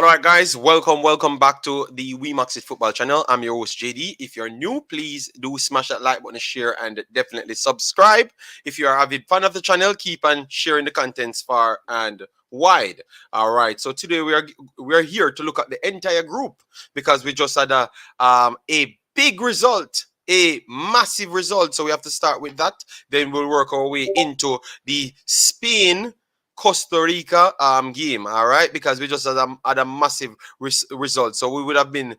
All right, guys, welcome back to the Wemaxit football channel. I'm your host JD. If you're new, please do smash that like button, share, and definitely subscribe. If you are a avid fan of the channel, keep on sharing the contents far and wide. All right, so today we are here to look at the entire group because we just had a big result. A massive result. So we have to start with that. Then we'll work our way into the Spain Costa Rica game, all right, because we just had a massive result. So we would have been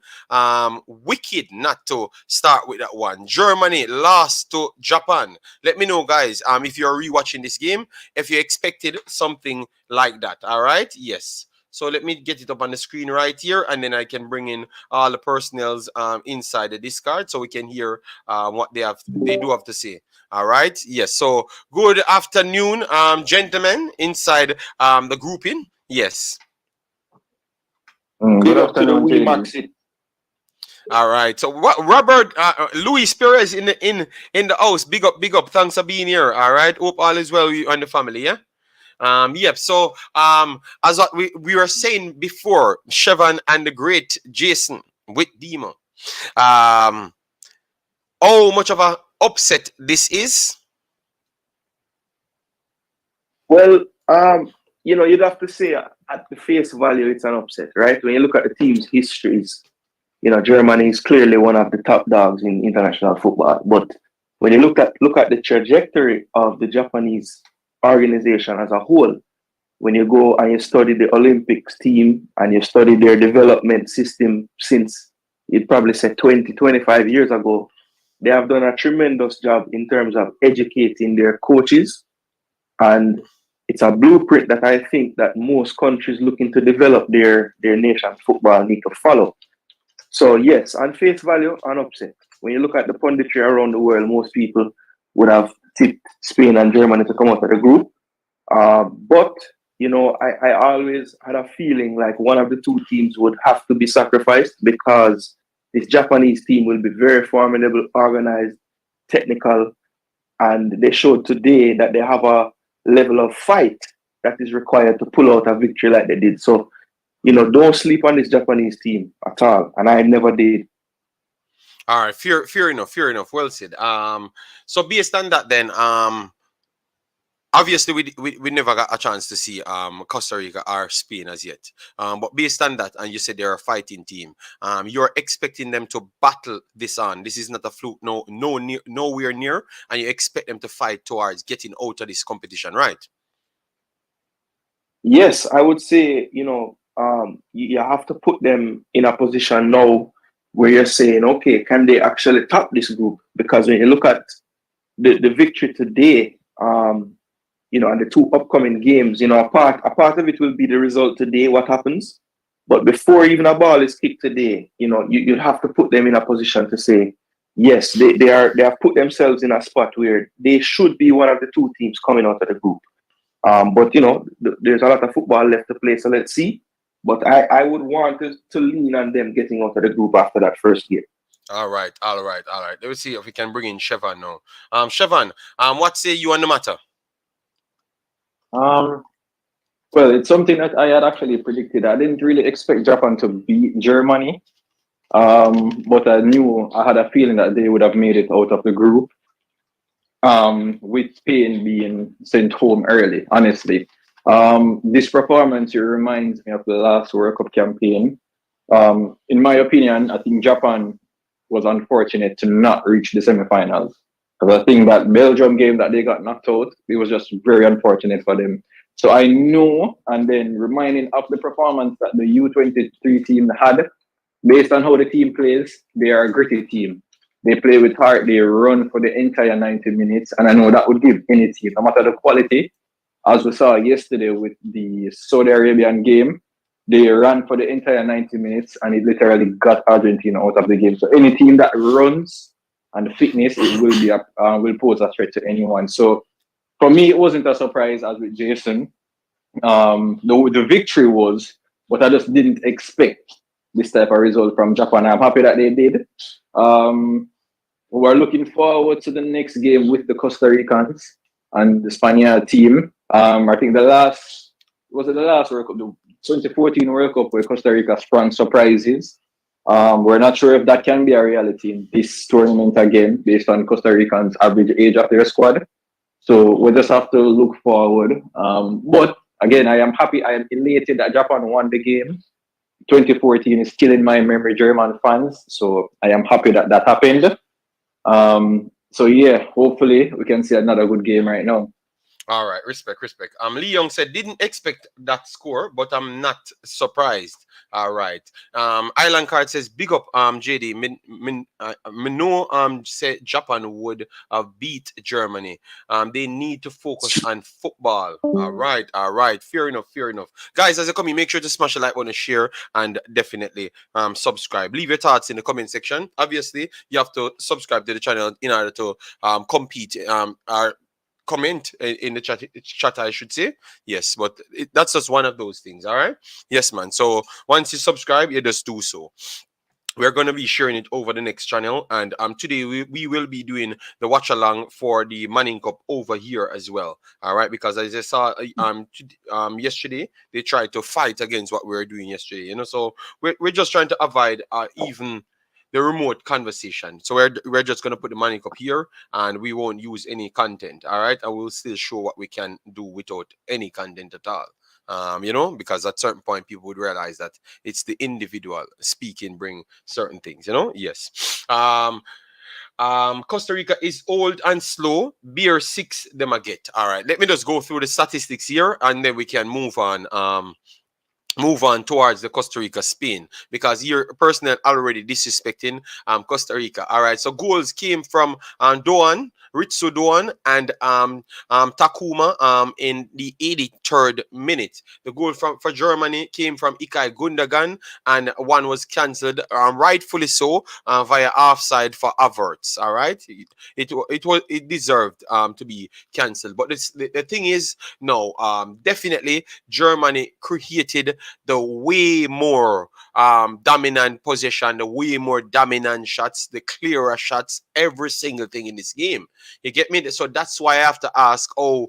wicked not to start with that one. Germany lost to Japan. Let me know, guys, if you're rewatching this game, if you expected something like that. All right, yes. So let me get it up on the screen right here, and then I can bring in all the personnels inside the Discord so we can hear what they do have to say. All right. Yes. So good afternoon, gentlemen, inside the grouping. Yes. Good afternoon, Wemaxit. All right. So what Robert Luis Perez in the house. Big up. Thanks for being here. All right. Hope all is well with you and the family. Yeah. Yep. So as what we were saying before, Chevan and the great Jason with Demo. How much of a upset this is? Well, you'd have to say at the face value, it's an upset, right? When you look at the team's histories, Germany is clearly one of the top dogs in international football. But when you look at the trajectory of the Japanese organization as a whole, when you go and you study the Olympics team and you study their development system since, you'd probably say 20, 25 years ago, they have done a tremendous job in terms of educating their coaches. And it's a blueprint that I think that most countries looking to develop their nation's football need to follow. So yes, on face value, an upset. When you look at the punditry around the world, most people would have tipped Spain and Germany to come out of the group. But I always had a feeling like one of the two teams would have to be sacrificed because this Japanese team will be very formidable, organized, technical, and they showed today that they have a level of fight that is required to pull out a victory like they did. So, don't sleep on this Japanese team at all, and I never did. All right, fair enough. Well said. So based on that, then, obviously we never got a chance to see Costa Rica or Spain as yet. But based on that, and you said they're a fighting team, you're expecting them to battle this on. This is not a fluke, nowhere near, and you expect them to fight towards getting out of this competition, right? Yes, I would say, you have to put them in a position now where you're saying, okay, can they actually top this group? Because when you look at the victory today, and the two upcoming games, a part of it will be the result today, what happens. But before even a ball is kicked today, you'd have to put them in a position to say, yes, they have put themselves in a spot where they should be one of the two teams coming out of the group. But there's a lot of football left to play, so let's see. But I would want to lean on them getting out of the group after that first game. All right. Let's see if we can bring in Chevan now. Chevan, what say you on the matter? Well, it's something that I had actually predicted. I didn't really expect Japan to beat Germany, but I had a feeling that they would have made it out of the group. With Spain being sent home early, honestly. This performance reminds me of the last World Cup campaign. In my opinion, I think Japan was unfortunate to not reach the semifinals. Because I think that Belgium game that they got knocked out, it was just very unfortunate for them. So I know, and then reminding of the performance that the U23 team had, based on how the team plays, they are a gritty team. They play with heart, they run for the entire 90 minutes, and I know that would give any team, no matter the quality, as we saw yesterday with the Saudi Arabian game, they ran for the entire 90 minutes, and it literally got Argentina out of the game. So any team that runs and fitness, it will pose a threat to anyone. So for me, it wasn't a surprise as with Jason. The victory was, but I just didn't expect this type of result from Japan. I'm happy that they did. We're looking forward to the next game with the Costa Ricans and the Spaniard team. I think the last World Cup, 2014 World Cup where Costa Rica sprung surprises. We're not sure if that can be a reality in this tournament again, based on Costa Rican's average age of their squad. So we'll just have to look forward. But again, I am happy, I am elated that Japan won the game. 2014 is still in my memory, German fans. So I am happy that that happened. So yeah, hopefully we can see another good game right now. All right, respect. Lee Young said didn't expect that score, but I'm not surprised. All right. Island Card says big up JD. Mino said Japan would have beat Germany. They need to focus on football. All right. Fair enough. Guys, as you come in, make sure to smash the like button, share, and definitely subscribe. Leave your thoughts in the comment section. Obviously, you have to subscribe to the channel in order to compete or comment in the chat, I should say. Yes, but that's just one of those things. All right. Yes, man. So once you subscribe, you just do so. We're going to be sharing it over the next channel, and today we will be doing the watch along for the Manning Cup over here as well. All right, because as I saw yesterday, they tried to fight against what we were doing yesterday, you know. So we're just trying to avoid even the remote conversation. So we're just gonna put the Manning Cup here, and we won't use any content. All right, and we'll still show what we can do without any content at all. You know, because at certain point people would realize that it's the individual speaking bring certain things, you know. Yes. Costa Rica is old and slow. Beer 6 them a get. All right, let me just go through the statistics here, and then we can move on towards the Costa Rica Spain, because your personnel already disrespecting Costa Rica. All right, so goals came from Doan, Ritsu Doan, and Takuma in the 83rd minute. The goal for Germany came from Ilkay Gundogan, and one was cancelled, rightfully so, via offside for Havertz. All right, it deserved to be cancelled, but the thing is, no, definitely Germany created the way more dominant possession, the way more dominant shots, the clearer shots, every single thing in this game. You get me? So that's why I have to ask, how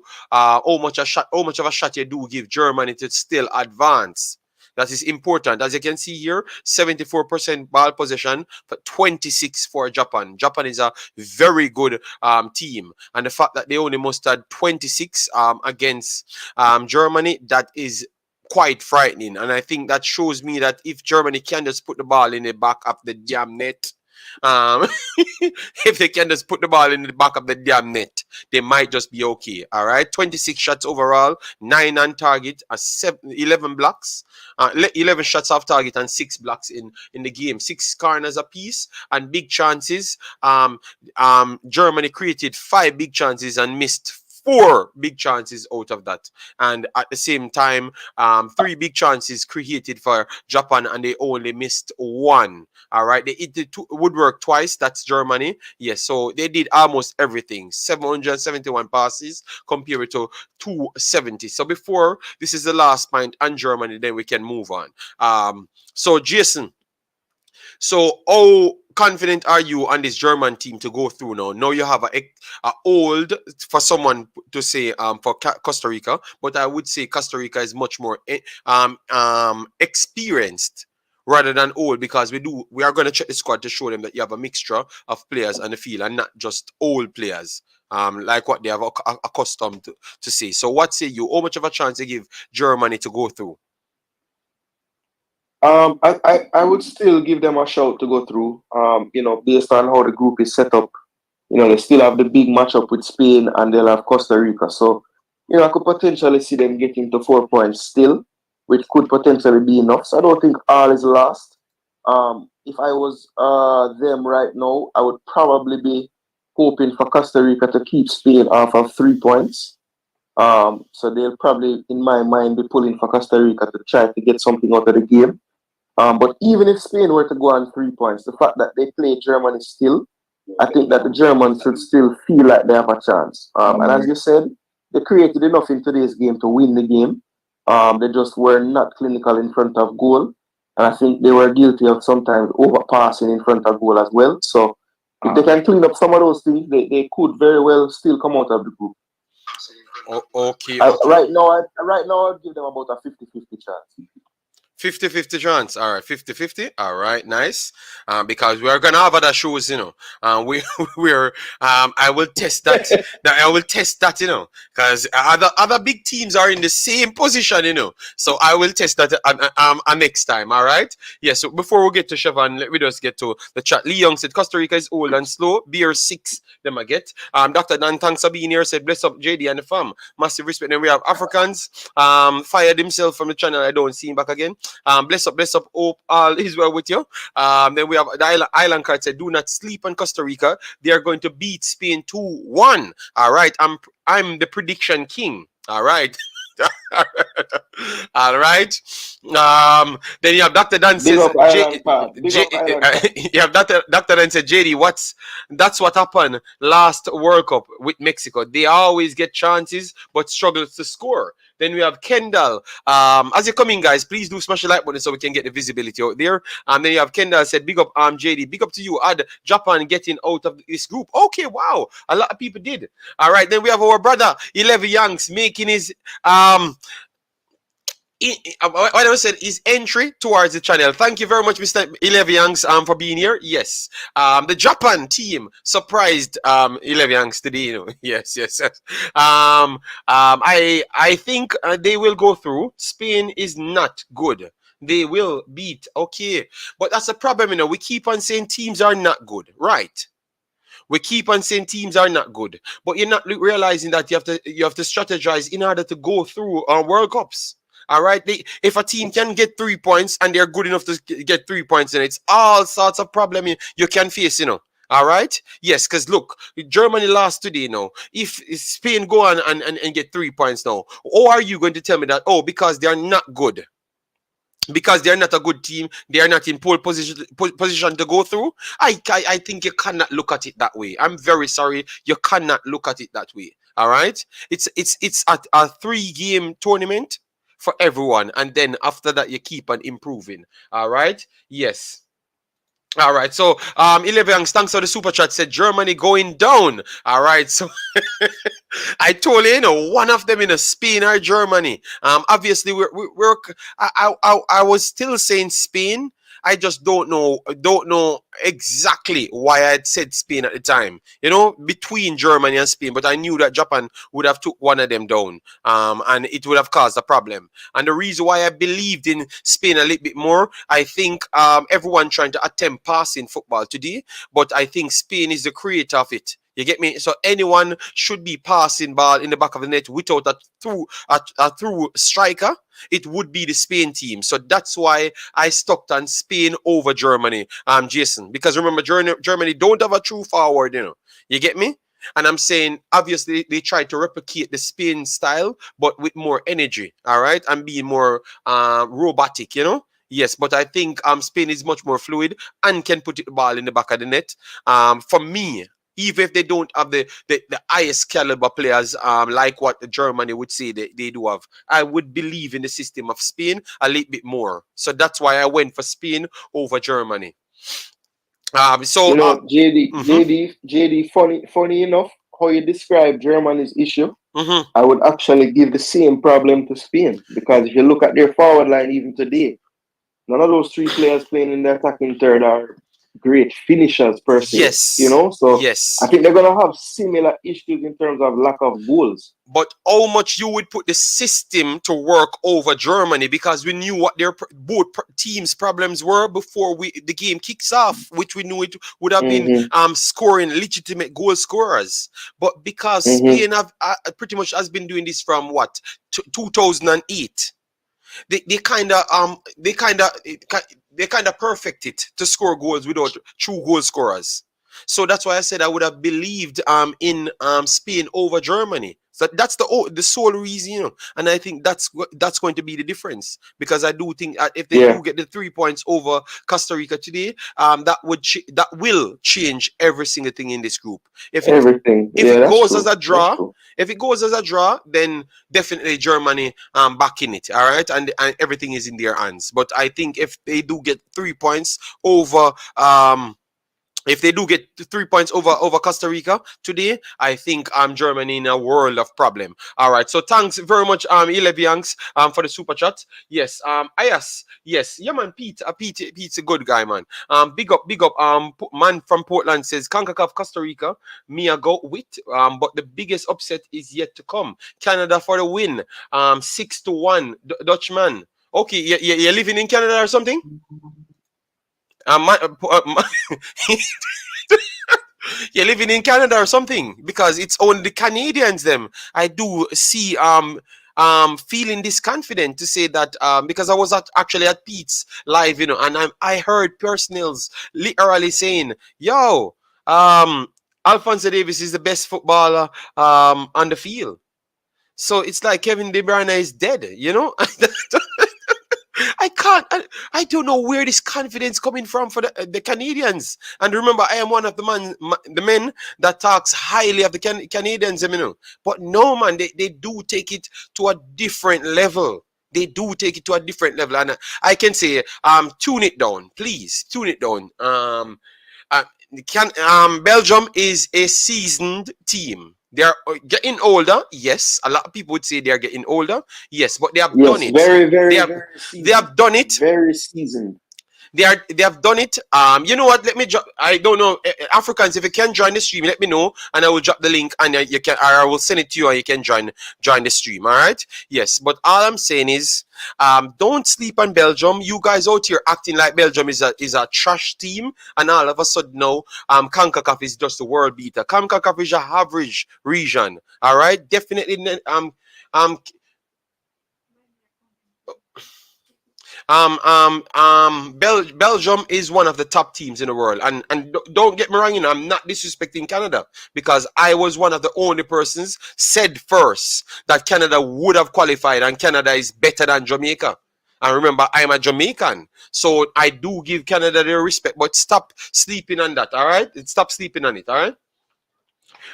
much of a shot you do give Germany to still advance. That is important. As you can see here, 74% ball possession, but 26 for Japan. Japan is a very good team. And the fact that they only mustered 26 against Germany, that is quite frightening. And I think that shows me that if Germany can just put the ball in the back of the damn net, if they can just put the ball in the back of the damn net, they might just be okay. All right, 26 shots overall, 9 on target, 11 blocks, 11 shots off target, and 6 blocks in the game. 6 corners apiece and big chances. Germany created 5 big chances and missed 4 big chances out of that, and at the same time 3 big chances created for Japan, and they only missed 1. All right, they hit the woodwork twice. That's Germany. Yes, so they did almost everything. 771 passes compared to 270. So before this is the last point on Germany, then we can move on. So Jason, so how confident are you on this German team to go through now? Now you have a old, for someone to say for Costa Rica, but I would say Costa Rica is much more experienced rather than old, because we are going to check the squad to show them that you have a mixture of players on the field and not just old players. Like what they have accustomed to say. So what say you? How much of a chance they give Germany to go through? I would still give them a shout to go through. Based on how the group is set up, they still have the big matchup with Spain, and they'll have Costa Rica. So, I could potentially see them getting to 4 points still, which could potentially be enough. So I don't think all is lost. If I was them right now, I would probably be hoping for Costa Rica to keep Spain off of 3 points. So they'll probably, in my mind, be pulling for Costa Rica to try to get something out of the game. But even if Spain were to go on 3 points, the fact that they play Germany still, I think that the Germans should still feel like they have a chance. And as you said, they created enough in today's game to win the game. They just were not clinical in front of goal. And I think they were guilty of sometimes overpassing in front of goal as well. So if they can clean up some of those things, they could very well still come out of the group. Okay. Right now, I'd give them about a 50-50 chance. 50-50 chance. All right, 50-50. All right, nice. Because we are gonna have other shows, we're I will test that. I will test that, because other big teams are in the same position, So I will test that next time. All right. Yeah. So before we get to Siobhan, let me just get to the chat. Lee Young said Costa Rica is old and slow. Beer 6. Them I get. Dr. Dan Tang Sabine here said bless up JD and the fam. Massive respect. Then we have Africans. Fired himself from the channel. I don't see him back again. Bless up. Hope all is well with you. Then we have the island card said, do not sleep on Costa Rica. They are going to beat Spain 2-1. All right. I'm the prediction king. All right. All right. Then you have Dr. Dan says, you have Dr. Dan said, JD, that's what happened last World Cup with Mexico. They always get chances but struggle to score. Then we have Kendall. As you're coming, guys, please do smash the like button so we can get the visibility out there. Then you have Kendall said, big up JD, big up to you. Add Japan getting out of this group. Okay, wow. A lot of people did. All right, then we have our brother 11 Yanks making his what I said is entry towards the channel. Thank you very much, Mr. 11 Yanks, for being here. Yes. The Japan team surprised 11 Yanks today, Yes. I think they will go through. Spain is not good. They will beat. Okay. But that's a problem, We keep on saying teams are not good, right? We keep on saying teams are not good, but you're not realizing that you have to strategize in order to go through World Cups. All right. If a team can get 3 points and they're good enough to get 3 points, then it's all sorts of problems you can face, All right. Yes, because look, Germany lost today. If Spain go on and get 3 points now, or are you going to tell me that because they're not good? Because they're not a good team, they are not in pole position to go through. I think you cannot look at it that way. I'm very sorry, you cannot look at it that way. All right, it's a 3-game tournament for everyone, and then after that you keep on improving. All right, yes. All right, so 11 thanks for the super chat, said Germany going down. All right, so I told you, one of them in a Spain or Germany. Obviously I was still saying Spain. I just don't know exactly why I had said Spain at the time, between Germany and Spain, but I knew that Japan would have took one of them down, and it would have caused a problem. And the reason why I believed in Spain a little bit more, I think everyone trying to attempt passing football today, but I think Spain is the creator of it. You get me? So anyone should be passing ball in the back of the net without a through striker. It would be the Spain team. So that's why I stuck on Spain over Germany, Jason. Because remember, Germany don't have a true forward, You get me? And I'm saying, obviously, they try to replicate the Spain style, but with more energy, all right? And being more robotic, Yes, but I think Spain is much more fluid and can put the ball in the back of the net. For me, even if they don't have the highest caliber players, like what Germany would say they do have, I would believe in the system of Spain a little bit more. So that's why I went for Spain over Germany. JD, funny enough, how you describe Germany's issue, I would actually give the same problem to Spain, because if you look at their forward line even today, none of those 3 players playing in the attacking third are great finishers per se. Yes. So yes. I think they're going to have similar issues in terms of lack of goals. But how much you would put the system to work over Germany, because we knew what their both teams' problems were before the game kicks off, which we knew it would have been scoring legitimate goal scorers. But because Spain have pretty much has been doing this from 2008. They kind of perfect it to score goals without true goal scorers. So that's why I said I would have believed in Spain over Germany. So that's the sole reason, and I think that's going to be the difference, because I do think if they do get the 3 points over Costa Rica today, that will change every single thing in this group. If it goes as a draw, then definitely Germany back in it, all right, and everything is in their hands. But I think if they do get 3 points over if they do get 3 points over Costa Rica today, I think Germany in a world of problem. All right. So thanks very much, Ilevianks, for the super chat. Yes. Ayas. Yes. Yeah, man. Pete's a good guy, man. Big up. Man from Portland says Concacaf Costa Rica. Me a go with. But the biggest upset is yet to come. Canada for the win. 6-1. Dutchman. Okay. You're living in Canada or something? You're living in Canada or something, because it's only the Canadians them I do see feeling this confident to say that, because I was actually at Pete's live, and I heard personals literally saying, yo, Alphonso Davies is the best footballer on the field. So it's like Kevin De Bruyne is dead, I can't. I don't know where this confidence coming from for the Canadians. And remember, I am one of the men that talks highly of the Canadians. But no, man, they do take it to a different level. They do take it to a different level, and I can say, tune it down, please, tune it down. Belgium is a seasoned team. They are getting older, yes. A lot of people would say they are getting older, yes, but they have done it. Very, very, very seasoned. They have done it. Very seasoned. They have done it. You know what? Let me drop. I don't know, Africans. If you can join the stream, let me know, and I will drop the link, and you can, or I will send it to you, and you can join the stream. All right? Yes. But all I'm saying is, don't sleep on Belgium. You guys out here acting like Belgium is a trash team, and all of a sudden now, Concacaf is just the world beater. Concacaf is a average region. All right? Definitely. Belgium is one of the top teams in the world, and don't get me wrong, I'm not disrespecting Canada, because I was one of the only persons said first that Canada would have qualified, and Canada is better than Jamaica. And remember, I'm a Jamaican, so I do give Canada their respect, but stop sleeping on that, all right? Stop sleeping on it, all right?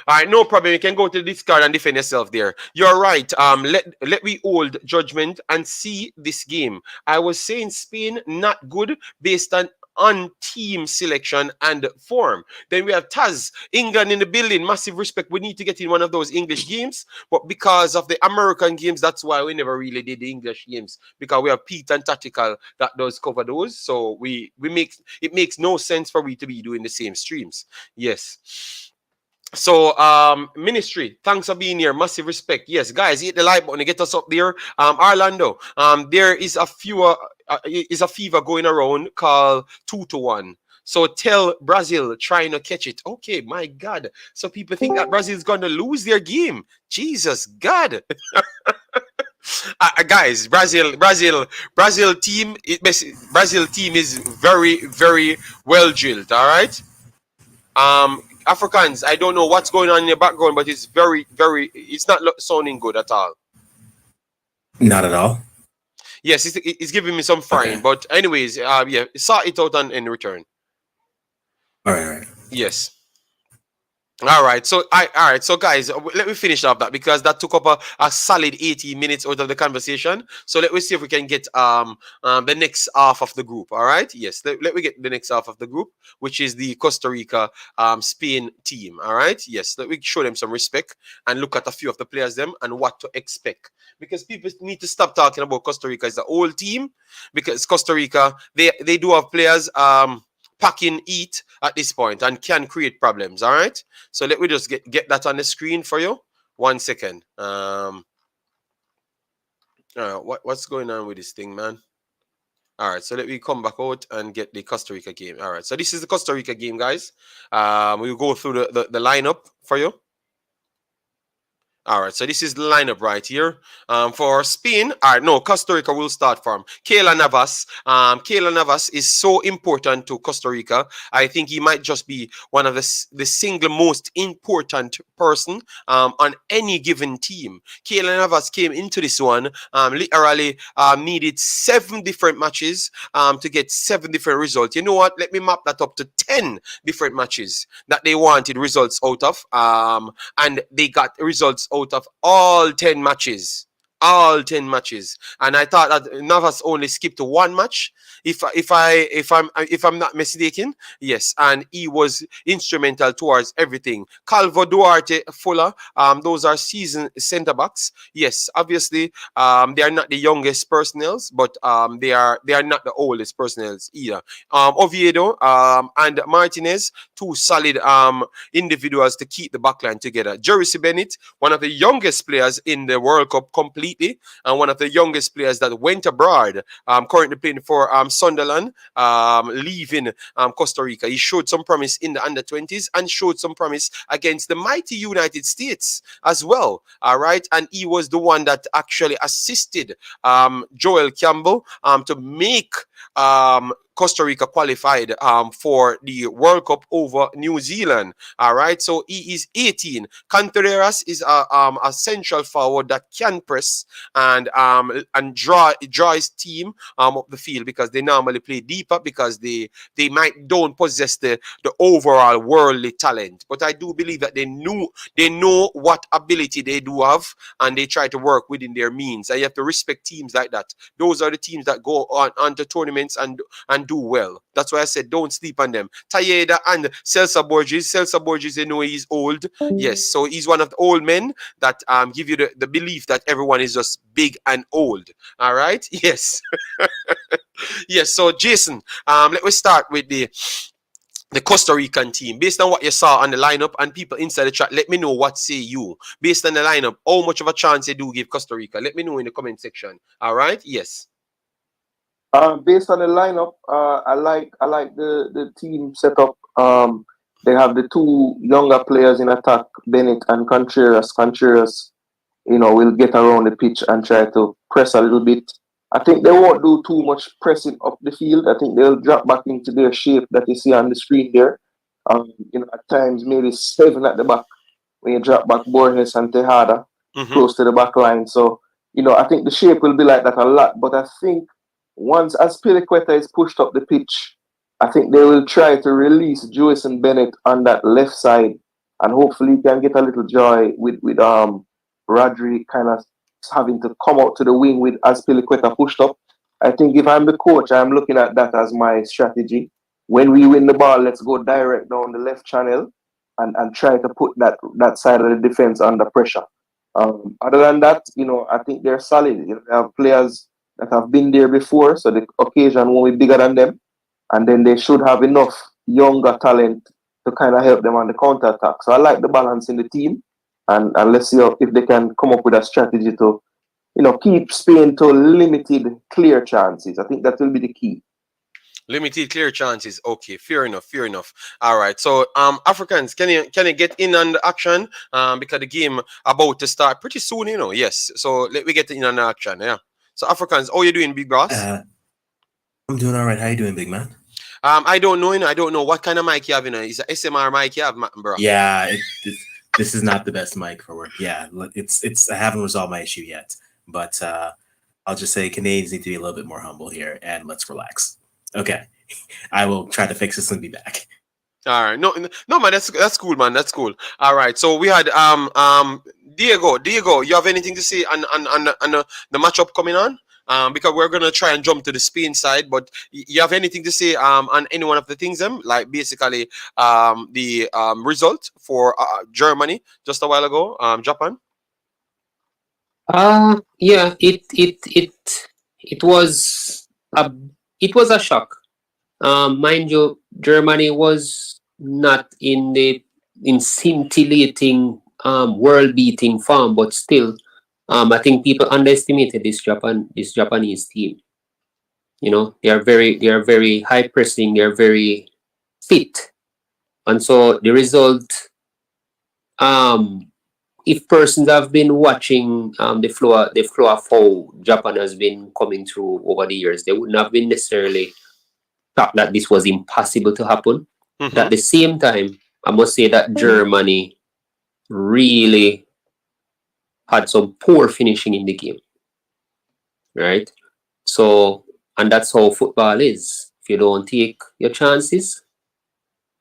All right, no problem. You can go to the Discord and defend yourself there. You're right. Let we hold judgment and see this game. I was saying Spain not good based on team selection and form. Then we have Taz, England in the building. Massive respect. We need to get in one of those English games, but because of the American games, that's why we never really did the English games, because we have Pete and Tactical that does cover those. So it makes no sense for we to be doing the same streams. Yes. So, ministry, thanks for being here. Massive respect. Yes, guys, hit the like button to get us up there. Orlando, there is a fever going around called 2-1. So tell Brazil trying to catch it. Okay, my God. So people think that Brazil is going to lose their game. Jesus God. Guys, Brazil team is very, very well drilled. All right. Africans, I don't know what's going on in your background, but it's very, very, it's not sounding good at all. Not at all. Yes, it's giving me some frying, okay. But anyways, yeah, sort it out in return. All right. Yes. All right, so guys, let me finish off that, because that took up a solid 80 minutes out of the conversation. So let me see if we can get the next half of the group. All right, yes, let me get the next half of the group, which is the Costa Rica Spain team. All right, yes, let me show them some respect and look at a few of the players them and what to expect, because people need to stop talking about Costa Rica as the old team, because Costa Rica they do have players packing heat at this point and can create problems. All right, so let me just get that on the screen for you. 1 second. What's going on with this thing, man? All right, so let me come back out and get the Costa Rica game. All right, so this is the Costa Rica game, guys. We'll go through the lineup for you. All right, so this is the lineup right here. For Spain, all right, no, Costa Rica will start from Keylor Navas. Keylor Navas is so important to Costa Rica. I think he might just be one of the single most important person on any given team. Keylor Navas came into this one, literally needed 7 different matches to get 7 different results. You know what? Let me map that up to 10 different matches that they wanted results out of, and they got results out of all 10 matches. all 10 matches, and I thought that Navas only skipped one match, if I'm not mistaken. Yes, and he was instrumental towards everything. Calvo, Duarte, Fuller, those are seasoned centre backs. Yes, obviously, they are not the youngest personnels, but they are not the oldest personnels either. Oviedo and Martinez, two solid individuals to keep the backline together. Jerry Bennett, one of the youngest players in the World Cup completely, and one of the youngest players that went abroad, currently playing for Sunderland, leaving Costa Rica. He showed some promise in the under-20s and showed some promise against the mighty United States as well. All right, and he was the one that actually assisted Joel Campbell to make Costa Rica qualified for the World Cup over New Zealand. All right, so he is 18. Contreras is a central forward that can press and draw his team up the field, because they normally play deeper, because they don't possess the overall worldly talent. But I do believe that they know what ability they do have, and they try to work within their means. And you have to respect teams like that. Those are the teams that go on to tournaments and do well. That's why I said don't sleep on them. Tayeda and Celsa Borges. Celsa Borges, they know he's old. Yes, so he's one of the old men that give you the belief that everyone is just big and old. All right? Yes. Yes, so Jason, let me start with the Costa Rican team. Based on what you saw on the lineup, and people inside the chat, let me know what say you. Based on the lineup, how much of a chance you do give Costa Rica? Let me know in the comment section. All right? Yes. Based on the lineup, I like the team setup. They have the two younger players in attack, Bennett and Contreras. Contreras, will get around the pitch and try to press a little bit. I think they won't do too much pressing up the field. I think they'll drop back into their shape that you see on the screen there. At times maybe 7 at the back when you drop back Borges and Tejada close to the back line. So, I think the shape will be like that a lot. But I think once Azpilicueta is pushed up the pitch, I think they will try to release Joyson Bennett on that left side, and hopefully he can get a little joy with Rodri kind of having to come out to the wing with Azpilicueta pushed up. I think if I'm the coach, I'm looking at that as my strategy. When we win the ball, let's go direct down the left channel and try to put that side of the defense under pressure. Other than that, I think they're solid. They have players that have been there before, so the occasion won't be bigger than them. And then they should have enough younger talent to kind of help them on the counter-attack. So I like the balance in the team. And let's see if they can come up with a strategy to, keep Spain to limited clear chances. I think that will be the key. Limited clear chances. Okay, fair enough. All right. So Africans, can you get in on the action? Because the game about to start pretty soon, Yes. So let me get in on the action. Yeah. So Africans, how you doing, big boss? I'm doing all right. How you doing, big man? I don't know. I don't know what kind of mic you have. Is it SMR mic you have, bro? Yeah, this is not the best mic for work. Yeah, it's. I haven't resolved my issue yet, but I'll just say Canadians need to be a little bit more humble here, and let's relax. Okay, I will try to fix this and be back. All right, no, man, that's cool, man. That's cool. All right, so we had Diego, you have anything to say on the matchup coming on? Because we're gonna try and jump to the Spain side, but you have anything to say on any one of the things, like basically the result for Germany just a while ago, Japan? Yeah, it was a shock. Mind you, Germany was not in scintillating world-beating form, but still. I think people underestimated this Japanese team. They are very high pressing. They are very fit, and so the result. If persons have been watching the flow of how Japan has been coming through over the years, they wouldn't have been necessarily thought that this was impossible to happen. But at the same time, I must say that Germany really had some poor finishing in the game, right? So, and that's how football is. If you don't take your chances,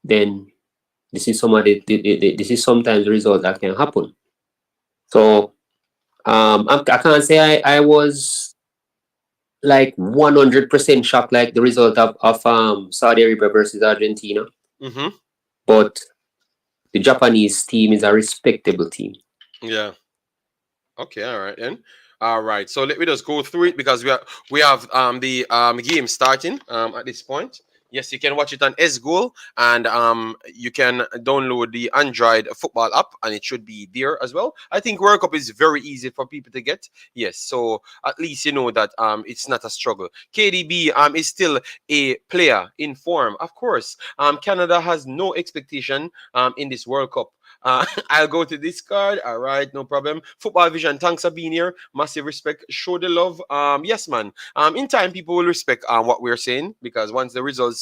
then this is sometimes the result that can happen. So, I can't say I was like 100% shocked like the result of Saudi Arabia versus Argentina, Mm-hmm. but the Japanese team is a respectable team. Yeah. Okay, all right then. All right. So let me just go through it because we have the game starting at this point. Yes, you can watch it on S Goal, and you can download the Android football app, and it should be there as well. I think World Cup is very easy for people to get. Yes, so at least you know that it's not a struggle. KDB is still a player in form, of course. Canada has no expectation in this World Cup. I'll go to this card. All right, no problem. Football Vision, thanks for being here. Massive respect. Show the love. Yes, man. In time, people will respect what we're saying because once the results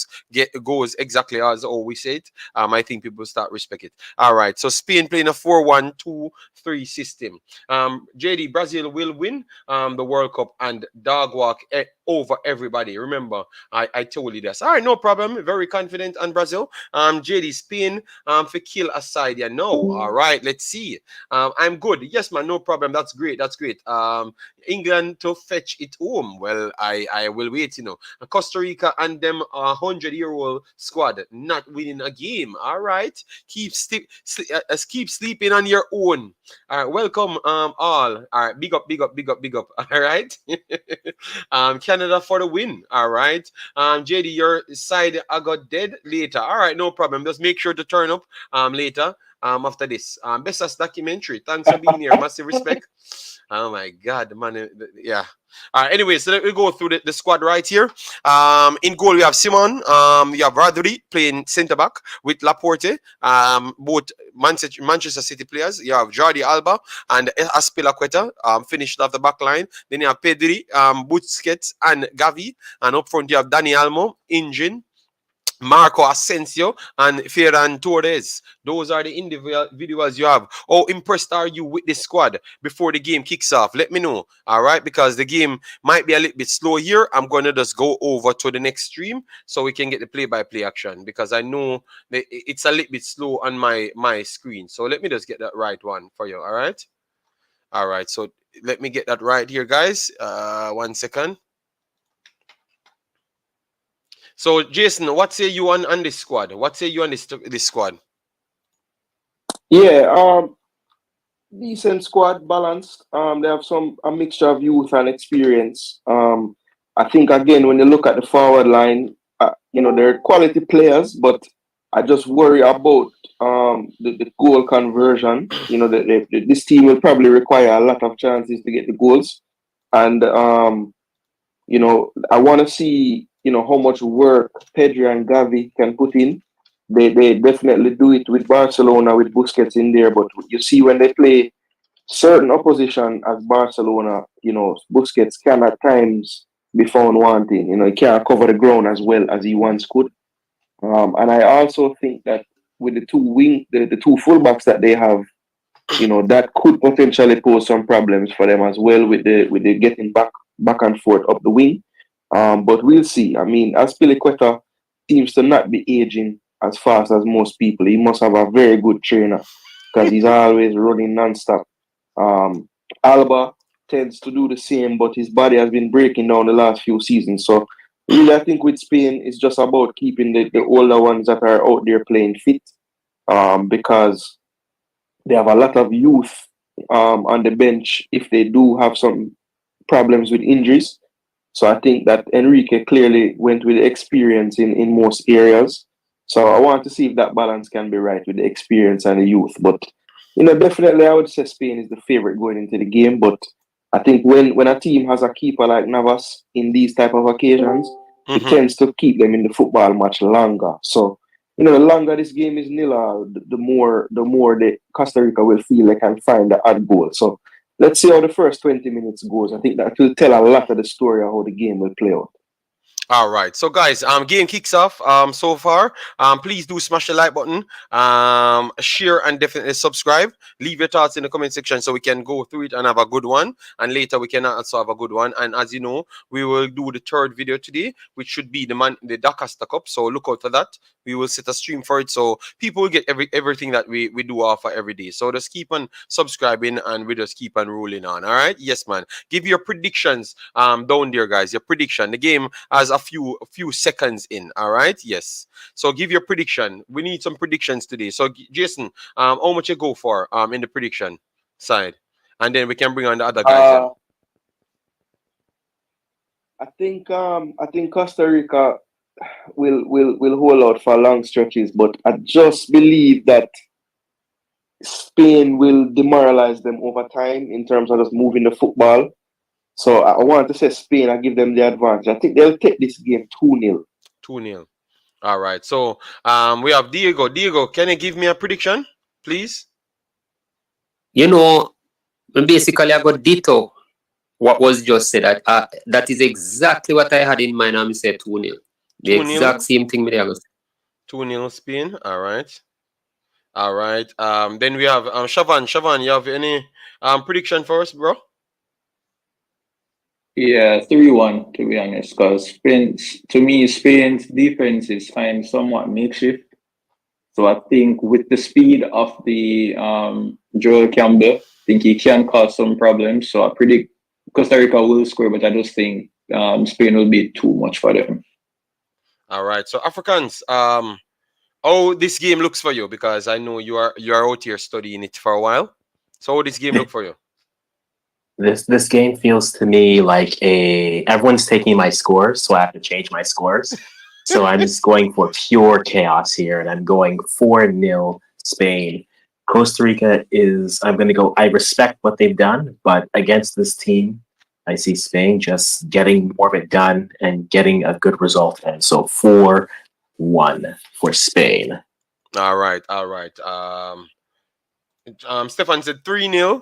goes exactly as we say it, I think people start respect it. All right. So Spain playing a 4-1-2-3 system. JD, Brazil will win the World Cup and dog walk over everybody. Remember, I told you this. All right, no problem. Very confident on Brazil. JD, Spain for kill aside. Yeah, no. All right, let's see. I'm good. Yes, man, no problem. That's great. That's great. England to fetch it home. Well, I will wait. Costa Rica and them 100-year-old squad not winning a game. All right, keep sleeping on your own. All right, welcome all. All right, big up, big up, big up, big up. All right, Canada for the win. All right, JD, your side I got dead later. All right, no problem. Just make sure to turn up later. After this, bestest documentary. Thanks for being here. Massive respect. Oh my God, man. Yeah. Anyway, so let me go through the squad right here. In goal we have Simon. You have Rodri playing centre back with Laporte. Both Manchester City players. You have Jordi Alba and Aspilicueta finished off the back line. Then you have Pedri, Busquets, and Gavi. And up front you have Dani Almo, Engine, Marco Asensio, and Ferran Torres. Those are the individuals you have. How impressed are you with this squad before the game kicks off? Let me know. All right, because the game might be a little bit slow here. I'm going to just go over to the next stream so we can get the play-by-play action because I know that it's a little bit slow on my screen. So let me just get that right one for you. All right. All right. So let me get that right here, guys. 1 second. So, Jason, what say you on this squad? What say you on this squad? Yeah, decent squad, balanced. They have a mixture of youth and experience. I think again when you look at the forward line, they're quality players, but I just worry about the goal conversion. This team will probably require a lot of chances to get the goals, and I want to see how much work Pedri and Gavi can put in. They definitely do it with Barcelona with Busquets in there, but you see when they play certain opposition as Barcelona, Busquets can at times be found wanting. He can't cover the ground as well as he once could. And I also think that with the the two fullbacks that they have, that could potentially pose some problems for them as well with the getting back and forth up the wing. But we'll see. I mean, Aspilicueta seems to not be aging as fast as most people. He must have a very good trainer because he's always running nonstop. Alba tends to do the same, but his body has been breaking down the last few seasons. So really, I think with Spain, it's just about keeping the older ones that are out there playing fit, because they have a lot of youth on the bench if they do have some problems with injuries. So I think that Enrique clearly went with experience in most areas. So I want to see if that balance can be right with the experience and the youth. But definitely I would say Spain is the favorite going into the game. But I think when a team has a keeper like Navas in these type of occasions, it tends to keep them in the football much longer. So the longer this game is nil, the more the Costa Rica will feel they can find the odd goal. So let's see how the first 20 minutes goes. I think that will tell a lot of the story of how the game will play out. All right, so guys, game kicks off. So far, please do smash the like button, share, and definitely subscribe. Leave your thoughts in the comment section so we can go through it and have a good one. And later we can also have a good one. And as you know, we will do the third video today, which should be the Dakasta Cup. So look out for that. We will set a stream for it, so people will get everything that we do offer every day. So just keep on subscribing, and we just keep on rolling on. All right, yes, man. Give your predictions down there, guys. Your prediction. The game has a few seconds in. All right, yes. So give your prediction. We need some predictions today. So Jason, how much you go for in the prediction side, and then we can bring on the other guys. I think Costa Rica will hold out for long stretches, but I just believe that Spain will demoralize them over time in terms of just moving the football. So I want to say Spain, I give them the advantage. I think they'll take this game 2-0. 2-0. All right. So we have Diego. Diego, can you give me a prediction, please? You know, basically I got ditto what was just said. That is exactly what I had in mind. I'm say 2-0. The 2-0? exact same thing. 2-0 Spain. All right. All right. Then we have Shavan. Shavan, you have any prediction for us, bro? Yeah, 3-1 to be honest, because to me, Spain's defense is kind of somewhat makeshift. So I think with the speed of the Joel Campbell, I think he can cause some problems. So I predict Costa Rica will score, but I just think Spain will be too much for them. All right. So Africans, how this game looks for you, because I know you are out here studying it for a while. So how this game look for you? This game feels to me like everyone's taking my scores, so I have to change my scores. So I'm just going for pure chaos here, and I'm going 4-0 Spain. Costa Rica I'm going to go, I respect what they've done, but against this team, I see Spain just getting more of it done and getting a good result. And so 4-1 for Spain. All right. Stefan said 3-0.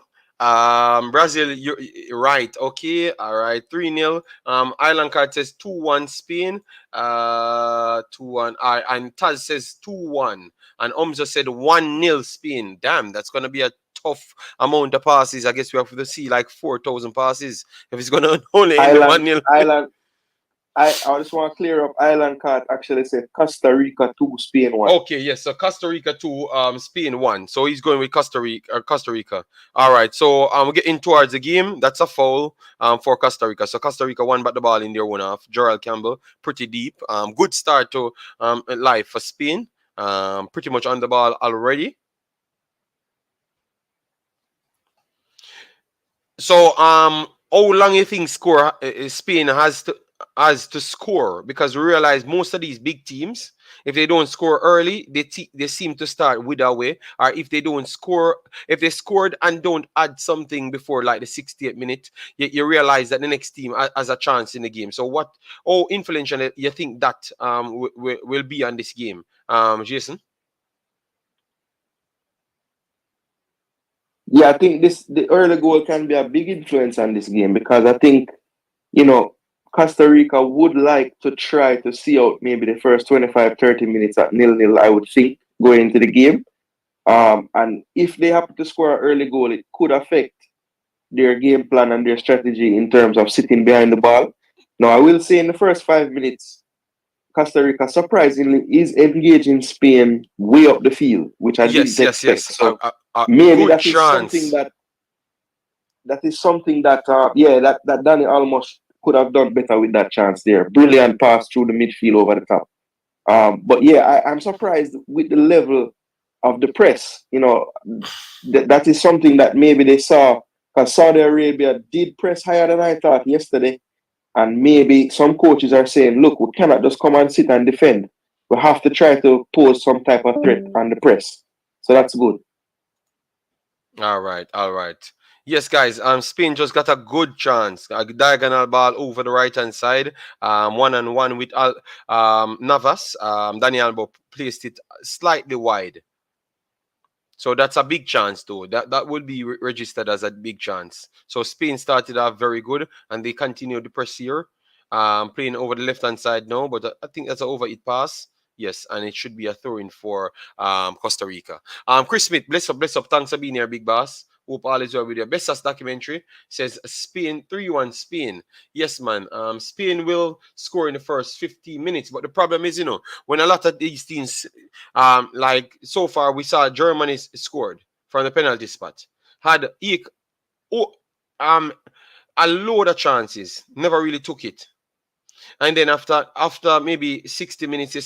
Brazil, you're right. Okay, all right. 3-0. Island Card says 2-1 Spain. 2-1. And Taz says 2-1. And Omzo said 1-0 Spain. Damn, that's gonna be a tough amount of passes. I guess we have to see like 4,000 passes if it's gonna only end 1-0. I just want to clear up. Island Card actually said Costa Rica 2, Spain 1. Okay, yes. So Costa Rica 2, Spain 1. So he's going with Costa Rica. All right. So we're getting towards the game. That's a foul for Costa Rica. So Costa Rica won back the ball in their one half. Gerald Campbell, pretty deep. Good start to life for Spain. Pretty much on the ball already. So how long you think Spain has to score? Because we realize most of these big teams, if they don't score early, they seem to start wither away. Or if they don't score, if they scored and don't add something before like the 68th minute, you realize that the next team has a chance in the game. So how influential you think that will be on this game, Jason? Yeah, I think the early goal can be a big influence on this game, because I think, Costa Rica would like to try to see out maybe the first 25-30 minutes at 0-0, I would think, going into the game. And if they happen to score an early goal, it could affect their game plan and their strategy in terms of sitting behind the ball. Now, I will say in the first 5 minutes, Costa Rica surprisingly is engaging Spain way up the field, which I didn't expect. Yes. So maybe that is something that that Danny almost could have done better with that chance there. Brilliant pass through the midfield over the top. But yeah, I'm surprised with the level of the press. That is something that maybe they saw, because Saudi Arabia did press higher than I thought yesterday. And maybe some coaches are saying, look, we cannot just come and sit and defend. We have to try to pose some type of threat on the press. So that's good. All right. Yes, guys. Spain just got a good chance. A diagonal ball over the right hand side. 1-on-1 with Navas. Daniel Albo placed it slightly wide. So that's a big chance, though. That will be registered as a big chance. So Spain started off very good, and they continued the press here. Playing over the left hand side now, but I think that's an overhit pass. Yes, and it should be a throw in for Costa Rica. Chris Smith, bless up. Thanks for being here, big boss. Hope all is well with you. Best as documentary says Spain 3-1 Spain. Yes, man. Spain will score in the first 15 minutes, but the problem is, when a lot of these teams, like so far, we saw Germany scored from the penalty spot, had a load of chances, never really took it. And then after maybe 60 minutes, you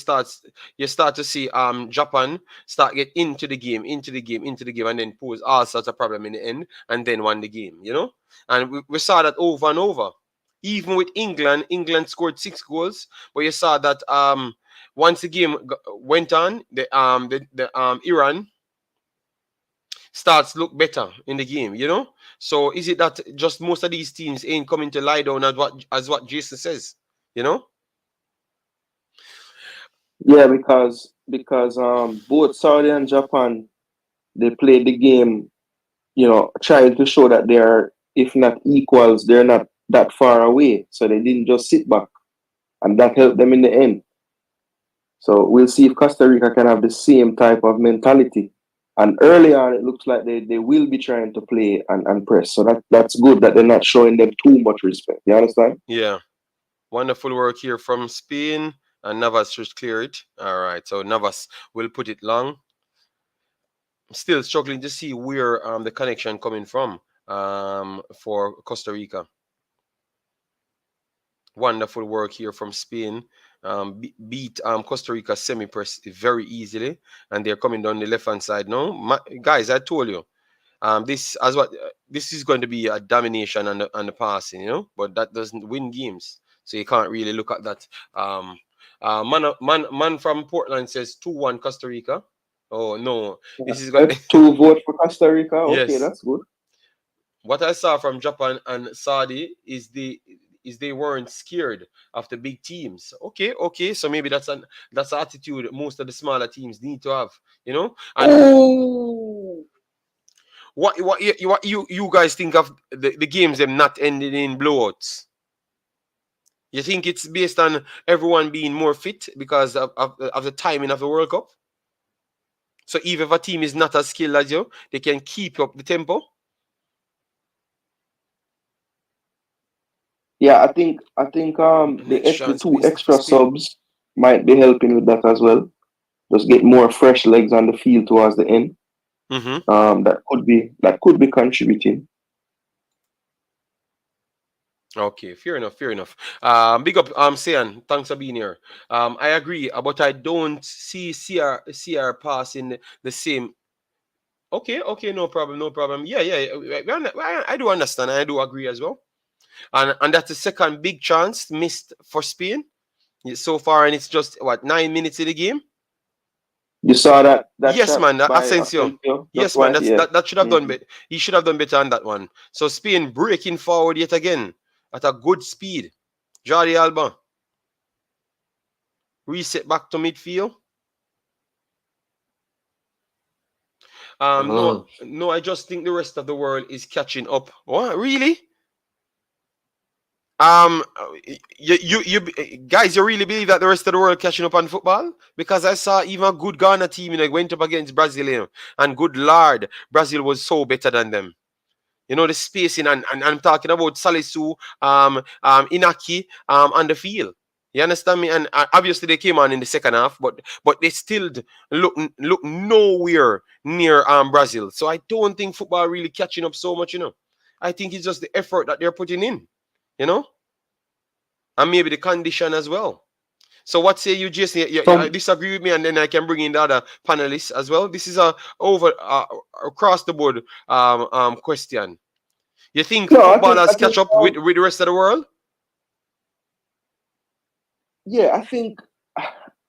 start to see Japan start get into the game, and then pose all sorts of problem in the end, and then won the game. And we saw that over and over. Even with England scored 6 goals, but you saw that once the game went on, the Iran starts look better in the game. So is it that just most of these teams ain't coming to lie down as what Jason says? Yeah, because both Saudi and Japan, they played the game, trying to show that they are, if not equals, they're not that far away. So they didn't just sit back, and that helped them in the end. So we'll see if Costa Rica can have the same type of mentality. And early on, it looks like they will be trying to play and press. So that's good that they're not showing them too much respect. You understand? Yeah. Wonderful work here from Spain. And Navas should clear it. All right. So Navas will put it long. Still struggling to see where the connection coming from for Costa Rica. Wonderful work here from Spain. Beat Costa Rica semi-press very easily, and they're coming down the left-hand side now. Guys, I told you, this is going to be a domination on the passing, but that doesn't win games, so you can't really look at that. Man from Portland says 2-1 Costa Rica. Oh no, this is going 2 vote for Costa Rica. Okay, Yes. that's good. What I saw from Japan and Saudi is they weren't scared of the big teams. Okay. So maybe that's an attitude most of the smaller teams need to have, And what you guys think of the games them not ending in blowouts? You think it's based on everyone being more fit because of the timing of the World Cup? So even if a team is not as skilled as you, they can keep up the tempo? Yeah, I think the 2 extra subs might be helping with that as well. Just get more fresh legs on the field towards the end. Mm-hmm. That could be contributing. Okay, fair enough. Big up, Sian. Thanks for being here. I agree, but I don't see CR passing the same. Okay, no problem. Yeah. I do understand. I do agree as well. And that's the second big chance missed for Spain so far, and it's just 9 minutes in the game. You saw that Yes, shot man. That by Asensio. Yes, why, man. yeah. That should have done better. He should have done better on that one. So Spain breaking forward yet again at a good speed. Jordi Alba. Reset back to midfield. No, I just think the rest of the world is catching up. What, really? You guys, you really believe that the rest of the world catching up on football? Because I saw even a good Ghana team, went up against Brazil, and good Lord, Brazil was so better than them. The spacing, and I'm talking about Salisu, Inaki, on the field. You understand me? And obviously they came on in the second half, but they still look nowhere near Brazil. So I don't think football really catching up so much. I think it's just the effort that they're putting in. And maybe the condition as well. So what say you, Jason? You disagree with me, and then I can bring in the other panelists as well. This is a across the board question. You think footballers catch up with the rest of the world? Yeah, I think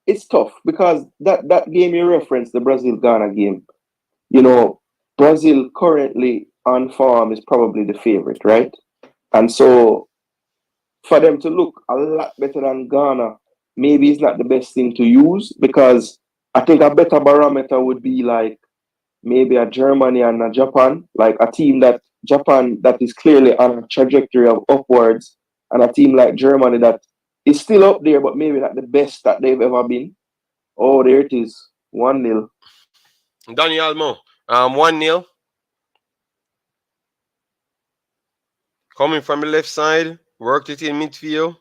it's tough because that game you referenced, the Brazil-Ghana game, Brazil currently on form is probably the favorite, right? And so for them to look a lot better than Ghana, maybe it's not the best thing to use, because I think a better barometer would be like maybe a Germany and a Japan, like a team Japan that is clearly on a trajectory of upwards, and a team like Germany that is still up there, but maybe not the best that they've ever been. Oh, there it is. 1-0. Daniel Almo. 1-0. Coming from the left side. Worked it in midfield.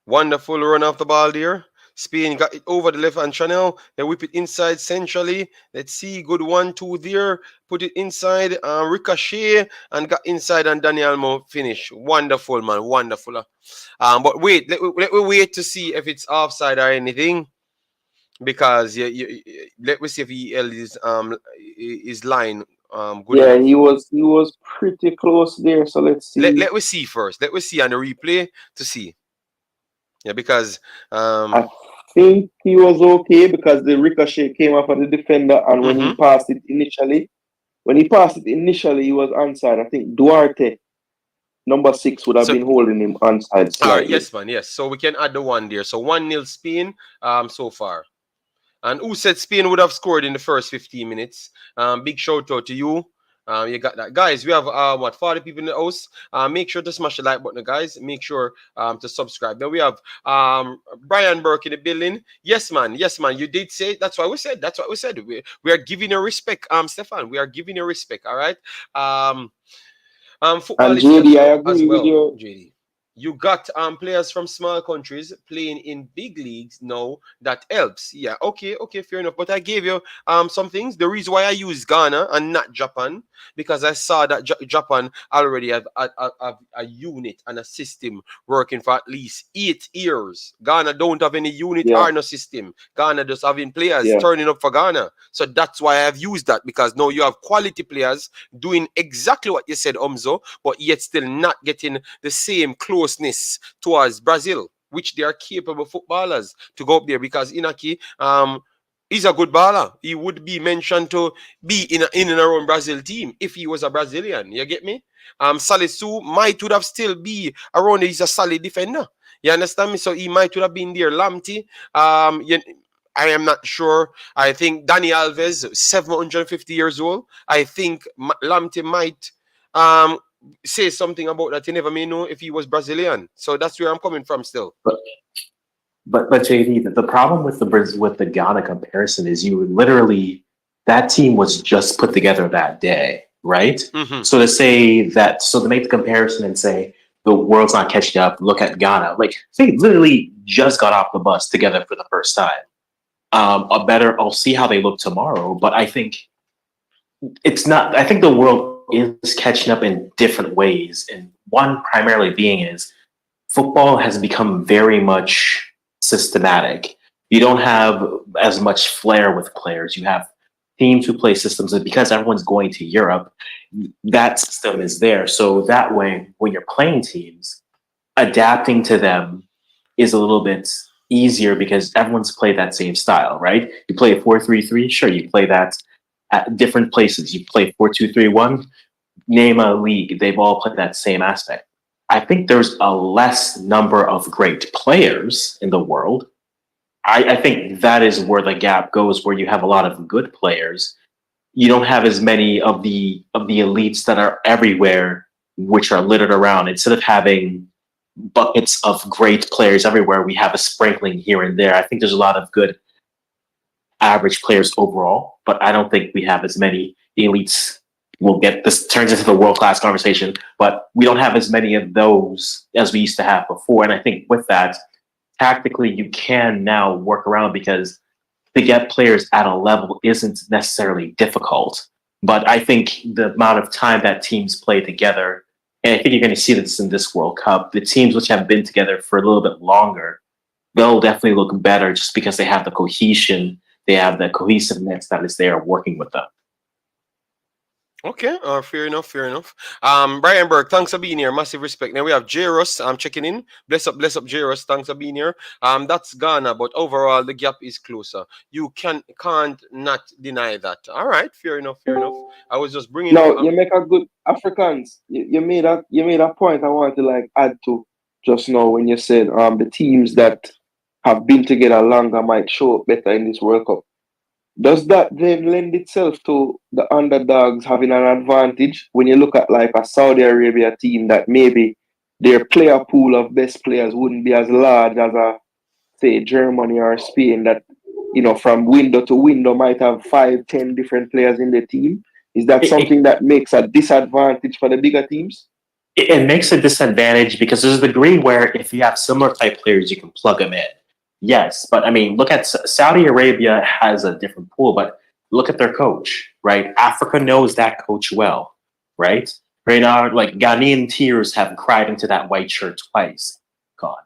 Wonderful run off the ball there. Spain got it over the left hand channel. They whip it inside centrally. Let's see. Good 1-2 there. Put it inside. Ricochet and got inside and Daniel Almo finish. Wonderful, man. Wonderful. But wait. Let me wait to see if it's offside or anything. Because let me see if he held his line good Yeah, enough. he was pretty close there. So let's see. Let me see first. Let me see on the replay to see. Yeah, because I think he was okay because the ricochet came off of the defender, and when he passed it initially, he was onside. I think Duarte, number 6, would have been holding him onside slightly. yes, man, yes. So we can add the 1 there. So 1-0 Spain so far. And who said Spain would have scored in the first 15 minutes? Big shout out to you. You got that. Guys, we have 40 people in the house. Make sure to smash the like button, guys. Make sure to subscribe. Then we have Brian Burke in the building. Yes, man. Yes, man. You did say that's what we said. That's what we said. We are giving you respect, Stefan. We are giving you respect. All right. Football And is JD, I as agree well, with you. JD. You got players from small countries playing in big leagues now. That helps. Yeah, okay, fair enough. But I gave you some things. The reason why I use Ghana and not Japan, because I saw that Japan already have a unit and a system working for at least 8 years. Ghana don't have any unit or no system. Ghana just having players turning up for Ghana. So that's why I've used that, because now you have quality players doing exactly what you said, Umzo, but yet still not getting the same closeness towards Brazil, which they are capable footballers to go up there, because Inaki he's a good baller. He would be mentioned to be in and around Brazil team if he was a Brazilian. You get me? Salisu might would have still be around. He's a solid defender. You understand me? So he might would have been there. Lamptey, I am not sure. I think Dani Alves, 750 years old. I think Lamptey might say something about that. You never may know if he was Brazilian. So that's where I'm coming from still. But JD, the problem with the Ghana comparison is you literally, that team was just put together that day, right? So to make the comparison and say the world's not catching up, look at Ghana, like they literally just got off the bus together for the first time. I'll see how they look tomorrow, but I think it's not. I think the world is catching up in different ways, and one primarily being is football has become very much systematic. You don't have as much flair with players. You have teams who play systems, and because everyone's going to Europe, that system is there. So that way, when you're playing teams, adapting to them is a little bit easier because everyone's played that same style, right? You play 4-3-3, sure, you play that at different places. You play 4-2-3-1, name a league, they've all played that same aspect. I think there's a less number of great players in the world. I think that is where the gap goes, where you have a lot of good players. You don't have as many of the elites that are everywhere, which are littered around. Instead of having buckets of great players everywhere, we have a sprinkling here and there. I think there's a lot of good average players overall, but I don't think we have as many elites. We'll get this turns into the world-class conversation, but we don't have as many of those as we used to have before. And I think with that, tactically, you can now work around, because to get players at a level isn't necessarily difficult. But I think the amount of time that teams play together, and I think you're going to see this in this World Cup, the teams which have been together for a little bit longer, they'll definitely look better just because they have the cohesion, they have the cohesiveness that is there working with them. Okay, fair enough, fair enough. Brian Burke, thanks for being here. Massive respect. Now we have Girlz. I'm checking in. Bless up, Girlz. Thanks for being here. That's Ghana, but overall the gap is closer. You can't not deny that. All right, fair enough, fair enough. I was just bringing. No, you make a good Africans. You made a point I wanted to add to just now when you said the teams that have been together longer might show up better in this World Cup. Does that then lend itself to the underdogs having an advantage when you look at a Saudi Arabia team that maybe their player pool of best players wouldn't be as large as say Germany or Spain that from window to window might have 5, 10 different players in the team. Is that something that makes a disadvantage for the bigger teams? It makes a disadvantage because there's a degree where if you have similar type players, you can plug them in. Yes, but I mean, look at Saudi Arabia has a different pool, but look at their coach, right? Africa knows that coach well, right? Right now, like Ghanaian tears have cried into that white shirt twice, God,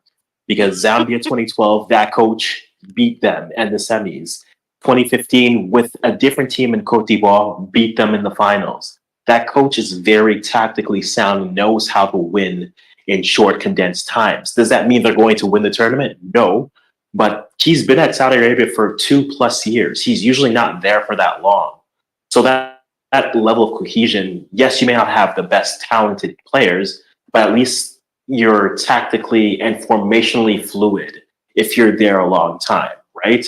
because Zambia 2012, that coach beat them in the semis. 2015, with a different team in Cote d'Ivoire, beat them in the finals. That coach is very tactically sound and knows how to win in short, condensed times. Does that mean they're going to win the tournament? No. But he's been at Saudi Arabia for 2+ years. He's usually not there for that long. So that level of cohesion, yes, you may not have the best talented players, but at least you're tactically and formationally fluid if you're there a long time, right?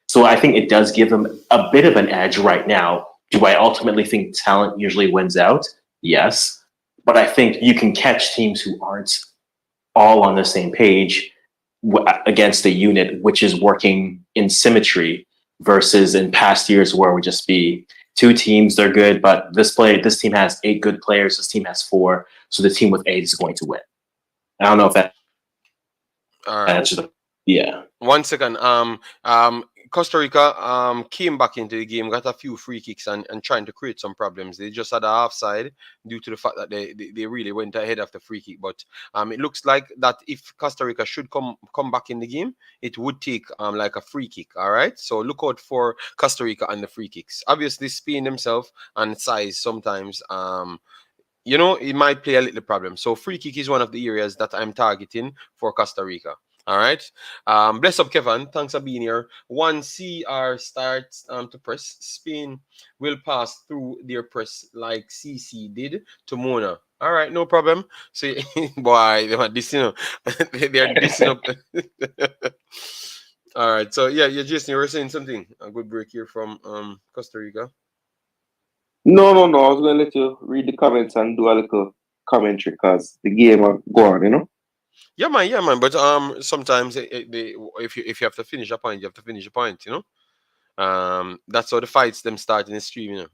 So I think it does give them a bit of an edge right now. Do I ultimately think talent usually wins out? Yes. But I think you can catch teams who aren't all on the same page against a unit which is working in symmetry versus in past years where it would just be two teams, they're good, but this team has 8 good players, this team has 4, so the team with 8 is going to win. I don't know if that answers the... Yeah. 1 second. Costa Rica came back into the game, got a few free kicks and trying to create some problems. They just had a offside due to the fact that they really went ahead of the free kick. But it looks like that if Costa Rica should come back in the game, it would take like a free kick. All right. So look out for Costa Rica and the free kicks. Obviously, Spain themselves and size sometimes it might play a little problem. So free kick is one of the areas that I'm targeting for Costa Rica. All right. Bless up, Kevin. Thanks for being here. Once CR starts to press, Spain will pass through their press like CC did to Mona. All right, no problem. So, boy, they are dissing up. They are dissing up. All right. So, yeah, Jason, you were saying something. A good break here from Costa Rica. No. I was going to let you read the comments and do a little commentary because the game will go on, Yeah, man. But sometimes if you have to finish a point, you have to finish a point. That's how the fights them start in the stream.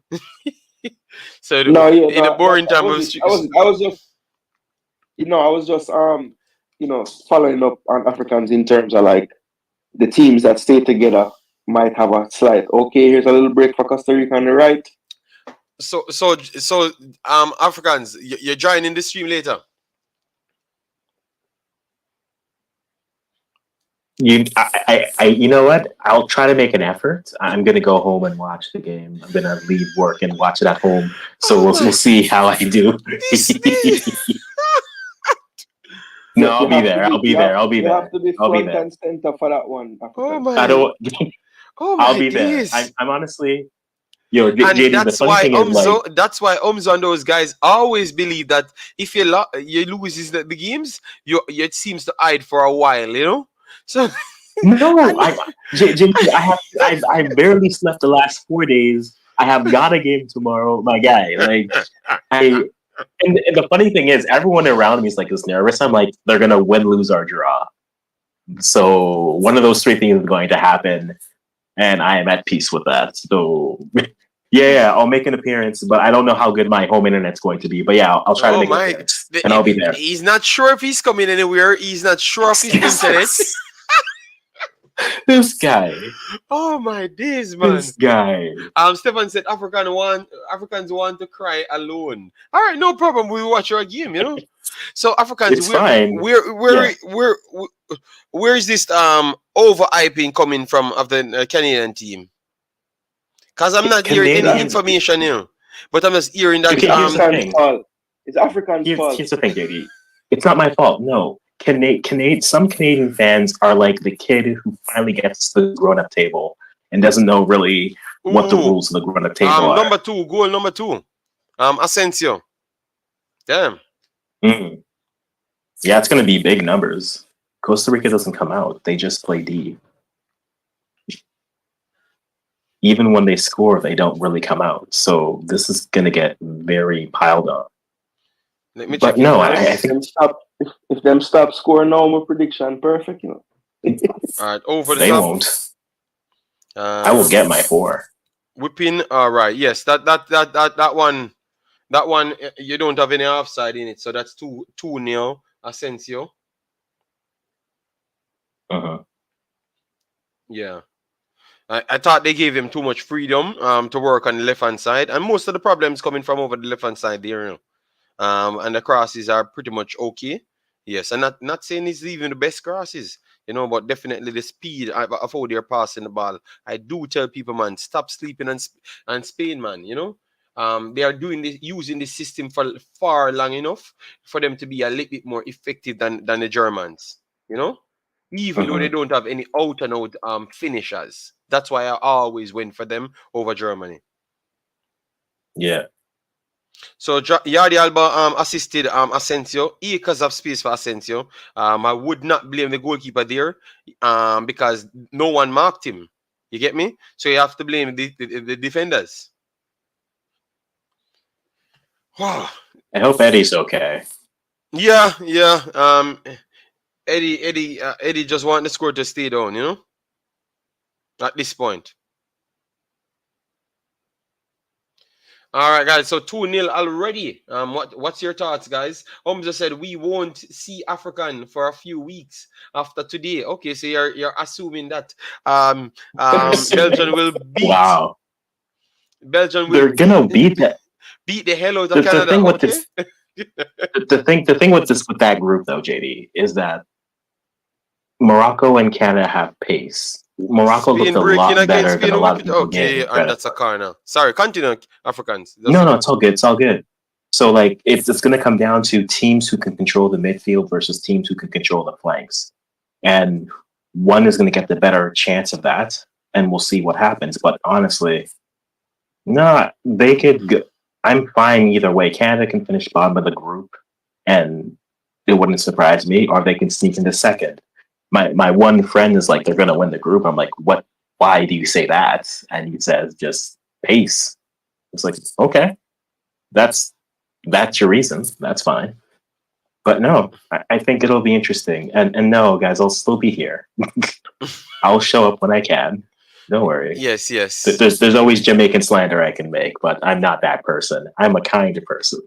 So in a boring time, I was just following up on Africans in terms of like the teams that stay together might have a slight. Okay, here's a little break for Costa Rica on the right. So Africans, you're joining the stream later. You know what? I'll try to make an effort. I'm gonna go home and watch the game. I'm gonna leave work and watch it at home. So we'll see how I do. No, I'll be there. I'll be there. You have to be front and center for that one. Oh my! I don't. I'll be days. there. I'm honestly. Yo, and JD, that's why that's why Umzo and those guys always believe that if you lose the games, it seems to hide for a while, So no, I barely slept the last 4 days. I have got a game tomorrow, my guy. Like and the funny thing is, everyone around me is like this nervous. I'm like, they're gonna win, lose, or draw. So one of those 3 things is going to happen, and I am at peace with that. So yeah, I'll make an appearance, but I don't know how good my home internet's going to be. But yeah, I'll try to make an appearance, and I'll be there. He's not sure if he's coming anywhere. He's not sure if he's internet. This guy. Oh my days, man. This guy. Stefan said Africans want to cry alone. All right, no problem. We watch your game, So Africans, it's fine. Where is this over-hyping coming from of the Canadian team? Because I'm not hearing any information, but I'm just hearing that. It's African fault. Here's the thing, JD. It's not my fault. No. Some Canadian fans are like the kid who finally gets to the grown-up table and doesn't know really what the rules of the grown-up table are. Goal number 2. Asensio. Damn. Mm. Yeah, it's going to be big numbers. Costa Rica doesn't come out. They just play D. Even when they score, they don't really come out. So this is going to get very piled up. Let me but check no, I think... If them stop scoring now, my prediction perfect, you know. All right, over the They top. won't. I will get my 4. Whipping. All right. Yes. That one. That one. You don't have any offside in it, so that's 2-0 Asensio. Yeah. I thought they gave him too much freedom to work on the left hand side, and most of the problems coming from over the left hand side there. You know. And the crosses are pretty much okay. Yes, and not saying it's even the best crosses, you know, but definitely the speed of how they're passing the ball. I do tell people, man, stop sleeping on Spain, man. You know, they are doing this, using this system for far long enough for them to be a little bit more effective than the Germans. You know, even though they don't have any out and out finishers. That's why I always went for them over Germany. Yeah. So Yardi Alba assisted Asensio, acres of space for Asensio. I would not blame the goalkeeper there because no one marked him. You get me? So you have to blame the defenders. Wow. I hope Eddie's okay. Yeah. Eddie just want the score to stay down, you know? At this point. All right, guys. So 2-0 already. What's your thoughts, guys? Just said we won't see African for a few weeks after today. Okay, so you're assuming that Belgium will beat. Wow. Belgium will. They're gonna beat that. Beat the hell out of Canada. The thing with okay? this, the thing with that group though, JD, is that Morocco and Canada have pace. Morocco Spain looked a lot better than a lot of people okay, gave and that's a corner. Sorry, continue, Africans. No, it's all good. It's all good. So like it's going to come down to teams who can control the midfield versus teams who can control the flanks, and one is going to get the better chance of that, and we'll see what happens. But honestly, no, they could. I'm fine either way. Canada can finish bottom of the group, and it wouldn't surprise me, or they can sneak into second. My one friend is like, they're going to win the group. I'm like, what? Why do you say that? And he says, just pace. It's like, okay, that's your reason. That's fine. But no, I think it'll be interesting. And no, guys, I'll still be here. I'll show up when I can. Don't worry. Yes. There's always Jamaican slander I can make, but I'm not that person. I'm a kind person.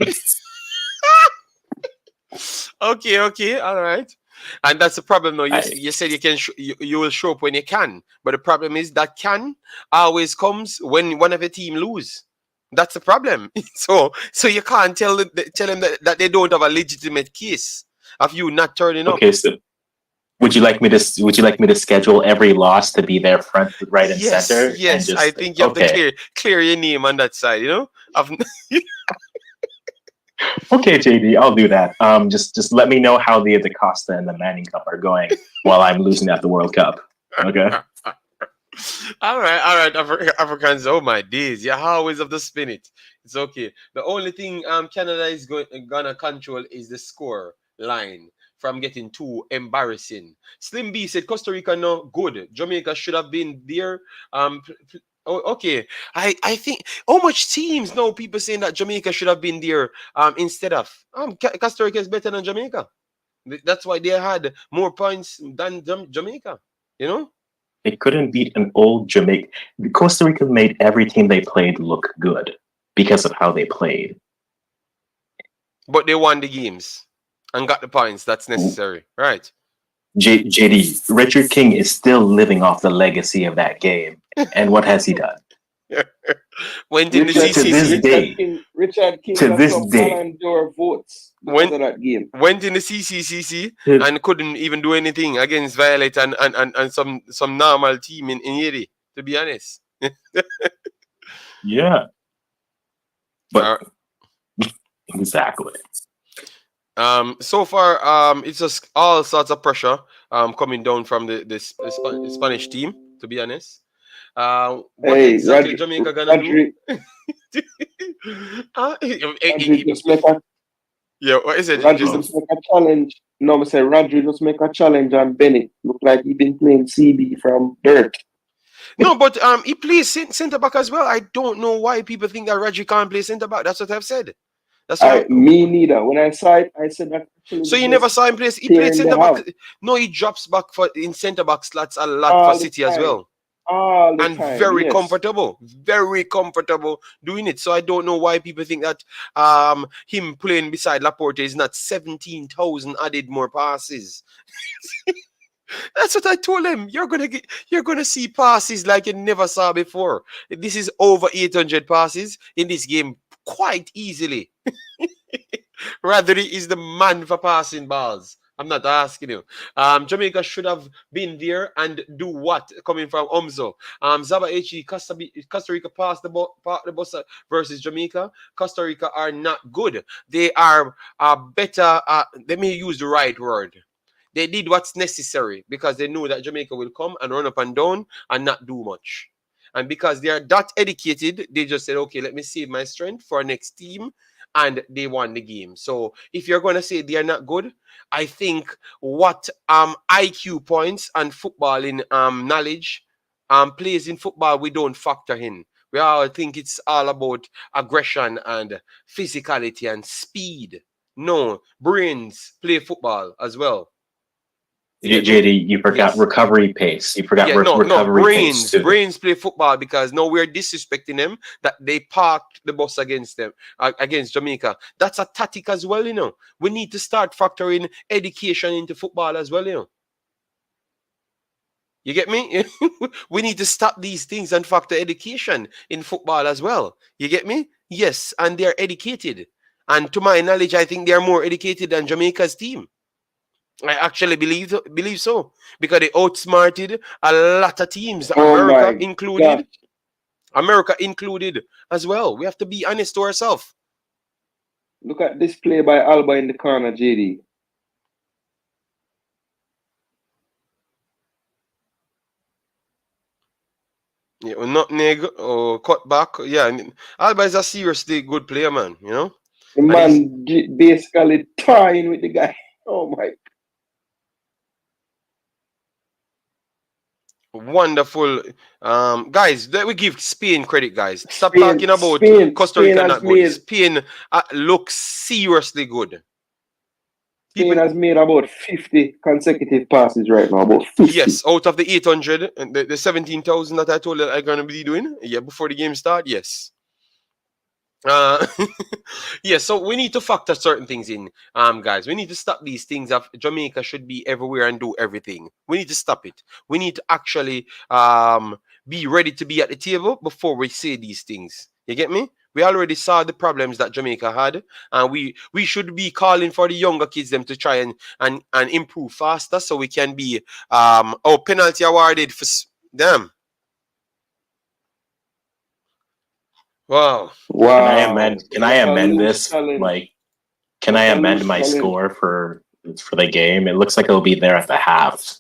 Okay, all right. And that's the problem. No, you said you can you will show up when you can, but the problem is that can always comes when one of the team lose. That's the problem. So you can't tell them that they don't have a legitimate case of you not turning up. Okay, so would you like me to schedule every loss to be there front, right, and center? Yes, and I think you have to clear your name on that side. You know. Okay, JD, I'll do that. Just let me know how the Costa and the Manning Cup are going while I'm losing at the World Cup. Okay. All right, Africans. Oh my days, you always have to spin it. It's okay. The only thing Canada is gonna control is the score line from getting too embarrassing. Slim B said Costa Rica no good. Jamaica should have been there. Okay. I think how much teams now people saying that Jamaica should have been there instead of Costa Rica is better than Jamaica. That's why they had more points than Jamaica. You know. They couldn't beat an old Jamaica. Costa Rica made every team they played look good because of how they played. But they won the games and got the points that's necessary, right? JD, Richard King is still living off the legacy of that game. And what has he done? Went in the CCC. To this day. Richard King to this day. Ballon d'Or votes because of that game. Went in the CCC and couldn't even do anything against Violet and some normal team in Haiti, to be honest. Yeah. But exactly. So far, it's just all sorts of pressure coming down from the Spanish team, to be honest. What exactly Jamaica gonna do? What is it? Rodri just make a challenge. No, I say Rodri just make a challenge on Bennett. Look like he been playing CB from dirt. No, but he plays centre back as well. I don't know why people think that Rodri can't play centre back. That's what I've said. That's why. Me neither. When I saw it, I said that. So you never saw him play. He played centre back. No, he drops back in centre back slots a lot all for City as time. well. All the And time. very Yes. comfortable doing it. So I don't know why people think that him playing beside Laporte is not 17,000 added more passes. That's what I told him. You're gonna see passes like you never saw before. This is over 800 passes in this game quite easily. Rather, he is the man for passing balls. I'm not asking you. Jamaica should have been there and do what? Coming from Omzo. Zaba H. Costa Rica passed the bus versus Jamaica. Costa Rica are not good. They are better. Let me use the right word. They did what's necessary because they knew that Jamaica will come and run up and down and not do much. And because they are that educated, they just said, okay, let me save my strength for our next team. And they won the game. So if you're going to say they are not good, I think what IQ points and footballing knowledge plays in football, we don't factor in. We all think it's all about aggression and physicality and speed. No, brains play football as well. JD, you forgot recovery pace. You forgot recovery pace too. Brains play football because now we're disrespecting them that they parked the bus against them, against Jamaica. That's a tactic as well, you know. We need to start factoring education into football as well, you know. You get me? We need to stop these things and factor education in football as well. You get me? Yes, and they're educated. And to my knowledge, I think they are more educated than Jamaica's team. I actually believe so because they outsmarted a lot of teams, America included as well. We have to be honest to ourselves. Look at this play by Alba in the corner, JD. Yeah, nutmeg or cut back. Yeah, Alba is a seriously good player, man. You know, the man basically tying with the guy. Oh my. Wonderful, guys. Let me give Spain credit, guys. Stop talking about Costa Rica not good. Spain looks seriously good. Spain has made about 50 consecutive passes right now. About 50. Yes, out of the 800 and the 17,000 that I told you I'm gonna be doing. Yeah, before the game start. Yes. Yeah, so we need to factor certain things in, guys. We need to stop these things of Jamaica should be everywhere and do everything. We need to stop it. We need to actually be ready to be at the table before we say these things. You get me? We already saw the problems that Jamaica had, and we should be calling for the younger kids them to try and improve faster so we can be penalty awarded for them. Wow. Can I amend this? Like, can I amend my score for the game? It looks like it'll be there at the half.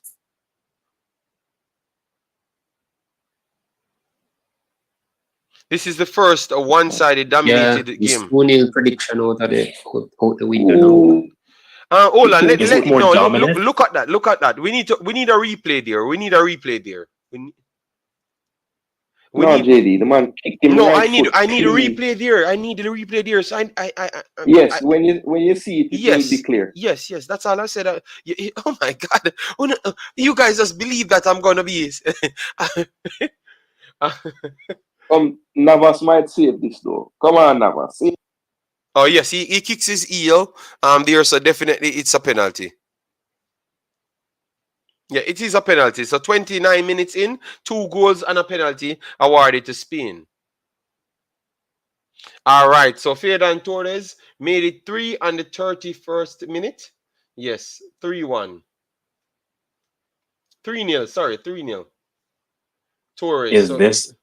This is the first one-sided dominated game. 2-0 prediction out the window now. Hold on. Look at that. Look at that. We need a replay there. We need a replay there. JD, the man kicked him. No, I need a replay there. I need a replay there. So yes, when you see it, it will be clear. Yes, that's all I said. Oh my God, you guys just believe that I'm gonna be. Navas might save this though. Come on, Navas. Oh yes, he kicks his heel. There, so definitely it's a penalty. Yeah, it is a penalty. So 29 minutes in, 2 goals and a penalty awarded to Spain. All right. So Ferdan Torres made it 3 on the 31st minute. Yes, 3-1. 3-0. Sorry, 3-0. Torres. Does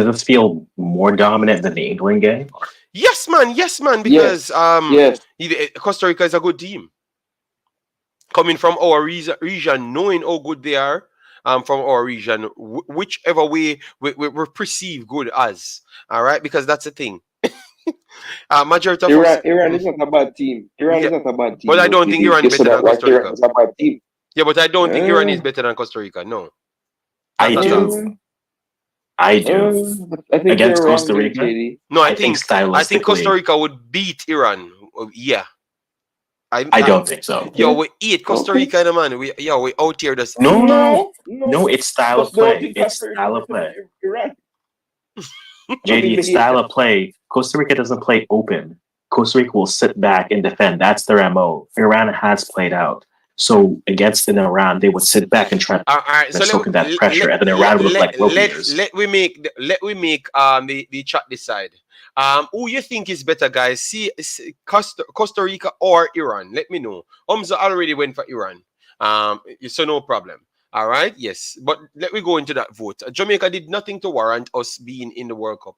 this feel more dominant than the England game? Yes, man. Because Costa Rica is a good team. Coming from our region, knowing how good they are from our region, whichever way we perceive good as, all right? Because that's the thing. Majority of Iran is not a bad team. Is not a bad team. But I don't think Iran is better than Costa Rica. Iran is a bad team. Yeah, but I don't think Iran is better than Costa Rica. No. I do. I do. I think Against you're wrong Costa there, Rica? JD. No, I think I think Costa stylistically, Rica would beat Iran. Oh, yeah. I don't think so. Yo, we eat Costa Okay. Rica, man. We out here just No, No, it's style of Just don't play. think It's Costa Rica style is of play. Iran. JD, it's style of play. Costa Rica doesn't play open. Costa Rica will sit back and defend. That's their MO. Iran has played out. So against Iran, they would sit back and try to all right. So soak in that pressure, and then Iran would look like warriors. let we make the chat decide. Who you think is better, guys? See Costa Rica or Iran? Let me know. Umza already went for Iran. So no problem. All right, yes, but let me go into that vote. Jamaica did nothing to warrant us being in the World Cup,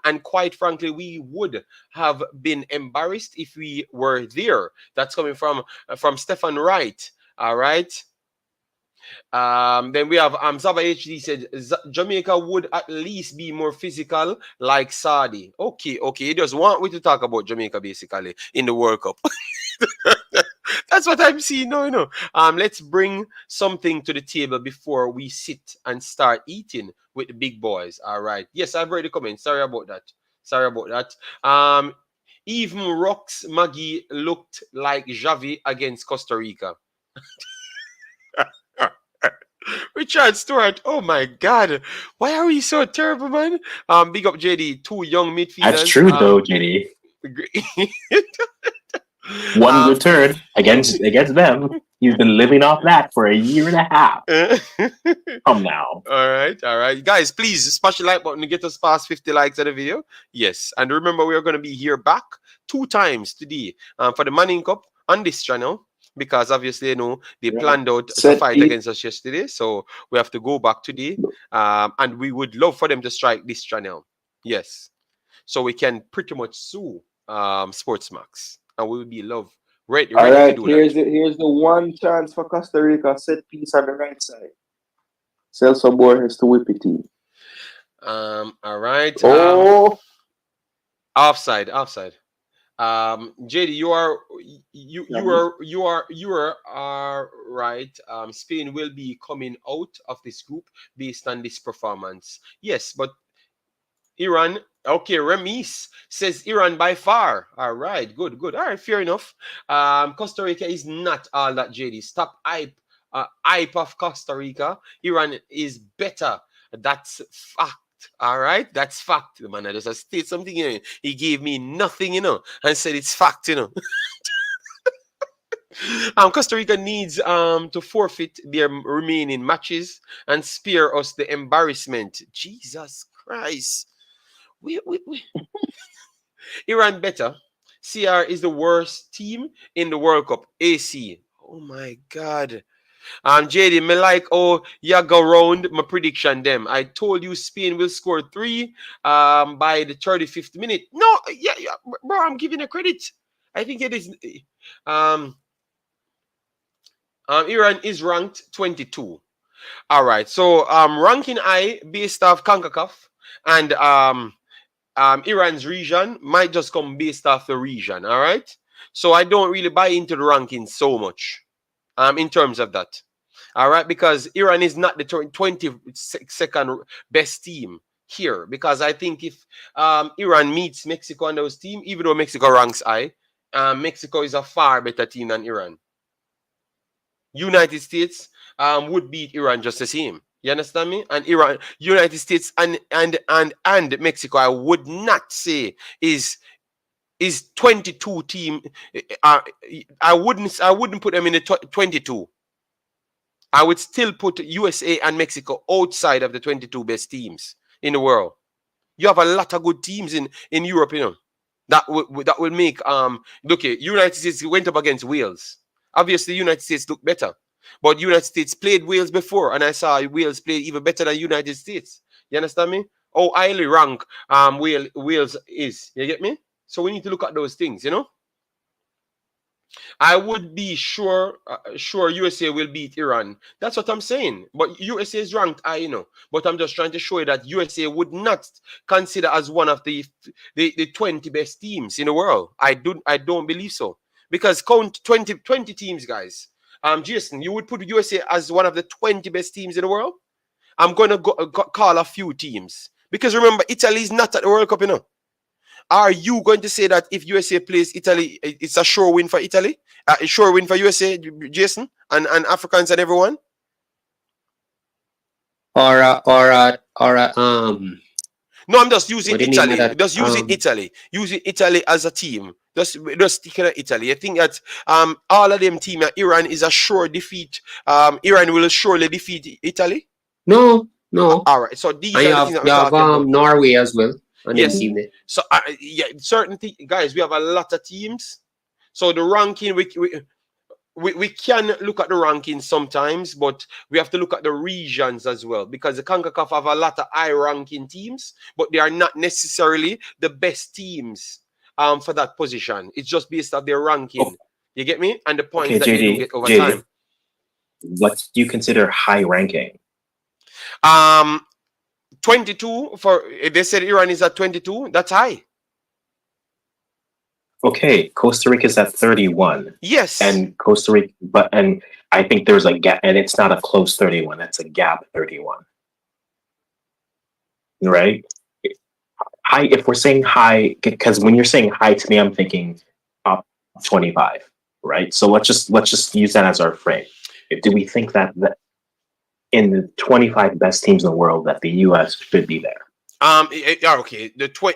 and quite frankly, we would have been embarrassed if we were there. That's coming from Stefan Wright. All right. Then we have Zaba HD said Jamaica would at least be more physical like Saudi. Okay, he just want we to talk about Jamaica basically in the World Cup. That's what I'm seeing now, you know. Let's bring something to the table before we sit and start eating with the big boys. All right. Yes, I've read the comments. Sorry about that. Even Rox Maggie looked like Javi against Costa Rica. Richard Stewart, oh my God, why are we so terrible, man? Big up JD, two young midfielders. That's true, though, JD. One return against them. He's been living off that for a year and a half. Come now. All right. Guys, please smash the like button to get us past 50 likes on the video. Yes. And remember, we are going to be here back 2 times today for the Manning Cup on this channel. Because obviously, you know, they planned out to fight against us yesterday. So we have to go back today. And we would love for them to strike this channel. Yes. So we can pretty much sue Sportsmax. And we will be ready All right, to do here's that. the one chance for Costa Rica. Set piece on the right side. Celso Borges to whip it in. All right. Oh, Offside. JD, you are right. Spain will be coming out of this group based on this performance. Yes, but Iran. Okay, Remis says Iran by far. All right, good. All right, fair enough. Costa Rica is not all that, JD. Stop hype of Costa Rica. Iran is better. That's fact. All right, that's fact. The man, I just state something here. He gave me nothing, you know, and said it's fact, you know. Costa Rica needs to forfeit their remaining matches and spare us the embarrassment. Jesus Christ. We Iran better. CR is the worst team in the World Cup. AC. Oh my God. JD, me like, you go round my prediction them. I told you Spain will score 3 by the 35th minute. No, yeah, bro, I'm giving a credit. I think it is Iran is ranked 22. All right. So ranking I based off Concacaf and Iran's region might just come based off the region. All right. So I don't really buy into the rankings so much in terms of that. All right, because Iran is not the 22nd best team here. Because I think if Iran meets Mexico on those teams, even though Mexico ranks high, Mexico is a far better team than Iran. United States would beat Iran just the same. You understand me? And Iran, United States, and Mexico, I would not say is 22 team. I wouldn't put them in the 22. I would still put USA and Mexico outside of the 22 best teams in the world. You have a lot of good teams in Europe, you know. That will make look here, United States went up against Wales. Obviously, United States looked better. But United States played Wales before, and I saw Wales play even better than United States. You understand me? Oh, highly rank Wales is. You get me? So we need to look at those things, you know. I would be sure USA will beat Iran. That's what I'm saying. But USA is ranked high, you know. But I'm just trying to show you that USA would not consider as one of the 20 best teams in the world. I don't believe so. Because count 20 teams, guys. Jason, you would put USA as one of the 20 best teams in the world? I'm gonna call a few teams because remember, Italy is not at the World Cup, you know. Are you going to say that if USA plays Italy, it's a sure win for Italy? A sure win for USA, Jason, and Africans and everyone? No, I'm just using Italy. Just using Italy. Using Italy as a team. Just sticking at Italy. I think that all of them team, Iran is a sure defeat. Iran will surely defeat Italy. No. All right. So these And are the things that we're talking about. Norway as well. Yes. So yeah, certain guys, we have a lot of teams. So the ranking, we can look at the rankings sometimes, but we have to look at the regions as well, because the Concacaf have a lot of high-ranking teams, but they are not necessarily the best teams for that position. It's just based on their ranking. You get me? And the points that they do get over time. What do you consider high ranking? 22 for, they said Iran is at 22. That's high. Okay, Costa Rica is at 31. Yes. And Costa Rica, and I think there's a gap, and it's not a close 31. That's a gap 31. Right? High. If we're saying high, because when you're saying high to me, I'm thinking top 25. Right? So let's just use that as our frame. Do we think that in the 25 best teams in the world that the U.S. should be there? Okay.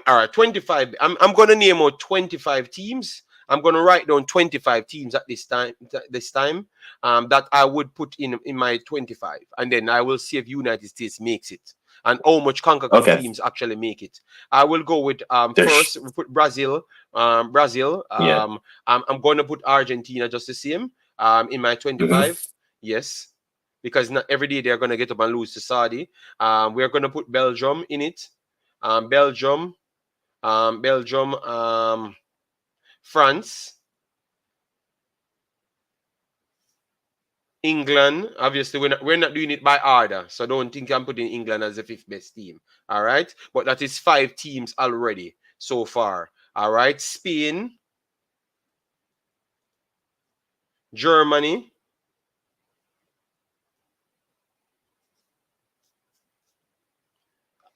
All right, 25. I'm gonna name out 25 teams. I'm gonna write down 25 teams at this time. That I would put in my 25, and then I will see if United States makes it and how much Concacaf teams actually make it. I will go with first. We put Brazil. I'm gonna put Argentina just the same. In my 25. Yes. Because not every day they're going to get up and lose to Saudi. We're going to put Belgium in it. Belgium, France, England. Obviously, we're not doing it by order, so don't think I'm putting England as the 5th best team. All right, but that is 5 teams already so far. All right, Spain, Germany,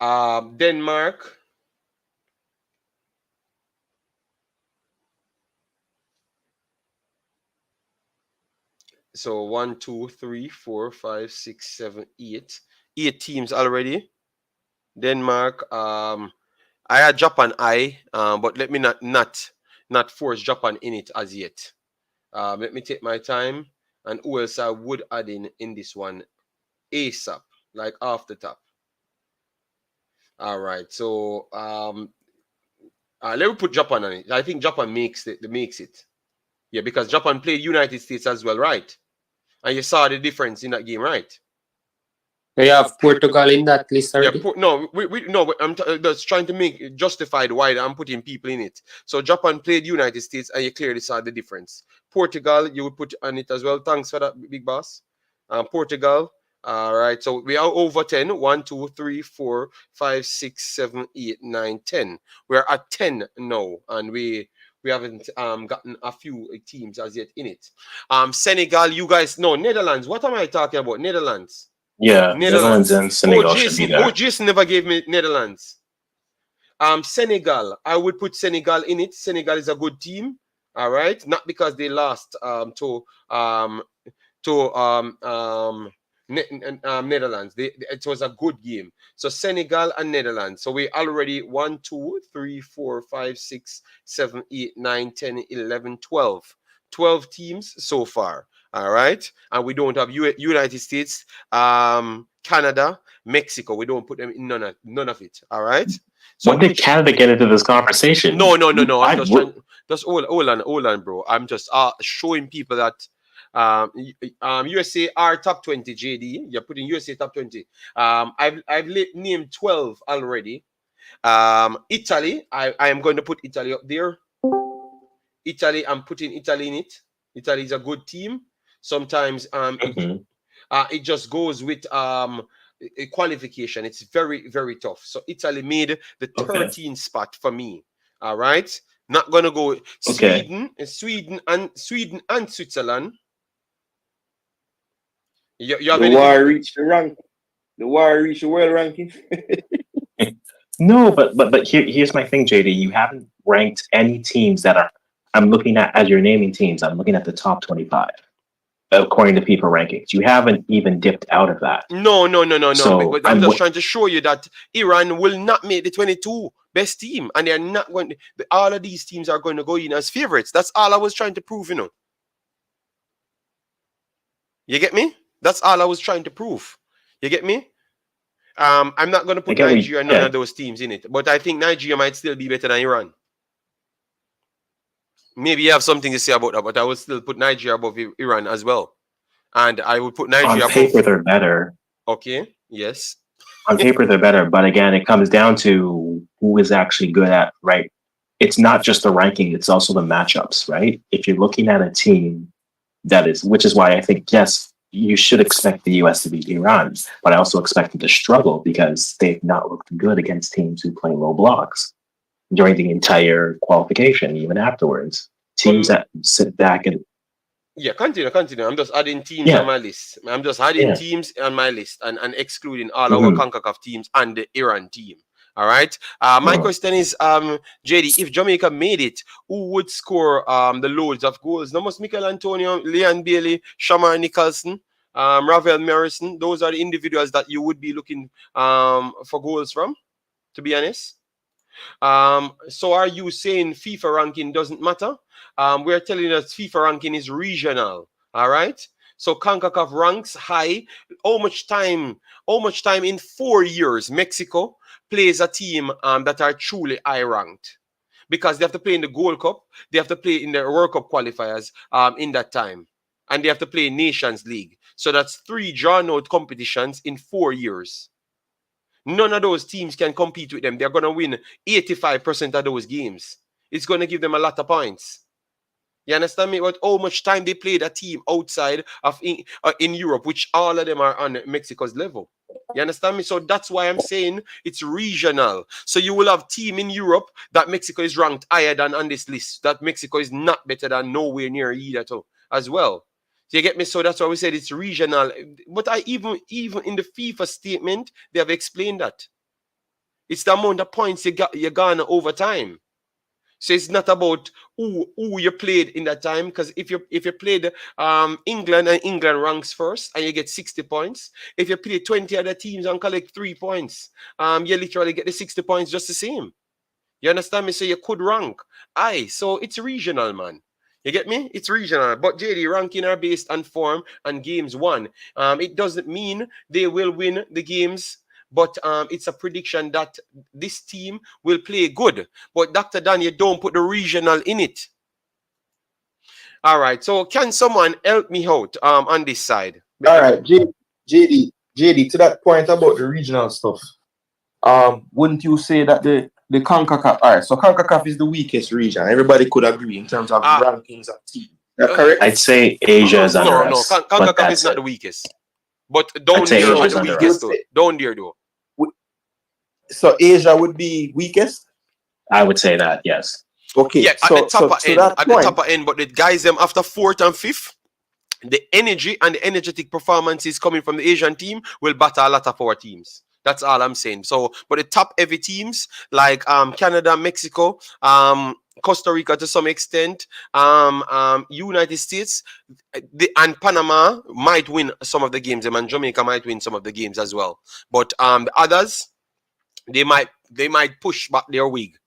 Denmark, so 1, 2, 3, 4, 5, 6, 7, 8. 8 teams already. Denmark. I had Japan but let me not force Japan in it as yet. Let me take my time. And who else I would add in this one? ASAP, like off the top. All right, so let me put Japan on it. I think Japan makes it. Yeah, because Japan played United States as well, right? And you saw the difference in that game, right? They have Portugal in that list already. Yeah, I'm just trying to justify why I'm putting people in it. So Japan played United States, and you clearly saw the difference. Portugal, you would put on it as well. Thanks for that, big boss. Portugal. All right, so we are over 10. 1, 2, 3, 4, 5, 6, 7, 8, 9, 10. We're at 10 now, and we haven't gotten a few teams as yet in it. Senegal, you guys know. Netherlands. What am I talking about? Netherlands. Yeah, Netherlands and Senegal should be there. Jason never gave me Netherlands. Senegal, I would put Senegal in it. Senegal is a good team. All right, not because they lost to Netherlands. It was a good game. So Senegal and Netherlands. So we already 1, 2, 3, 4, 5, 6, 7, 8, 9, 10, 11, 12. 12 teams so far. All right. And we don't have United States, Canada, Mexico. We don't put them in none of it. All right. So when did Canada get into this conversation? No. I'm just trying. Just hold on, bro. I'm just showing people that USA are top 20. JD, you're putting USA top 20. I've named 12 already. Italy, I am going to put Italy up there. Italy, I'm putting Italy in it. Italy is a good team. Sometimes it just goes with a qualification. It's very, very tough. So Italy made the 13th spot for me. All right. Not gonna go Sweden and Switzerland. You have the war reached the rank. The War reached the world ranking. No, but here's my thing, JD. You haven't ranked any teams that are. I'm looking at as you're naming teams. I'm looking at the top 25 according to FIFA rankings. You haven't even dipped out of that. No. So But I'm just trying to show you that Iran will not make the 22 best team, and they're not going to, all of these teams are going to go in as favorites. That's all I was trying to prove, you know. You get me? That's all I was trying to prove. You get me? I'm not going to put Nigeria and none of those teams in it, but I think Nigeria might still be better than Iran. Maybe you have something to say about that, but I would still put Nigeria above Iran as well. And I would put Nigeria on paper they're better. Okay, yes. On paper they're better, but again, it comes down to who is actually good at, right? It's not just the ranking, it's also the matchups, right? If you're looking at a team that is, which is why I think, yes, you should expect the US to beat Iran, but I also expect them to struggle because they've not looked good against teams who play low blocks during the entire qualification, even afterwards. Teams that sit back and continue. I'm just adding teams on my list. I'm just adding teams on my list and excluding all our Concacaf teams and the Iran team. All right. My question is, JD, if Jamaica made it, who would score the loads of goals? Almost Michael Antonio, Leon Bailey, Shamar Nicholson, Ravel Morrison. Those are the individuals that you would be looking for goals from, to be honest. So are you saying FIFA ranking doesn't matter? We're telling you that FIFA ranking is regional. All right. So CONCACAF ranks high. How much time in 4 years Mexico plays a team that are truly high ranked? Because they have to play in the Gold Cup, they have to play in the World Cup qualifiers in that time, and they have to play in Nations League. So that's 3 drawn out competitions in 4 years. None of those teams can compete with them. They're going to win 85% of those games. It's going to give them a lot of points. You understand me? But how much time they played a team outside of in Europe, which all of them are on Mexico's level. You understand me? So that's why I'm saying it's regional. So you will have team in Europe that Mexico is ranked higher than on this list. That Mexico is not better than, nowhere near either too, as well. So you get me? So that's why we said it's regional. But even in the FIFA statement, they have explained that. It's the amount of points you garner over time. So it's not about who you played in that time, because if you played England and England ranks first and you get 60 points, if you play 20 other teams and collect 3 points, you literally get the 60 points just the same. You understand me? So you could rank. So it's regional, man. You get me? It's regional. But JD, ranking are based on form and games won. It doesn't mean they will win the games, but it's a prediction that this team will play good. But Dr. Dan, you don't put the regional in it. All right. So can someone help me out on this side? All right, JD, to that point about the regional stuff, wouldn't you say that the CONCACAF, all right, so CONCACAF is the weakest region. Everybody could agree in terms of rankings of teams. Correct? I'd say Asia is under us. No, CONCACAF is not the weakest. But down there are the weakest though. Down there though. So Asia would be weakest? I would say that, yes. Okay. Yeah, at the top end, but the guys them after 4th and 5th, the energy and the energetic performances coming from the Asian team will batter a lot of our teams. That's all I'm saying. So, but the top heavy teams like Canada, Mexico, Costa Rica to some extent, United States, and Panama might win some of the games, and Jamaica might win some of the games as well. But the others, they might push back their wig.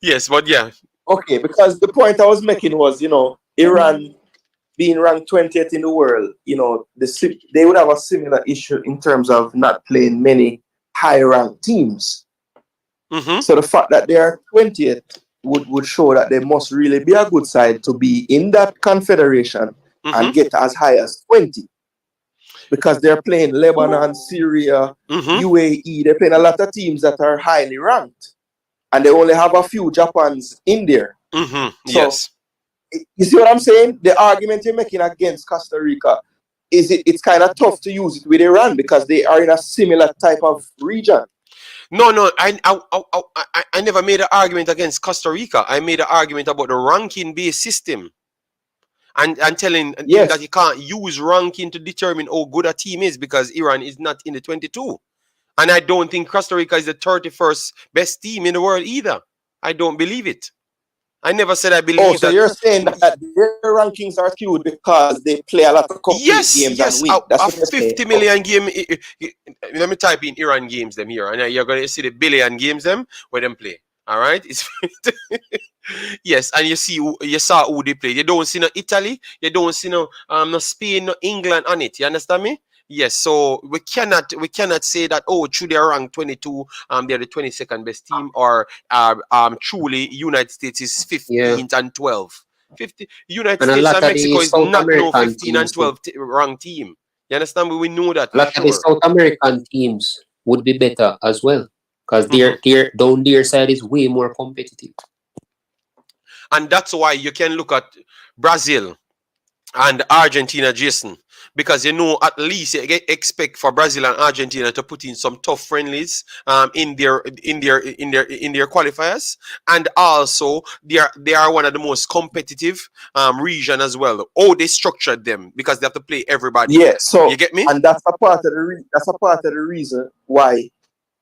Yes, but yeah. Okay, because the point I was making was, Iran being ranked 20th in the world, they would have a similar issue in terms of not playing many high-ranked teams. Mm-hmm. So the fact that they are 20th would show that they must really be a good side to be in that confederation and get as high as 20. Because they're playing Lebanon, Syria, UAE. They're playing a lot of teams that are highly ranked. And they only have a few Japans in there. So, yes. You see what I'm saying? The argument you're making against Costa Rica is it's kind of tough to use it with Iran because they are in a similar type of region. No, I never made an argument against Costa Rica. I made an argument about the ranking-based system. and telling him that he can't use ranking to determine how good a team is because Iran is not in the 22. And I don't think Costa Rica is the 31st best team in the world either. I don't believe it. I never said I believe so that. you're saying that their rankings are skewed because they play a lot of complete games and win. That's what you're 50 saying. million game. Let me type in Iran games them here, and you're going to see the billion games them where them play. All right, it's yes, and you saw who they play. You don't see no Italy, you don't see no Spain, no England on it. You understand me? Yes, so we cannot say that through their rank 22, they're the 22nd best team, or truly United States is 15th and 12. 50 United And a States lot and of Mexico the is South not no American 15 and teams, 12 ranked team. You understand me? We know that a lot for of the sure. South American teams would be better as well because their down their side is way more competitive. And that's why you can look at Brazil and Argentina, Jason, because you know at least you expect for Brazil and Argentina to put in some tough friendlies in their qualifiers, and also they are one of the most competitive region as well. They structured them because they have to play everybody. Yeah, so you get me? and that's a part of the reason why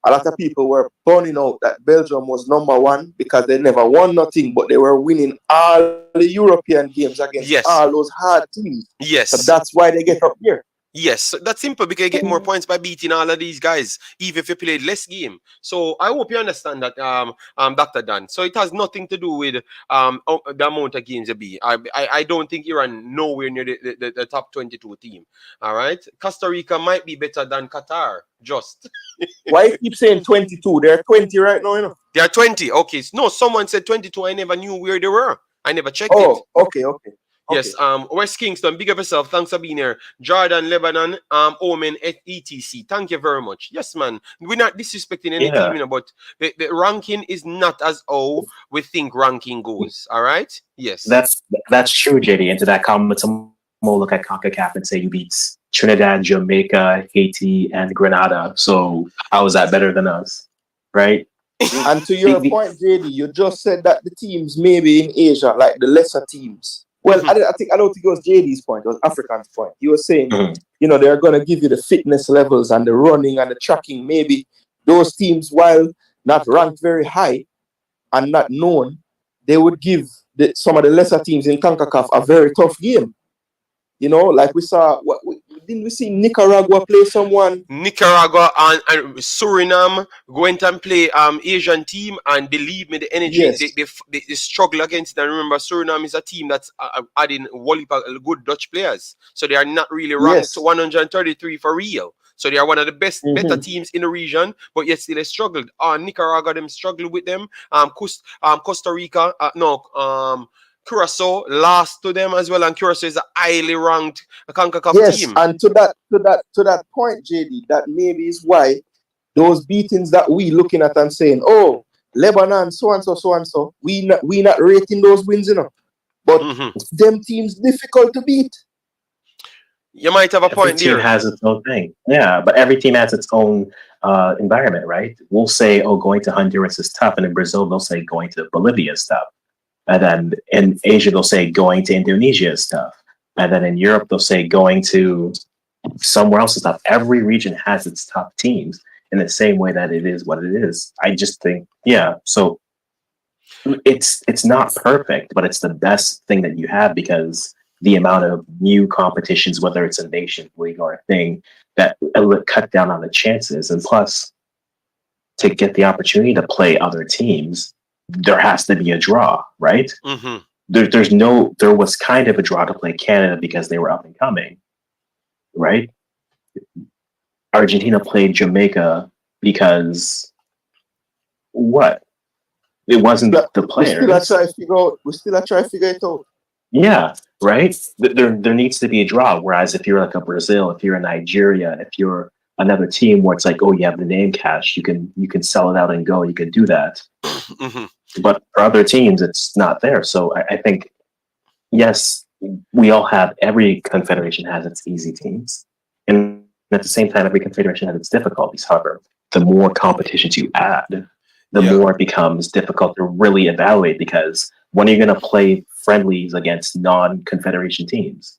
a lot of people were pointing out that Belgium was number one because they never won nothing, but they were winning all the European games against all those hard teams. Yes. So that's why they get up here. Yes, so that's simple because you get more points by beating all of these guys, even if you played less game. So I hope you understand that, Dr. Dan. So it has nothing to do with the amount of games you beat. I don't think Iran nowhere near the top 22 team. All right, Costa Rica might be better than Qatar. Just why you keep saying 22? They're 20 right now, you know. They are 20. Okay, no, someone said 22. I never knew where they were. I never checked it. Oh, okay. Yes, West Kingston, big up yourself. Thanks for being here. Jordan, Lebanon, Omen, etc. Thank you very much. Yes, man. We're not disrespecting any team, you know, but the ranking is not as we think ranking goes. All right? Yes. That's true, JD. And to that comment, some will look at CONCACAF and say you beat Trinidad, Jamaica, Haiti, and Grenada. So how is that better than us? Right? And to your point, JD, you just said that the teams maybe in Asia, like the lesser teams. Well, I don't think it was JD's point, it was African's point. He was saying, you know, they're going to give you the fitness levels and the running and the tracking. Maybe those teams, while not ranked very high and not known, they would give some of the lesser teams in CONCACAF a very tough game. You know, like we saw, didn't we see Nicaragua play someone? Nicaragua and Suriname went and play Asian team, and believe me, the energy they struggle against it. And remember, Suriname is a team that's adding good Dutch players, so they are not really ranked 133 for real. So they are one of the better teams in the region, but yet still they struggled. Nicaragua, them struggled with them. Costa Rica, Curacao lost to them as well, and Curacao is a highly ranked CONCACAF team. Yes, and to that point, JD, that maybe is why those beatings that we looking at and saying, oh, Lebanon, so and so, we not rating those wins, you know. But them teams difficult to beat. You might have a point there. Every team has its own thing. Yeah, but every team has its own environment, right? We'll say, oh, going to Honduras is tough, and in Brazil, they'll say going to Bolivia is tough. And then in Asia, they'll say going to Indonesia is tough. And then in Europe, they'll say going to somewhere else is tough. Every region has its top teams in the same way that it is what it is. I just think, so it's not perfect, but it's the best thing that you have because the amount of new competitions, whether it's a nation league or a thing, that will cut down on the chances. And plus, to get the opportunity to play other teams, there has to be a draw, right? There was kind of a draw to play Canada because they were up and coming, right? Argentina played Jamaica because what? It wasn't the players. We still try to figure it out. Yeah, right? There needs to be a draw. Whereas if you're like a Brazil, if you're a Nigeria, if you're another team where it's like, oh, you have the name cash, you can sell it out and go, you can do that. But for other teams, it's not there. So I think, yes, every confederation has its easy teams. And at the same time, every confederation has its difficulties. However, the more competitions you add, the Yeah. more it becomes difficult to really evaluate, because when are you going to play friendlies against non-confederation teams,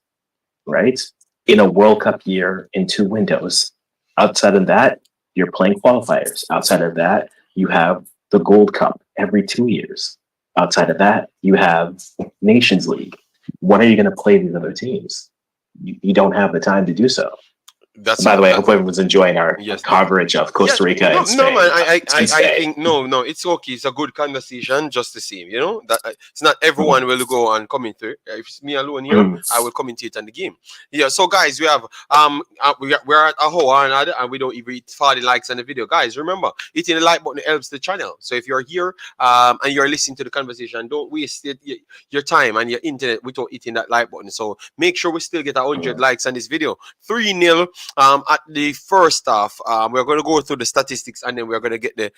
right? In a World Cup year in 2 windows. Outside of that, you're playing qualifiers. Outside of that, you have the Gold Cup every 2 years. Outside of that, you have Nations League. When are you going to play these other teams? You don't have the time to do so. That's By the way, I hope everyone's enjoying our Yes. coverage of Costa Rica no, and Spain. no, man. I Spain. think no, it's okay. It's a good conversation, just the same. You know that it's not everyone will go and comment through. If it's me alone here, I will commentate on the game. Yeah. So guys, we have we're at a whole and we don't even hit 40 likes on the video. Guys, remember hitting the like button helps the channel. So if you're here and you're listening to the conversation, don't waste your time and your internet without hitting that like button. So make sure we still get 100 likes on this video. 3-0 at the first half. We're going to go through the statistics and then we're going to get the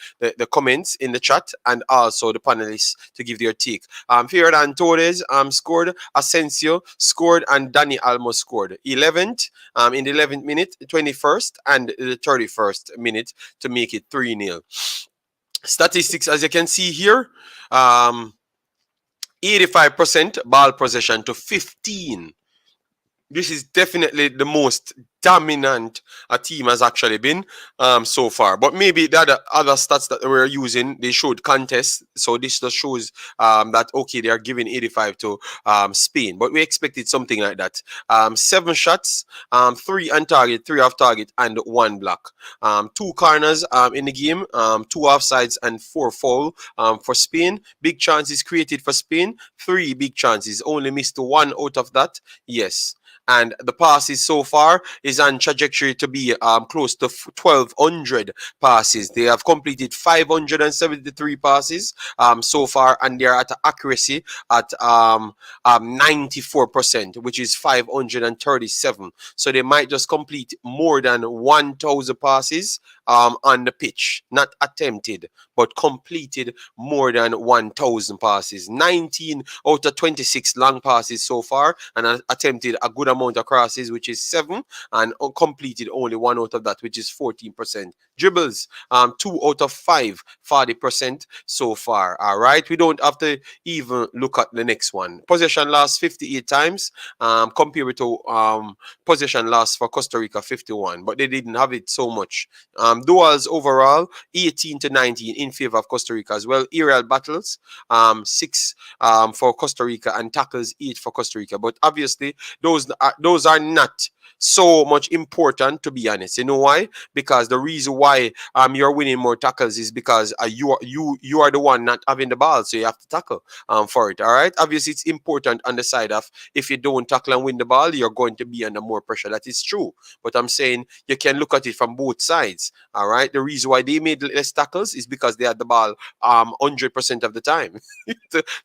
comments in the chat and also the panelists to give their take. Fioran Torres scored, Asensio scored, and Dani Almo scored. 11th in the 11th minute, 21st, and the 31st minute to make it 3-0. Statistics, as you can see here, 85% ball possession to 15. This is definitely the most dominant a team has actually been so far. But maybe the other stats that we're using, they showed contests. So this just shows that, okay, they are giving 85 to Spain. But we expected something like that. 7 shots, 3 on target, 3 off target, and 1 block. 2 corners in the game, 2 offsides, and 4 foul for Spain. Big chances created for Spain, 3 big chances. Only missed 1 out of that. Yes. And the passes so far is on trajectory to be close to 1,200 passes. They have completed 573 passes so far, and they're at accuracy at 94%, which is 537. So they might just complete more than 1,000 passes on the pitch. Not attempted, but completed more than 1,000 passes. 19 out of 26 long passes so far, and attempted a good amount of crosses, which is 7, and completed only 1 out of that, which is 14%. Dribbles, 2 out of 5, 40% so far. All right, we don't have to even look at the next one. Possession lost 58 times, compared to possession lost for Costa Rica 51, but they didn't have it so much. Duels overall 18 to 19 in favor of Costa Rica as well. Aerial battles 6 for Costa Rica, and tackles 8 for Costa Rica. But obviously those are not so much important, to be honest. You know why? Because the reason why you're winning more tackles is because you are the one not having the ball, so you have to tackle for it. All right, obviously it's important on the side of, if you don't tackle and win the ball, you're going to be under more pressure. That is true, but I'm saying you can look at it from both sides. All right, the reason why they made less tackles is because they had the ball 100% of the time,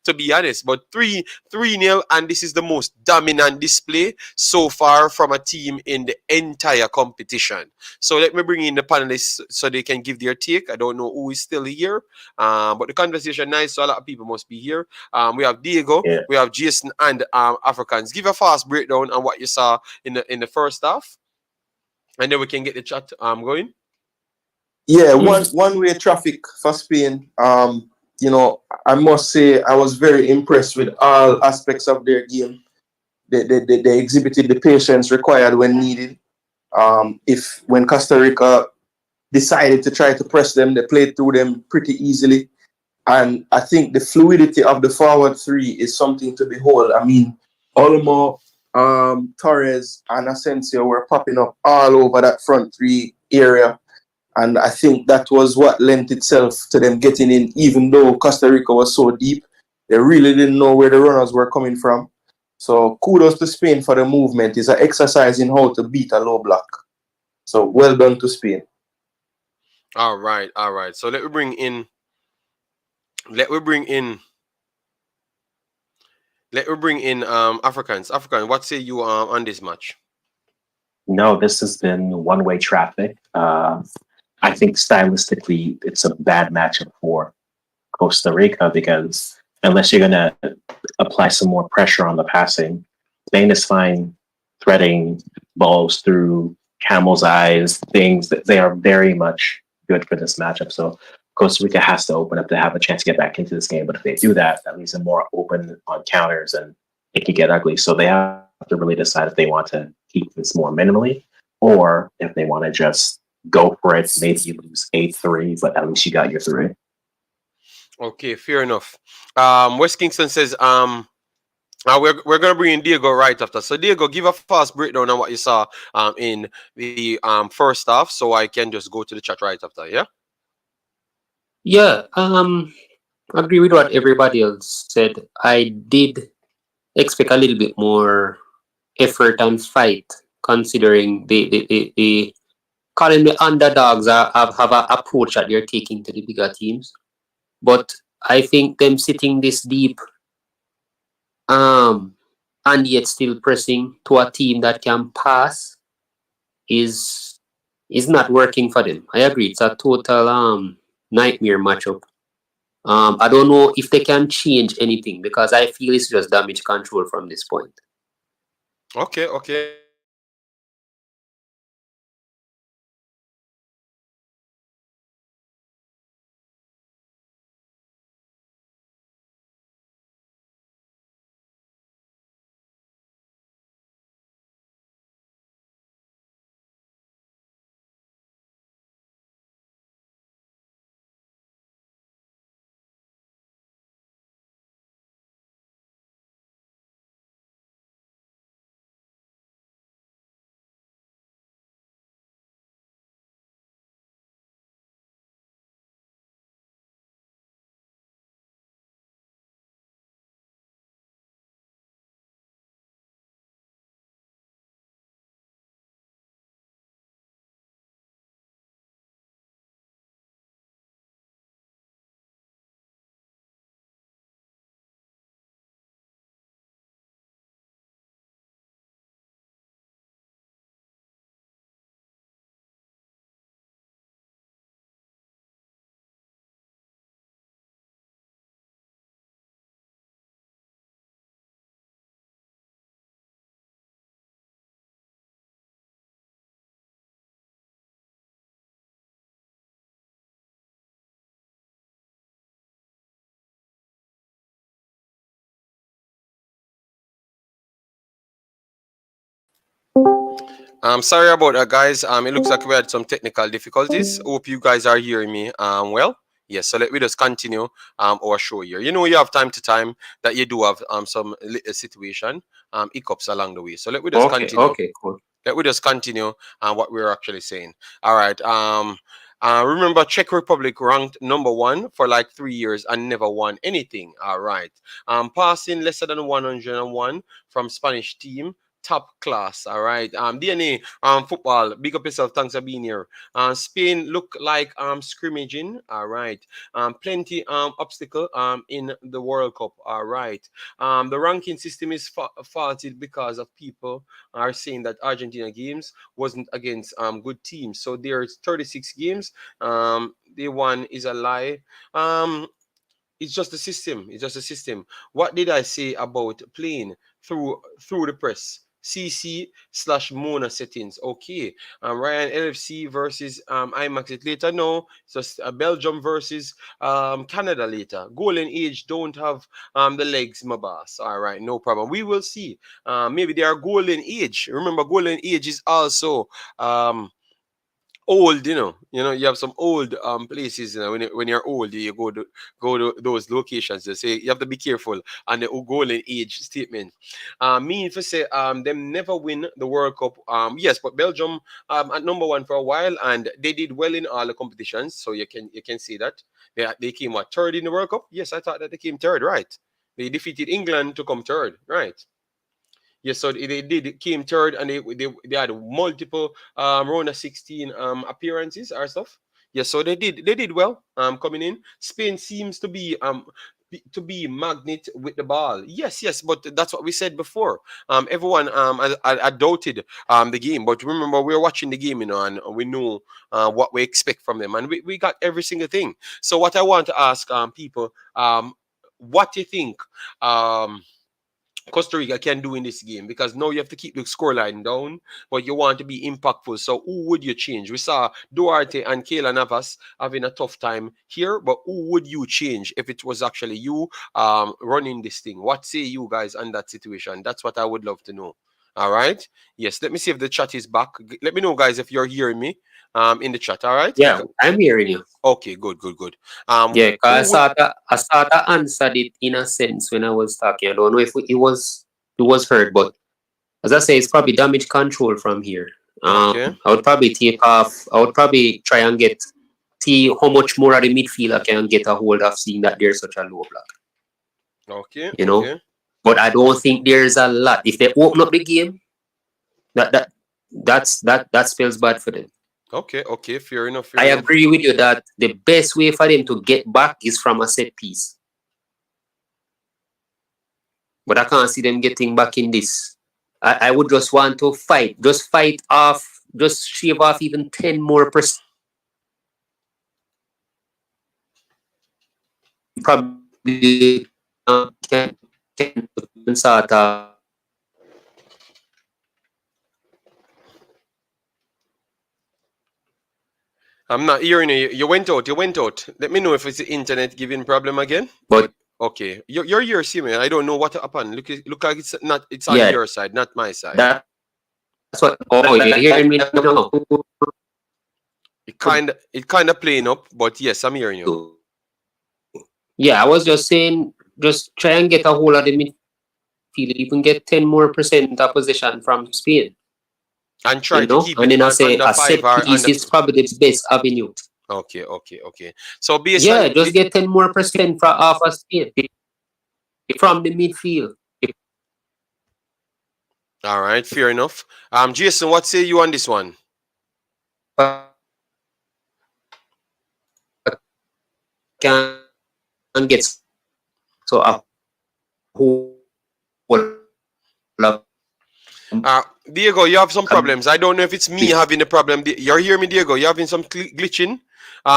to be honest. But 3-0, and this is the most dominant display so far from a team in the entire competition. So let me bring in the panelists so they can give their take. I don't know who is still here, but the conversation nice, so a lot of people must be here. We have Diego, we have Jason, and Africans. Give a fast breakdown on what you saw in the first half, and then we can get the chat going. Yeah, one way traffic for Spain. You know, I must say I was very impressed with all aspects of their game. They exhibited the patience required when needed. When Costa Rica decided to try to press them, they played through them pretty easily. And I think the fluidity of the forward 3 is something to behold. I mean, Olmo, Torres, and Asensio were popping up all over that front 3 area. And I think that was what lent itself to them getting in, even though Costa Rica was so deep. They really didn't know where the runners were coming from. So kudos to Spain for the movement. It's an exercise in how to beat a low block. So well done to Spain. All right. So let me bring in Africans. African, what say you on this match? No, this has been one-way traffic. I think stylistically it's a bad matchup for Costa Rica, because unless you're going to apply some more pressure on the passing, Spain is fine threading balls through camel's eyes, things that they are very much good for this matchup. So Costa Rica has to open up to have a chance to get back into this game. But if they do that, that leaves them more open on counters and it could get ugly. So they have to really decide if they want to keep this more minimally or if they want to just go for it. Maybe you lose 8-3, but at least you got your 3. Okay, fair enough. West Kingston says we're gonna bring in Diego right after. So Diego, give a fast breakdown on what you saw in the first half, so I can just go to the chat right after. Yeah. Yeah, agree with what everybody else said. I did expect a little bit more effort and fight, considering the calling the underdogs have an approach that they're taking to the bigger teams. But I think them sitting this deep, and yet still pressing to a team that can pass is not working for them. I agree. It's a total nightmare matchup. I don't know if they can change anything because I feel it's just damage control from this point. Okay. Okay. Sorry about that, guys. It looks like we had some technical difficulties. Hope you guys are hearing me. Well, yes. So let me just continue our show here. You know, you have time to time that you do have some little situation hiccups along the way. So let me just continue. Okay, cool. Let me just continue what we're actually saying. All right. Remember, Czech Republic ranked #1 for like 3 years and never won anything. All right. Passing lesser than 101 from Spanish team. Top class, all right. DNA football. Big up yourself. Thanks for being here. Spain look like scrimmaging, all right. Plenty obstacle in the World Cup, all right. The ranking system is faulted because of people are saying that Argentina games wasn't against good teams. So there's 36 games. The one is a lie. It's just a system. It's just a system. What did I say about playing through the press? CC/Mona settings. Okay. Ryan LFC versus Wemaxit later. No, it's just Belgium versus Canada later. Golden age don't have the legs, my boss. All right, no problem. We will see. Maybe they are golden age. Remember, golden age is also old. You have some old places. When you're old, you go to those locations. They say you have to be careful on the golden age statement. Me if I say them never win the World Cup. Yes, but Belgium at #1 for a while, and they did well in all the competitions. So you can see that they came what, third in the World Cup. Yes, I thought that they came third, right? They defeated England to come third, right? Yes, so they did came third, and they had multiple round of 16 appearances or stuff. Yes, so they did well coming in. Spain seems to be magnet with the ball. Yes, but that's what we said before. Everyone I doubted the game, but remember we were watching the game, and we know what we expect from them, and we got every single thing. So what I want to ask people, what do you think? Costa Rica can do in this game, because now you have to keep the scoreline down, but you want to be impactful. So who would you change? We saw Duarte and Kayla Navas having a tough time here, but who would you change if it was actually you running this thing? What say you guys on that situation? That's what I would love to know. All right. Yes. Let me see if the chat is back. Let me know, guys, if you're hearing me in the chat. All right. Yeah, I'm hearing you. Okay. Good. Yeah, because I sort of answered it in a sense when I was talking. I don't know if it was heard, but as I say, it's probably damage control from here. Okay. I would probably take off. I would probably try and see how much more of the midfield I can get a hold of, seeing that there's such a low block. Okay. You know, but I don't think there's a lot. If they open up the game, that spells bad for them. Okay. Fair enough. I agree with you that the best way for them to get back is from a set piece. But I can't see them getting back in this. I would just want to fight. Just fight off. Just shave off even 10 more %. Probably can start. I'm not hearing you. You went out. Let me know if it's the internet giving problem again. But okay, you're here, see me. I don't know what happened. Look like it's not. It's on your side, not my side. That's what. Oh, you're hearing me now. It kind of playing up, but yes, I'm hearing you. Yeah, I was just saying, just try and get a hold of the midfield. You can get 10 more % opposition from Spain. And try to keep it. And then I say under a set 5 or piece is probably the best avenue. Okay. So based on just get 10 more % off of Spain from the midfield. All right, fair enough. Jason, what say you on this one? Can get so a whole lot. Diego, you have some problems. I don't know if it's me having the problem. You're hearing me, Diego? You're having some glitching.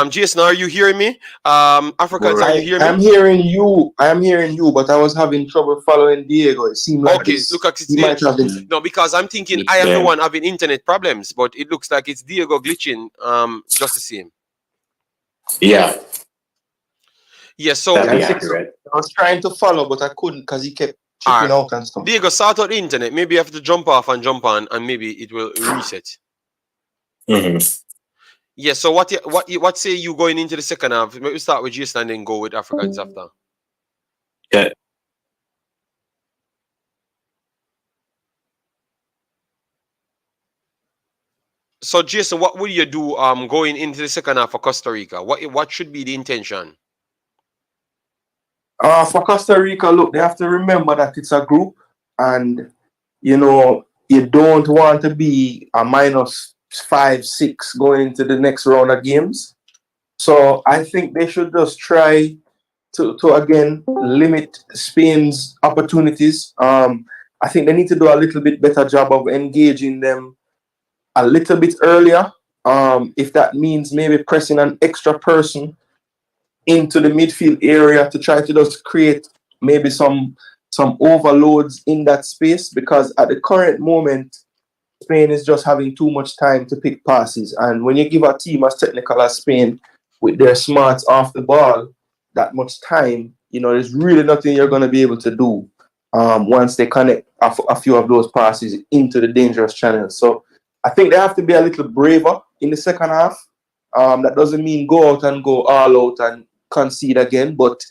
Jason, are you hearing me? Africans, are you hearing me? I'm hearing you, but I was having trouble following Diego. It seemed like look like it's no, because I'm thinking I am the one having internet problems, but it looks like it's Diego glitching. Just the same. Yeah. Yeah. So that'd be accurate. I was trying to follow, but I couldn't because he kept chipping out and stuff. Diego, sort out the internet. Maybe you have to jump off and jump on, and maybe it will reset. Yeah. So what say you going into the second half? Maybe we start with Jason and then go with Africans after. Yeah. So Jason, what will you do going into the second half for Costa Rica? What should be the intention? For Costa Rica, look, they have to remember that it's a group, and you don't want to be a -5, 6 going into the next round of games. So I think they should just try to again limit Spain's opportunities. I think they need to do a little bit better job of engaging them a little bit earlier. If that means maybe pressing an extra person into the midfield area to try to just create maybe some overloads in that space, because at the current moment, Spain is just having too much time to pick passes. And when you give a team as technical as Spain with their smarts off the ball that much time, there's really nothing you're going to be able to do once they connect a few of those passes into the dangerous channels. So I think they have to be a little braver in the second half. That doesn't mean go out and go all out and concede again, but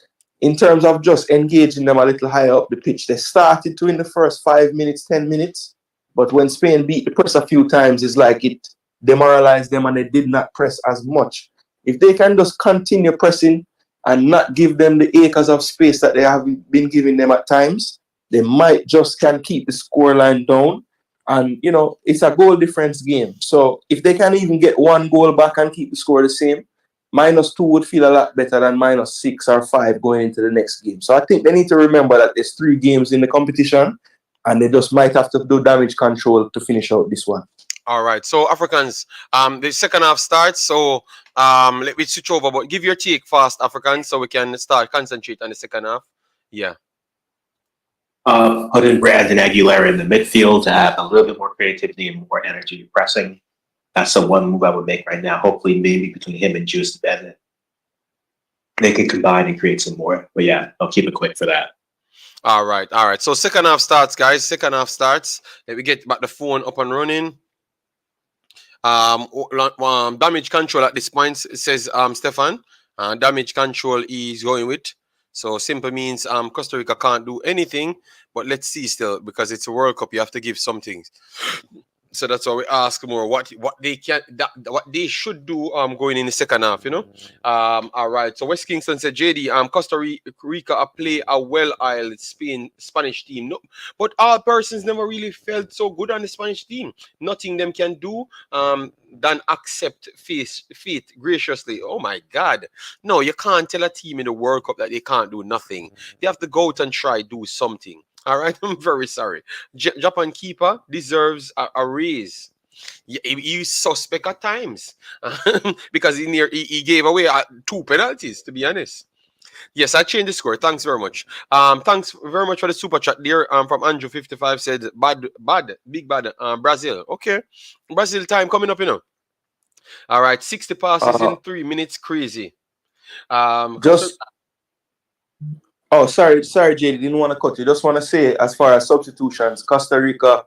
in terms of just engaging them a little higher up the pitch, they started to in the first 5 minutes, 10 minutes, but when Spain beat the press a few times, it's like it demoralized them and they did not press as much. If they can just continue pressing and not give them the acres of space that they have been giving them at times, they might just can keep the scoreline down. And, it's a goal difference game. So if they can even get one goal back and keep the score the same, -2 would feel a lot better than -6 or 5 going into the next game. So I think they need to remember that there's 3 games in the competition and they just might have to do damage control to finish out this one. All right. So Africans, the second half starts. So let me switch over, but give your take fast, Africans, so we can start concentrate on the second half. Yeah. Put in Brandon Aguilera in the midfield to have a little bit more creativity and more energy pressing. That's the one move I would make right now. Hopefully, maybe between him and Juice Bennett, they can combine and create some more. But yeah, I'll keep it quick for that. All right. So second half starts, guys. Second half starts. Let me get back the phone up and running. Damage control at this point, says Stefan. Damage control is going with. So simple means Costa Rica can't do anything. But let's see still, because it's a World Cup, you have to give something. So that's why we ask more what they can what they should do going in the second half, you know. All right. So West Kingston said, JD, Costa Rica play a well-oiled Spanish team. No, but all persons never really felt so good on the Spanish team. Nothing them can do than accept fate graciously. Oh my God. No, you can't tell a team in the World Cup that they can't do nothing. They have to go out and try do something. All right, I'm very sorry. Japan keeper deserves a raise. He suspect at times because he gave away 2 penalties, to be honest. Yes, I changed the score. Thanks very much. Thanks very much for the super chat there. From Andrew 55 said big bad Brazil. Okay, Brazil time coming up, you know. All right, 60 passes in 3 minutes, crazy. Sorry, JD, didn't want to cut you. Just want to say, as far as substitutions, Costa Rica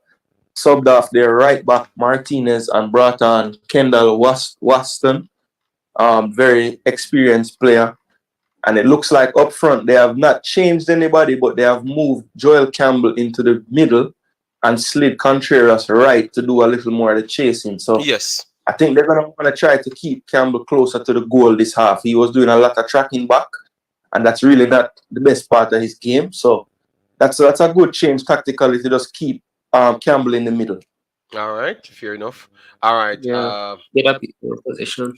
subbed off their right back Martinez and brought on Kendall Waston, very experienced player. And it looks like up front they have not changed anybody, but they have moved Joel Campbell into the middle and slid Contreras right to do a little more of the chasing. So yes, I think they're gonna want to try to keep Campbell closer to the goal this half. He was doing a lot of tracking back, and that's really not the best part of his game. So that's a good change tactically to just keep Campbell in the middle. All right, fair enough. All right. Yeah. Get up your position.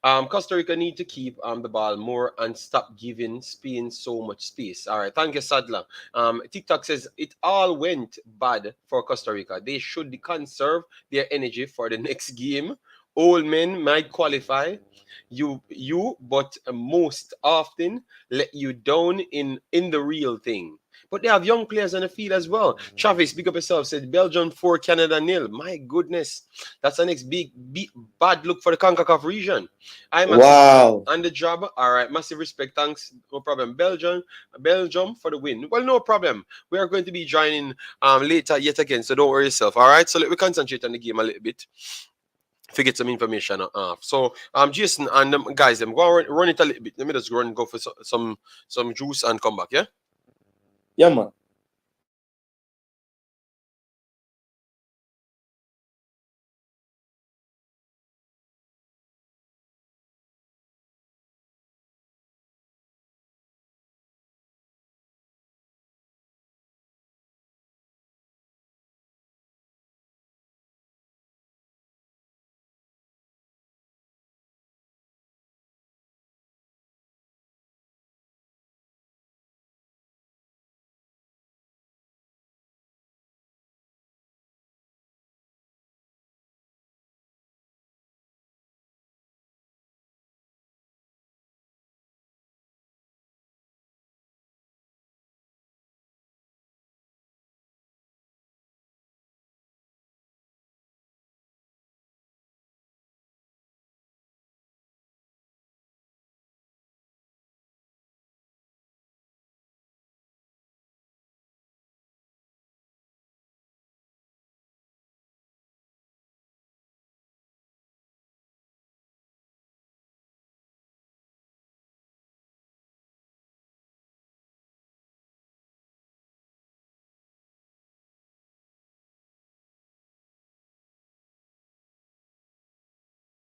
Costa Rica need to keep the ball more and stop giving Spain so much space. All right, thank you, Sadler. TikTok says it all went bad for Costa Rica. They should conserve their energy for the next game. Old men might qualify but most often let you down in the real thing. But they have young players on the field as well. Travis, big up yourself, said Belgium 4, Canada 0. My goodness. That's the next bad look for the Concacaf region. Wow. On the job. All right. Massive respect. Thanks. No problem. Belgium for the win. Well, no problem. We are going to be joining later yet again. So don't worry yourself. All right. So let me concentrate on the game a little bit. Forget some information off. So Jason and them guys, them go run it a little bit. Let me just go for some juice and come back, yeah? Yeah, man.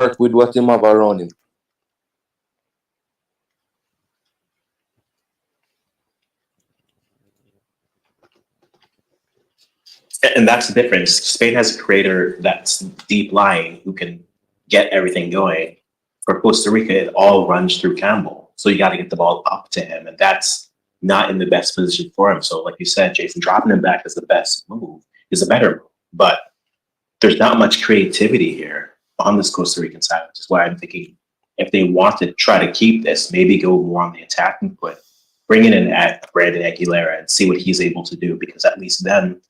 Work with what him have around him. And that's the difference. Spain has a creator that's deep lying who can get everything going. For Costa Rica, it all runs through Campbell. So you got to get the ball up to him. And that's not in the best position for him. So like you said, Jason, dropping him back is the best move, is a better move. But there's not much creativity here on this Costa Rican side, which is why I'm thinking if they want to try to keep this, maybe go more on the attacking foot bringing in at Brandon Aguilera and see what he's able to do, because at least then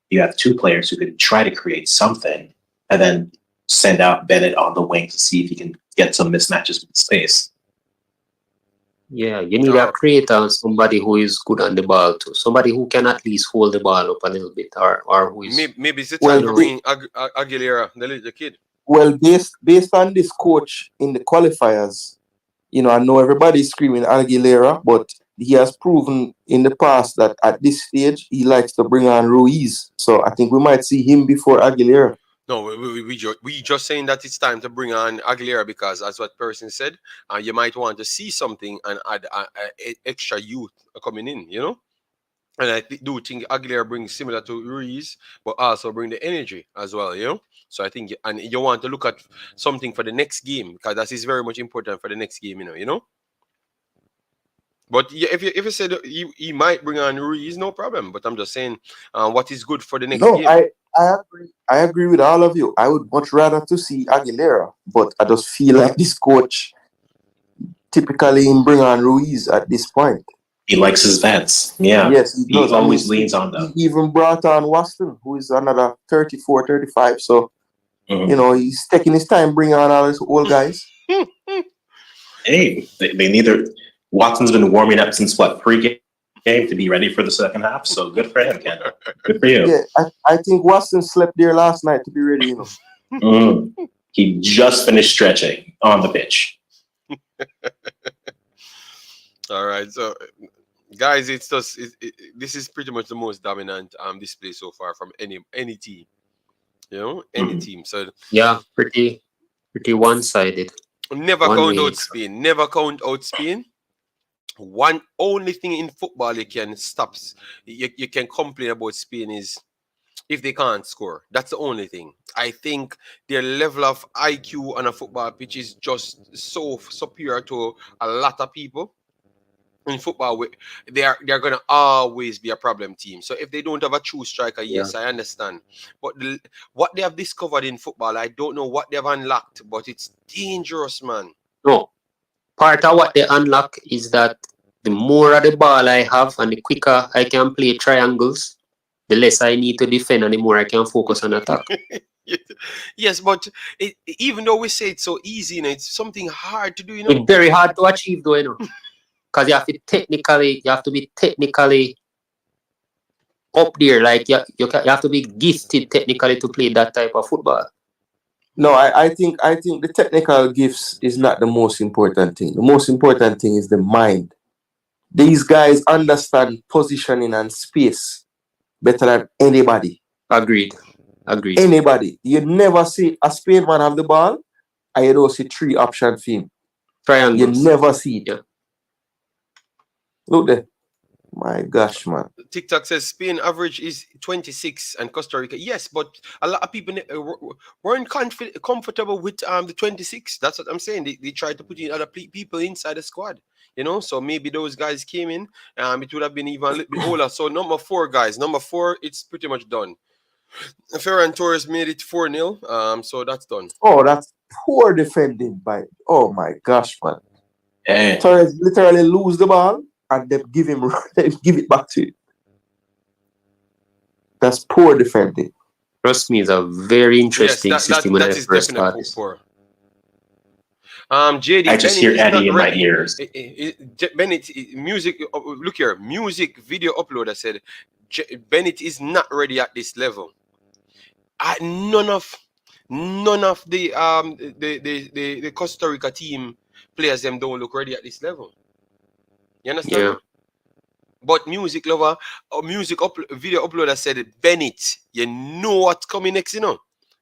you have two players who can try to create something, and then send out Bennett on the wing to see if he can get some mismatches with space. Yeah, you need a creator, somebody who is good on the ball too, somebody who can at least hold the ball up a little bit, or who is maybe it's the time to bring Aguilera, the kid. Well, based on this coach in the qualifiers, you know, I know everybody's screaming Aguilera, but he has proven in the past that at this stage he likes to bring on Ruiz. So I think we might see him before Aguilera. No, we just saying that it's time to bring on Aguilera because, as what person said, you might want to see something and add extra youth coming in, you know. And I do think Aguilera brings similar to Ruiz, but also bring the energy as well, you know. So I think, and you want to look at something for the next game because that is very much important for the next game, you know. But yeah, if you said he might bring on Ruiz, no problem. But I'm just saying, what is good for the next game. I agree with all of you. I would much rather to see Aguilera, but I just feel like this coach typically bring on Ruiz at this point. He likes his vets. Yeah. Yes, he does. He always leans on them. He even brought on Waston, who is another 34, 35. So, you know, he's taking his time bringing on all his old guys. Hey, they neither. Watson's been warming up since what, pre-game to be ready for the second half. So good for him, Ken. Good for you. Yeah, I think Waston slept there last night to be ready, you know. He just finished stretching on the pitch. All right, so guys, it's just this is pretty much the most dominant display so far from any team, you know, any team. So yeah, pretty one-sided. Never count out Spain. Never count out Spain. One only thing in football you can stop, you can complain about Spain is if they can't score. That's the only thing. I think their level of IQ on a football pitch is just so superior to a lot of people. In football, they're going to always be a problem team. So if they don't have a true striker, yes, I understand. But what they have discovered in football, I don't know what they've unlocked, but it's dangerous, man. No. Part of what they unlock is that the more of the ball I have and the quicker I can play triangles, the less I need to defend and the more I can focus on attack. Yes, but even though we say it's so easy, you know, it's something hard to do, you know. It's very hard to achieve, though, you know. Because you have to be technically up there. Like you have to be gifted technically to play that type of football. No, I think the technical gifts is not the most important thing. The most important thing is the mind. These guys understand positioning and space better than anybody. Agreed. Anybody. You never see a Spain man have the ball, and you don't see 3 option for him. Triangles. You never see it. Yeah. Look there. My gosh, man. TikTok says Spain average is 26 and Costa Rica. Yes, but a lot of people weren't comfortable with the 26. That's what I'm saying. They tried to put in other people inside the squad, you know. So maybe those guys came in. It would have been even a little bit older. So number 4, guys. Number 4, it's pretty much done. Ferran Torres made it 4-0. So that's done. Oh, that's poor defending by. Oh my gosh, man. Hey. Torres literally lose the ball and they give it back to you. That's poor defending. Trust me, it's a very interesting system when I first started. JD, I just hear Eddie in my ears. Bennett, music. Look here, music video uploader said Bennett is not ready at this level. None of the Costa Rica team players them don't look ready at this level. You understand? Yeah. But music lover or video uploader said Bennett. You know what's coming next, you know.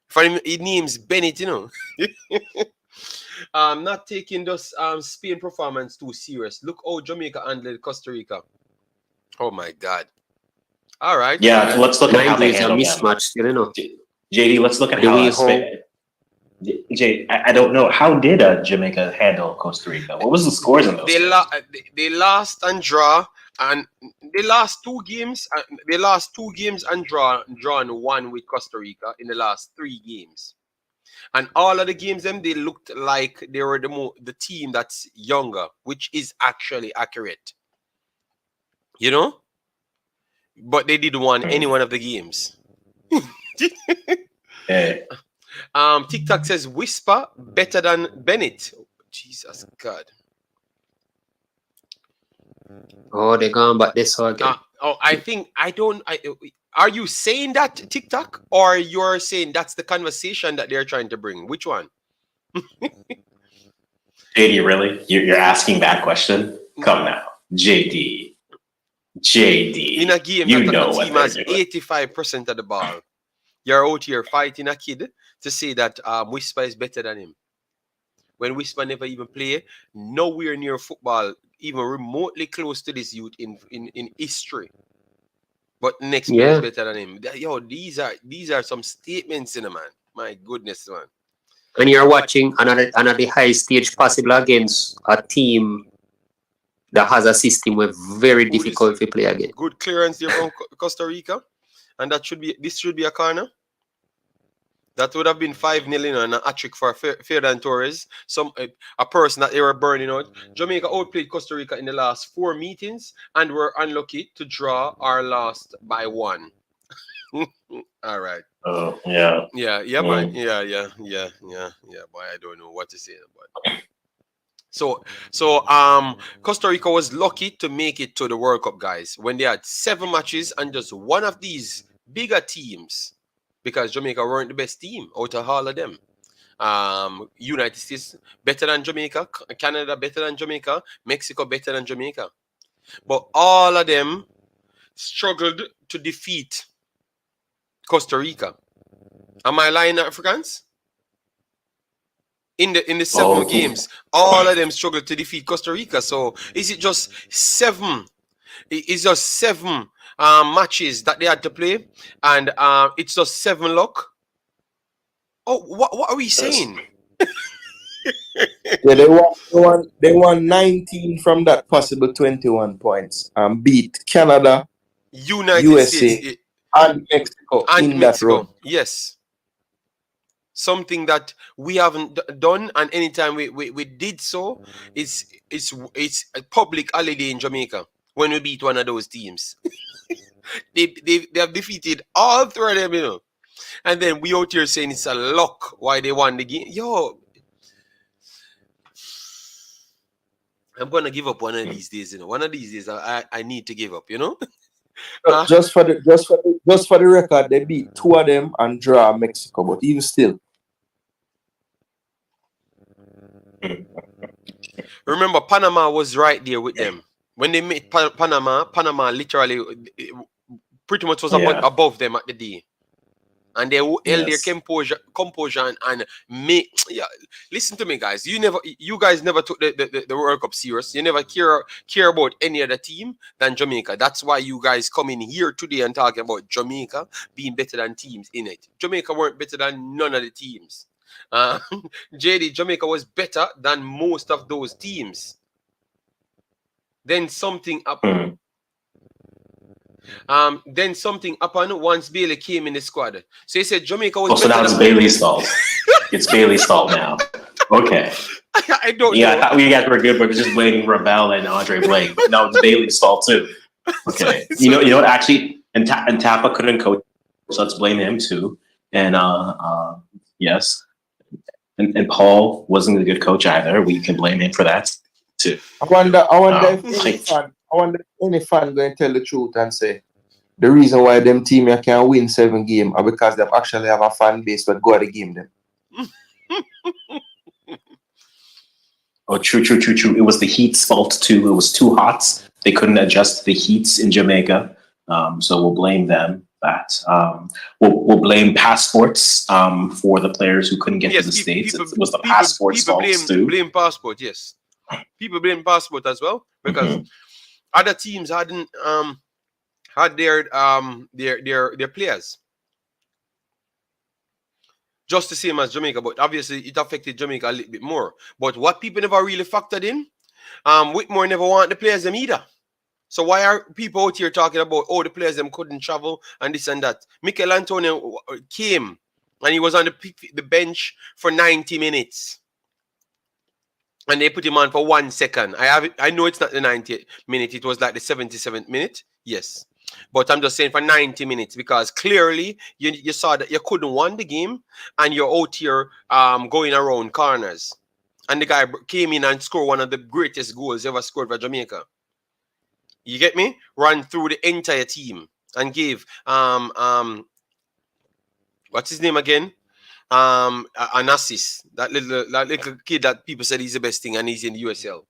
For him, his name's Bennett, you know. Not taking this Spain performance too serious. Look how Jamaica handled Costa Rica. Oh my God. All right. Yeah, let's look at how they a handle mismatch, you know. JD, let's look at how Spain. Jay, I don't know. How did Jamaica handle Costa Rica? What was the scores in those games? They lost and draw, and they lost 2 games. They lost 2 games and drawn 1 with Costa Rica in the last 3 games. And all of the games, they looked like they were the team that's younger, which is actually accurate. You know? But they didn't won any one of the games. Hey. TikTok says Whisper better than Bennett. Jesus God. Oh, they're gone back this one again. I think are you saying that TikTok, or you're saying that's the conversation that they're trying to bring? Which one? JD, really? You're asking that question? Come now. JD. In a game you that know the what team they're has doing. 85% of the ball, you're out here fighting a kid to say that Whisper is better than him. When Whisper never even play, nowhere near football, even remotely close to this youth in history. But next player is better than him. Yo, these are some statements in a man. My goodness, man. And you're watching another high stage possible against a team that has a system where very difficult to play again. Good clearance here from Costa Rica, and this should be a corner. That would have been 5-0 and a hat-trick for Ferdan Torres. A person that they were burning out. Jamaica outplayed Costa Rica in the last 4 meetings and were unlucky to draw our last by 1. All right. Oh, yeah. Yeah, man. Yeah. Boy, I don't know what to say about it. So Costa Rica was lucky to make it to the World Cup, guys, when they had 7 matches and just one of these bigger teams, because Jamaica weren't the best team out of all of them. United States better than Jamaica, Canada better than Jamaica, Mexico better than Jamaica. But all of them struggled to defeat Costa Rica. Am I lying, Africans? In the 7 games, all of them struggled to defeat Costa Rica. So is it just 7? It's just 7 matches that they had to play, and it's just 7 luck. Oh, what are we saying? Yeah, they won 19 from that possible 21 points and beat Canada, USA, States, and Mexico that run. Yes. Something that we haven't done, and anytime we did so, it's a public holiday in Jamaica when we beat one of those teams. they have defeated all 3 of them, you know. And then we out here saying it's a luck why they won the game. Yo, I'm gonna give up one of these days, you know. One of these days I need to give up, you know. Just for the record, they beat 2 of them and draw Mexico, but even still. Remember, Panama was right there with them. When they met Panama literally pretty much was above them at the day. And they held their composure and make. Yeah, listen to me, guys. You guys never took the World Cup serious. You never care about any other team than Jamaica. That's why you guys come in here today and talking about Jamaica being better than teams in it. Jamaica weren't better than none of the teams. JD, Jamaica was better than most of those teams. Then something happened. Then something happened once Bailey came in the squad. So he said Jamaica was better. So that was Bailey's fault. It's Bailey's fault now. Okay. I don't know. I thought we guys were good, but we're just waiting for Bell and Andre Blake. But no, it's Bailey's fault too. Okay. You know what? Actually, and Tapa couldn't coach, so let's blame him too. And yes. And Paul wasn't a good coach either. We can blame him for that too. I wonder if any fan going to tell the truth and say the reason why them team can win 7 games are because they actually have a fan base that go at the game them. Oh, true. It was the heat's fault too. It was too hot. They couldn't adjust the heats in Jamaica. So we'll blame them. We'll blame passports for the players who couldn't get to the States. It was the passports' fault too. Blame passport, yes. People blame passport as well because other teams hadn't had their players just the same as Jamaica, but obviously it affected Jamaica a little bit more. But what people never really factored in, Whitmore never wanted the players them either. So why are people out here talking about, oh, the players them couldn't travel and this and that? Mikel Antonio came and he was on the bench for 90 minutes. and they put him on for 1 second. I know it's not the 90th minute. It was like the 77th minute. Yes. But I'm just saying for 90 minutes because clearly you saw that you couldn't win the game and you're out here going around corners. And the guy came in and scored one of the greatest goals ever scored for Jamaica. You get me? Ran through the entire team and gave what's his name again? An assist. That little kid that people said he's the best thing and he's in the USL.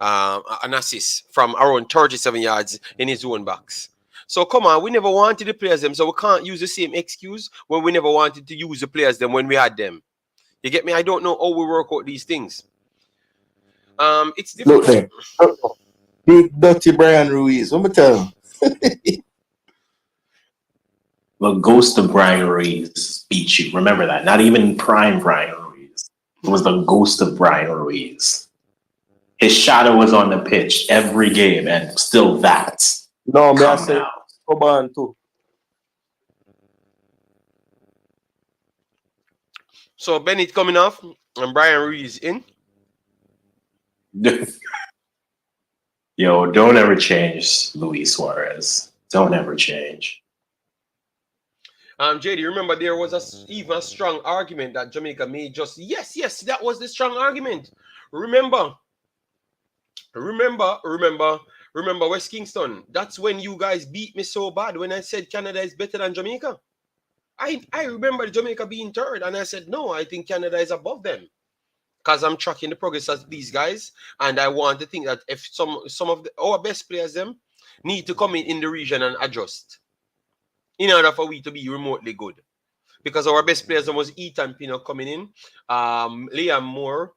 An assist from around 37 yards in his own box. So come on, we never wanted the players them, so we can't use the same excuse when we never wanted to use the players them when we had them. You get me? I don't know how we work out these things. It's difficult. Look there. Big dirty Brian Ruiz. Let me tell him. The ghost of Brian Ruiz beat you. Remember that. Not even prime Brian Ruiz. It was the ghost of Brian Ruiz. His shadow was on the pitch every game, and still that. No, man, I said, come on, too. So Bennett coming off and Brian Ruiz in. Yo, don't ever change Luis Suarez. Don't ever change. JD, remember there was even a strong argument that Jamaica made just yes, that was the strong argument. Remember West Kingston. That's when you guys beat me so bad when I said Canada is better than Jamaica. I remember Jamaica being third, and I said no, I think Canada is above them. Because I'm tracking the progress of these guys, and I want to think that if some of our best players them need to come in the region and adjust in order for we to be remotely good. Because our best players was Ethan Pino coming in, Liam Moore,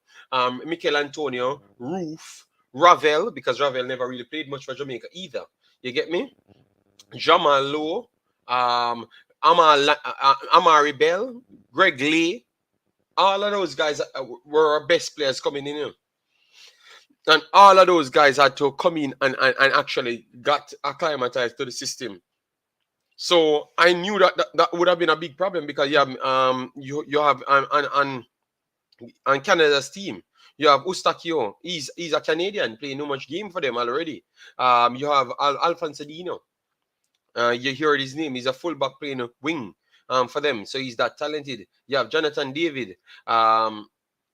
Mikel Antonio, Roof, Ravel, because Ravel never really played much for Jamaica either. You get me? Jamal Lowe, Amari Bell, Greg Lee. All of those guys were our best players coming in. And all of those guys had to come in and actually got acclimatized to the system. So I knew that would have been a big problem because you have on Canada's team. You have Ustakio. He's a Canadian playing no much game for them already. You have Alphonse Dino. You heard his name. He's a fullback playing a wing for them. So he's that talented. You have Jonathan David.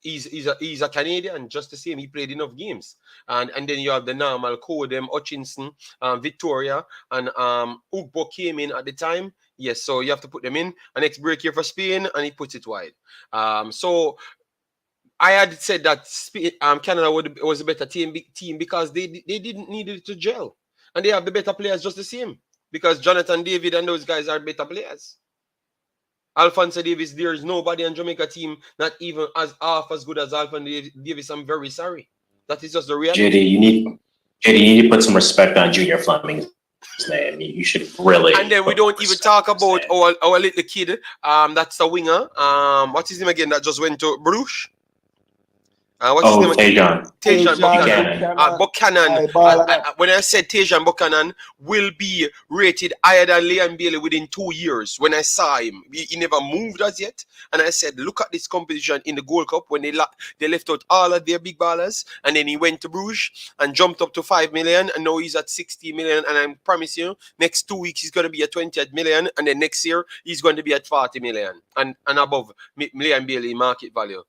He's a Canadian, just the same. He played enough games. And then you have the normal code, Hutchinson, Victoria, and Ugbo came in at the time. Yes, so you have to put them in. And next break here for Spain, and he puts it wide. So I had said that Canada was a better team because they didn't need it to gel. And they have the better players just the same. Because Jonathan David and those guys are better players. Alphonse Davis, there is nobody on Jamaica team not even half as good as Alphonse Davis. I'm very sorry. That is just the reality. JD, you need to put some respect on Junior Fleming's name. You should really. And then we don't even talk about our little kid. That's the winger. What's his name again? That just went to Bruges. What's his name again? Tejan Buchanan. When I said Tejan Buchanan will be rated higher than Liam Bailey within 2 years, when I saw him, he never moved as yet. And I said, look at this competition in the Gold Cup when they left out all of their big ballers. And then he went to Bruges and jumped up to 5 million. And now he's at 60 million. And I promise you, next 2 weeks, he's going to be at 28 million. And then next year, he's going to be at 40 million and above Liam Bailey market value.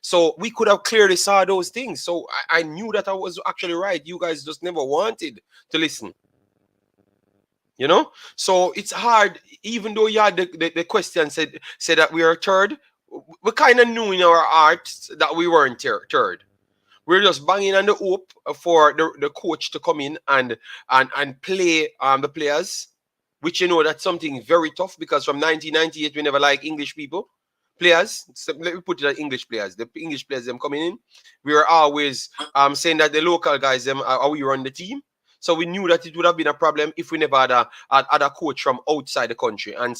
So we could have clearly saw those things. So I knew that I was actually right. You guys just never wanted to listen. You know? So it's hard, even though you had the question said that we are third, we kind of knew in our hearts that we weren't third. We're just banging on the hope for the coach to come in and play the players, which you know that's something very tough because from 1998 we never liked English people. Players, so let me put it at English players. The English players them coming in, we were always saying that the local guys them are we run the team. So we knew that it would have been a problem if we never had a coach from outside the country. And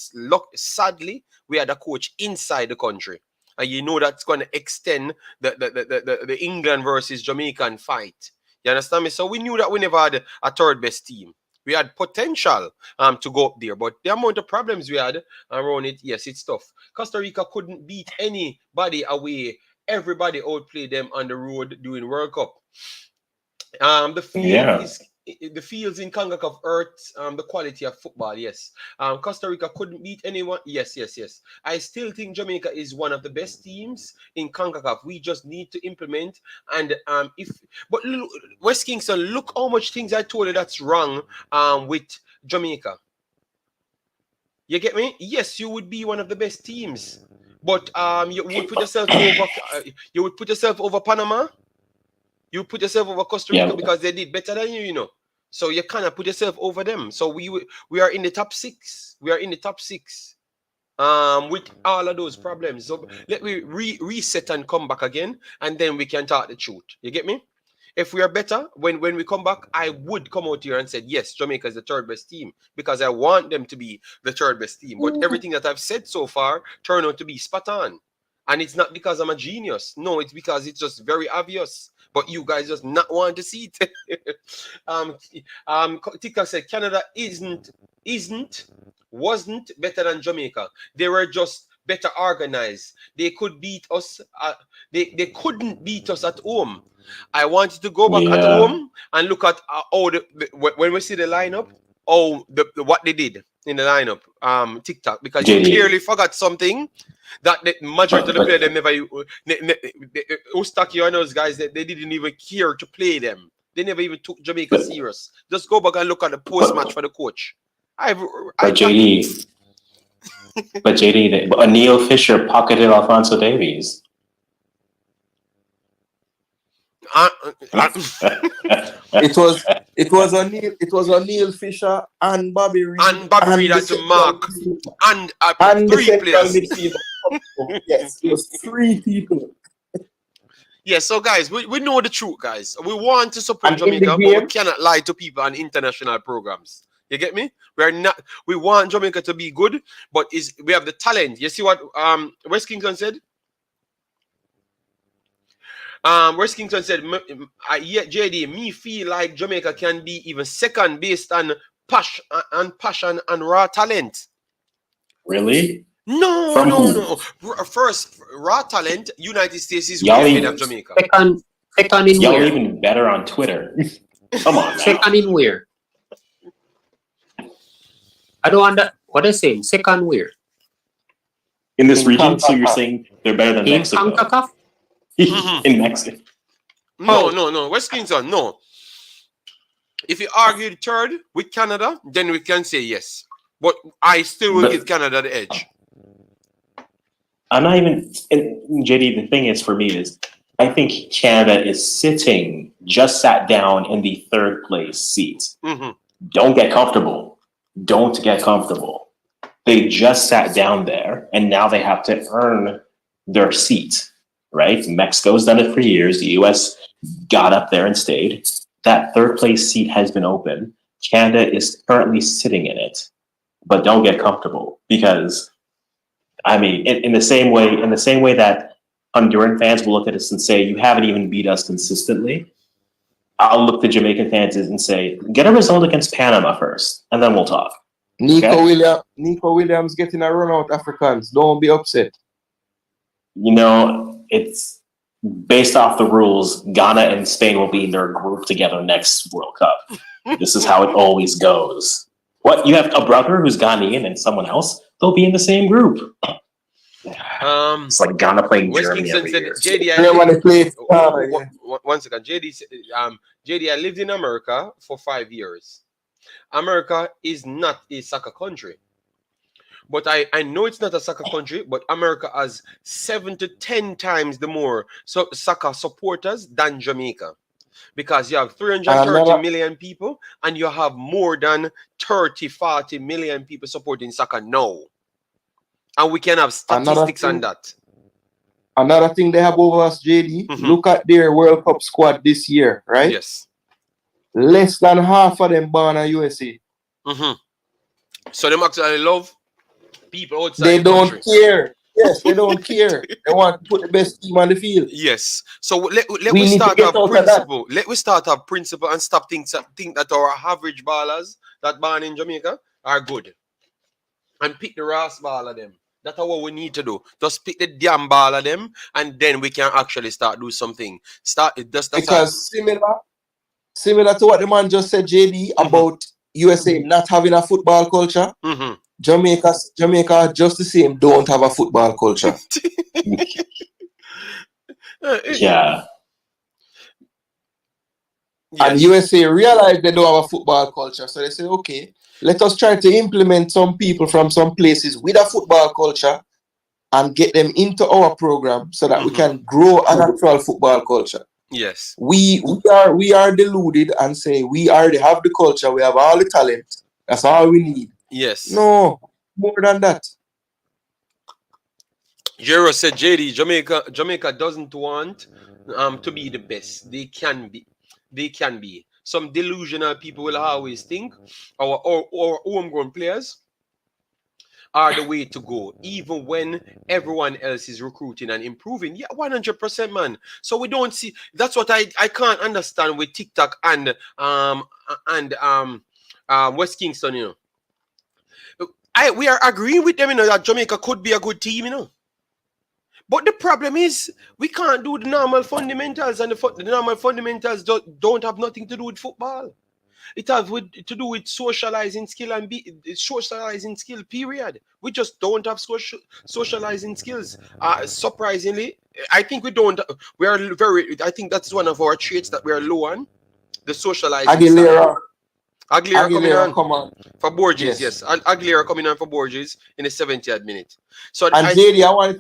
sadly, we had a coach inside the country. And you know that's going to extend the England versus Jamaican fight. You understand me? So we knew that we never had a third best team. We had potential to go up there, but the amount of problems we had around it, yes, it's tough. Costa Rica couldn't beat anybody away everybody outplayed them on the road doing World Cup. The field is the fields in Concacaf Earth, the quality of football, yes. Costa Rica couldn't beat anyone. Yes. I still think Jamaica is one of the best teams in Concacaf. We just need to implement and but look, West Kingston, look how much things I told you that's wrong with Jamaica. You get me? Yes, you would be one of the best teams, but you would put yourself over. You would put yourself over Panama. You put yourself over Costa Rica because they did better than you, you know. So you kind of put yourself over them. So we are in the top 6. We are in the top 6. With all of those problems. So let me reset and come back again, and then we can talk the truth. You get me? If we are better, when we come back, I would come out here and say, yes, Jamaica is the 3rd best team because I want them to be the 3rd best team. But everything that I've said so far turned out to be spot on. And it's not because I'm a genius. No, it's because it's just very obvious. But you guys just not want to see it. Tika said Canada wasn't better than Jamaica. They were just better organized. They could beat us. They couldn't beat us at home. I wanted to go back at home and look at when we see the lineup, what they did in the lineup, TikTok, because you clearly forgot something that the majority of the players, they never, Ustaki and those guys, they didn't even care to play them. They never even took Jamaica serious. Just go back and look at the post-match for the coach. But Neil Fisher pocketed Alfonso Davies. It was Neil Fisher and Bobby Reid as a mark and 3 players. Yes, it was 3 people. Yeah, so guys, we know the truth, guys. We want to support Jamaica, but we cannot lie to people on international programs. You get me? We want Jamaica to be good, but we have the talent. You see what West Kingston said? West Kingston said, JD, me feel like Jamaica can be even 2nd based on passion and raw talent. Really? No. First, raw talent, United States is way ahead of Jamaica. Second in y'all where? Even better on Twitter. Come on. Second in where? I don't understand what I'm saying. Second where? In this region, so you're saying they're better than Mexico? In Concacaf? In Mexico. No. West Kingston, no. If you argue the 3rd with Canada, then we can say yes. But I still will give Canada the edge. I'm not even, JD, the thing is for me is, I think Canada is just sat down in the 3rd place seat. Don't get comfortable. They just sat down there, and now they have to earn their seat, right? Mexico's done it for years. The U.S. got up there and stayed. That 3rd place seat has been open. Canada is currently sitting in it, but don't get comfortable because, I mean, in the same way that Honduran fans will look at us and say, you haven't even beat us consistently, I'll look to Jamaican fans and say, get a result against Panama first, and then we'll talk. Nico Williams getting a run out Africans. Don't be upset. You know, it's based off the rules. Ghana and Spain will be in their group together next World Cup. This is how it always goes. What, you have a brother who's Ghanaian and someone else? They'll be in the same group. It's like Ghana playing West Germany Kingston every said, year. One second. JD, I lived in America for 5 years. America is not a soccer country. But I know it's not a soccer country, but America has 7 to 10 times the more soccer supporters than Jamaica. Because you have 330 million people and you have more than 40 million people supporting soccer now. And we can have statistics on that. Another thing they have over us, JD, look at their World Cup squad this year, right? Yes. Less than half of them born in USA. So they actually love people outside They the don't country. care. Yes, they don't care. They want to put the best team on the field. Yes. So let we start our principle. Let we start our principle and stop think that our average ballers that born in Jamaica are good. And pick the Ross ball of them. That's what we need to do. Just pick the damn ball of them, and then we can actually start do something. Because similar to what the man just said, JD, about USA not having a football culture. Jamaica just the same don't have a football culture. Yeah. And USA realize they don't have a football culture, so they say, okay, let us try to implement some people from some places with a football culture and get them into our program so that we can grow an actual football culture. Yes. We are deluded and say we already have the culture, we have all the talent. That's all we need. Yes. No, more than that. Jero said, JD, Jamaica doesn't want to be the best. They can be. Some delusional people will always think our homegrown players are the way to go, even when everyone else is recruiting and improving. Yeah, 100%, man. So we don't see. That's what I can't understand with TikTok and West Kingston. You know, we are agreeing with them. You know that Jamaica could be a good team. You know. But the problem is, we can't do the normal fundamentals, and the normal fundamentals don't have nothing to do with football. It has to do with socializing skill and socializing skill, period. We just don't have socializing skills. Surprisingly, I think we don't. We are I think that's one of our traits that we are low on, the socializing. Aguilera coming on for Boyz, yes. Aguilera coming on for Boyz in the 70th minute. So, and JD, I wanted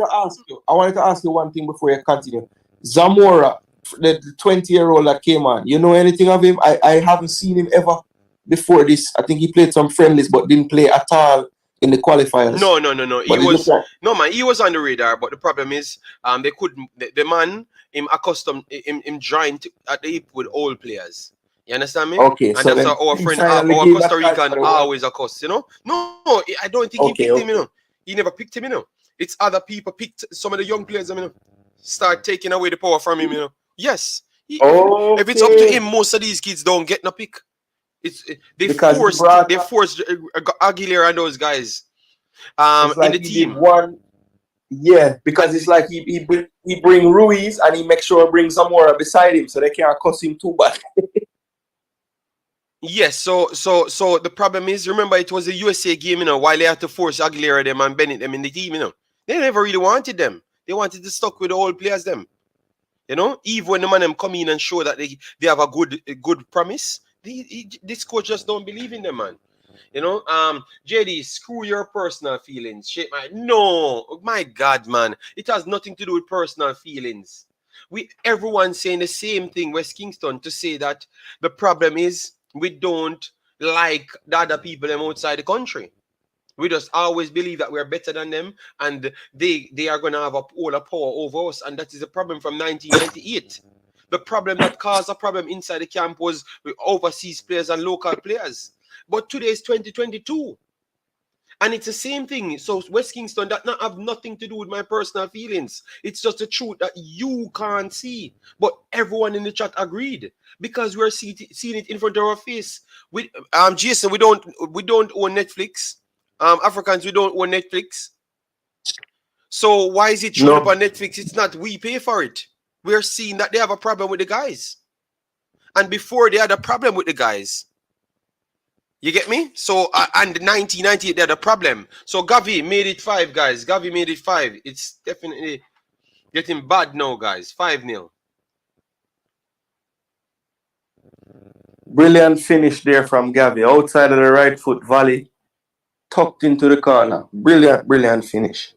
to ask you one thing before you continue. Zamora, the 20-year-old that came on, you know anything of him? I haven't seen him ever before this. I think he played some friendlies but didn't play at all in the qualifiers. No. He was on the radar, but the problem is they couldn't. The man him accustomed him joined at the hip with old players. You understand me? Okay, and so that's our friend, our Costa Rican always accost, you know? No, I don't think he picked him, you know. He never picked him, you know. It's other people picked some of the young players, you know. Start taking away the power from him, you know. Yes. If it's up to him, most of these kids don't get no pick. They forced Aguilera and those guys in the team. Because it's like he bring Ruiz and he makes sure he brings Zamora beside him so they can't cuss him too bad. Yes, so the problem is, remember, it was a USA game, you know, while they had to force Aguilera them and Bennett them in the team, you know. They never really wanted them. They wanted to stuck with the old players them. You know, even when the man them come in and show that they have a good promise, this coach just don't believe in them, man. You know, JD, screw your personal feelings. No, my God, man. It has nothing to do with personal feelings. Everyone's saying the same thing, West Kingston, to say that the problem is we don't like the other people them outside the country. We just always believe that we're better than them and they are going to have all the power over us. And that is a problem from 1998. The problem that caused a problem inside the camp was with overseas players and local players. But today is 2022. And it's the same thing. So West Kingston, that not have nothing to do with my personal feelings. It's just the truth that you can't see. But everyone in the chat agreed because we're seeing it in front of our face. Jason, we don't own Netflix. Africans, we don't own Netflix. So why is it showing up on Netflix? It's not we pay for it. We're seeing that they have a problem with the guys. And before they had a problem with the guys. You get me? So, and 1998, they had a problem. So, Gavi made it 5, guys. Gavi made it 5. It's definitely getting bad now, guys. 5-0. Brilliant finish there from Gavi. Outside of the right foot volley. Tucked into the corner. Brilliant finish.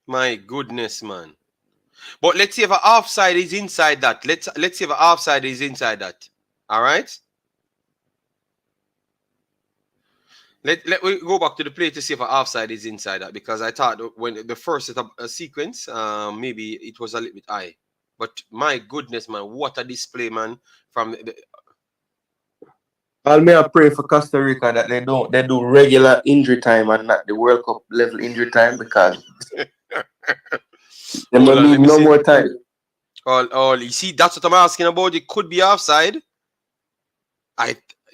My goodness, man. But let's see if an offside is inside that. Let's see if an offside is inside that. All right? Let me go back to the play to see if an offside is inside that, because I thought when the first sequence, maybe it was a little bit high. But my goodness, man, what a display, man! From I'll may pray for Costa Rica that they do regular injury time and not the World Cup level injury time, because they don't need no more time. You see, that's what I'm asking about. It could be offside.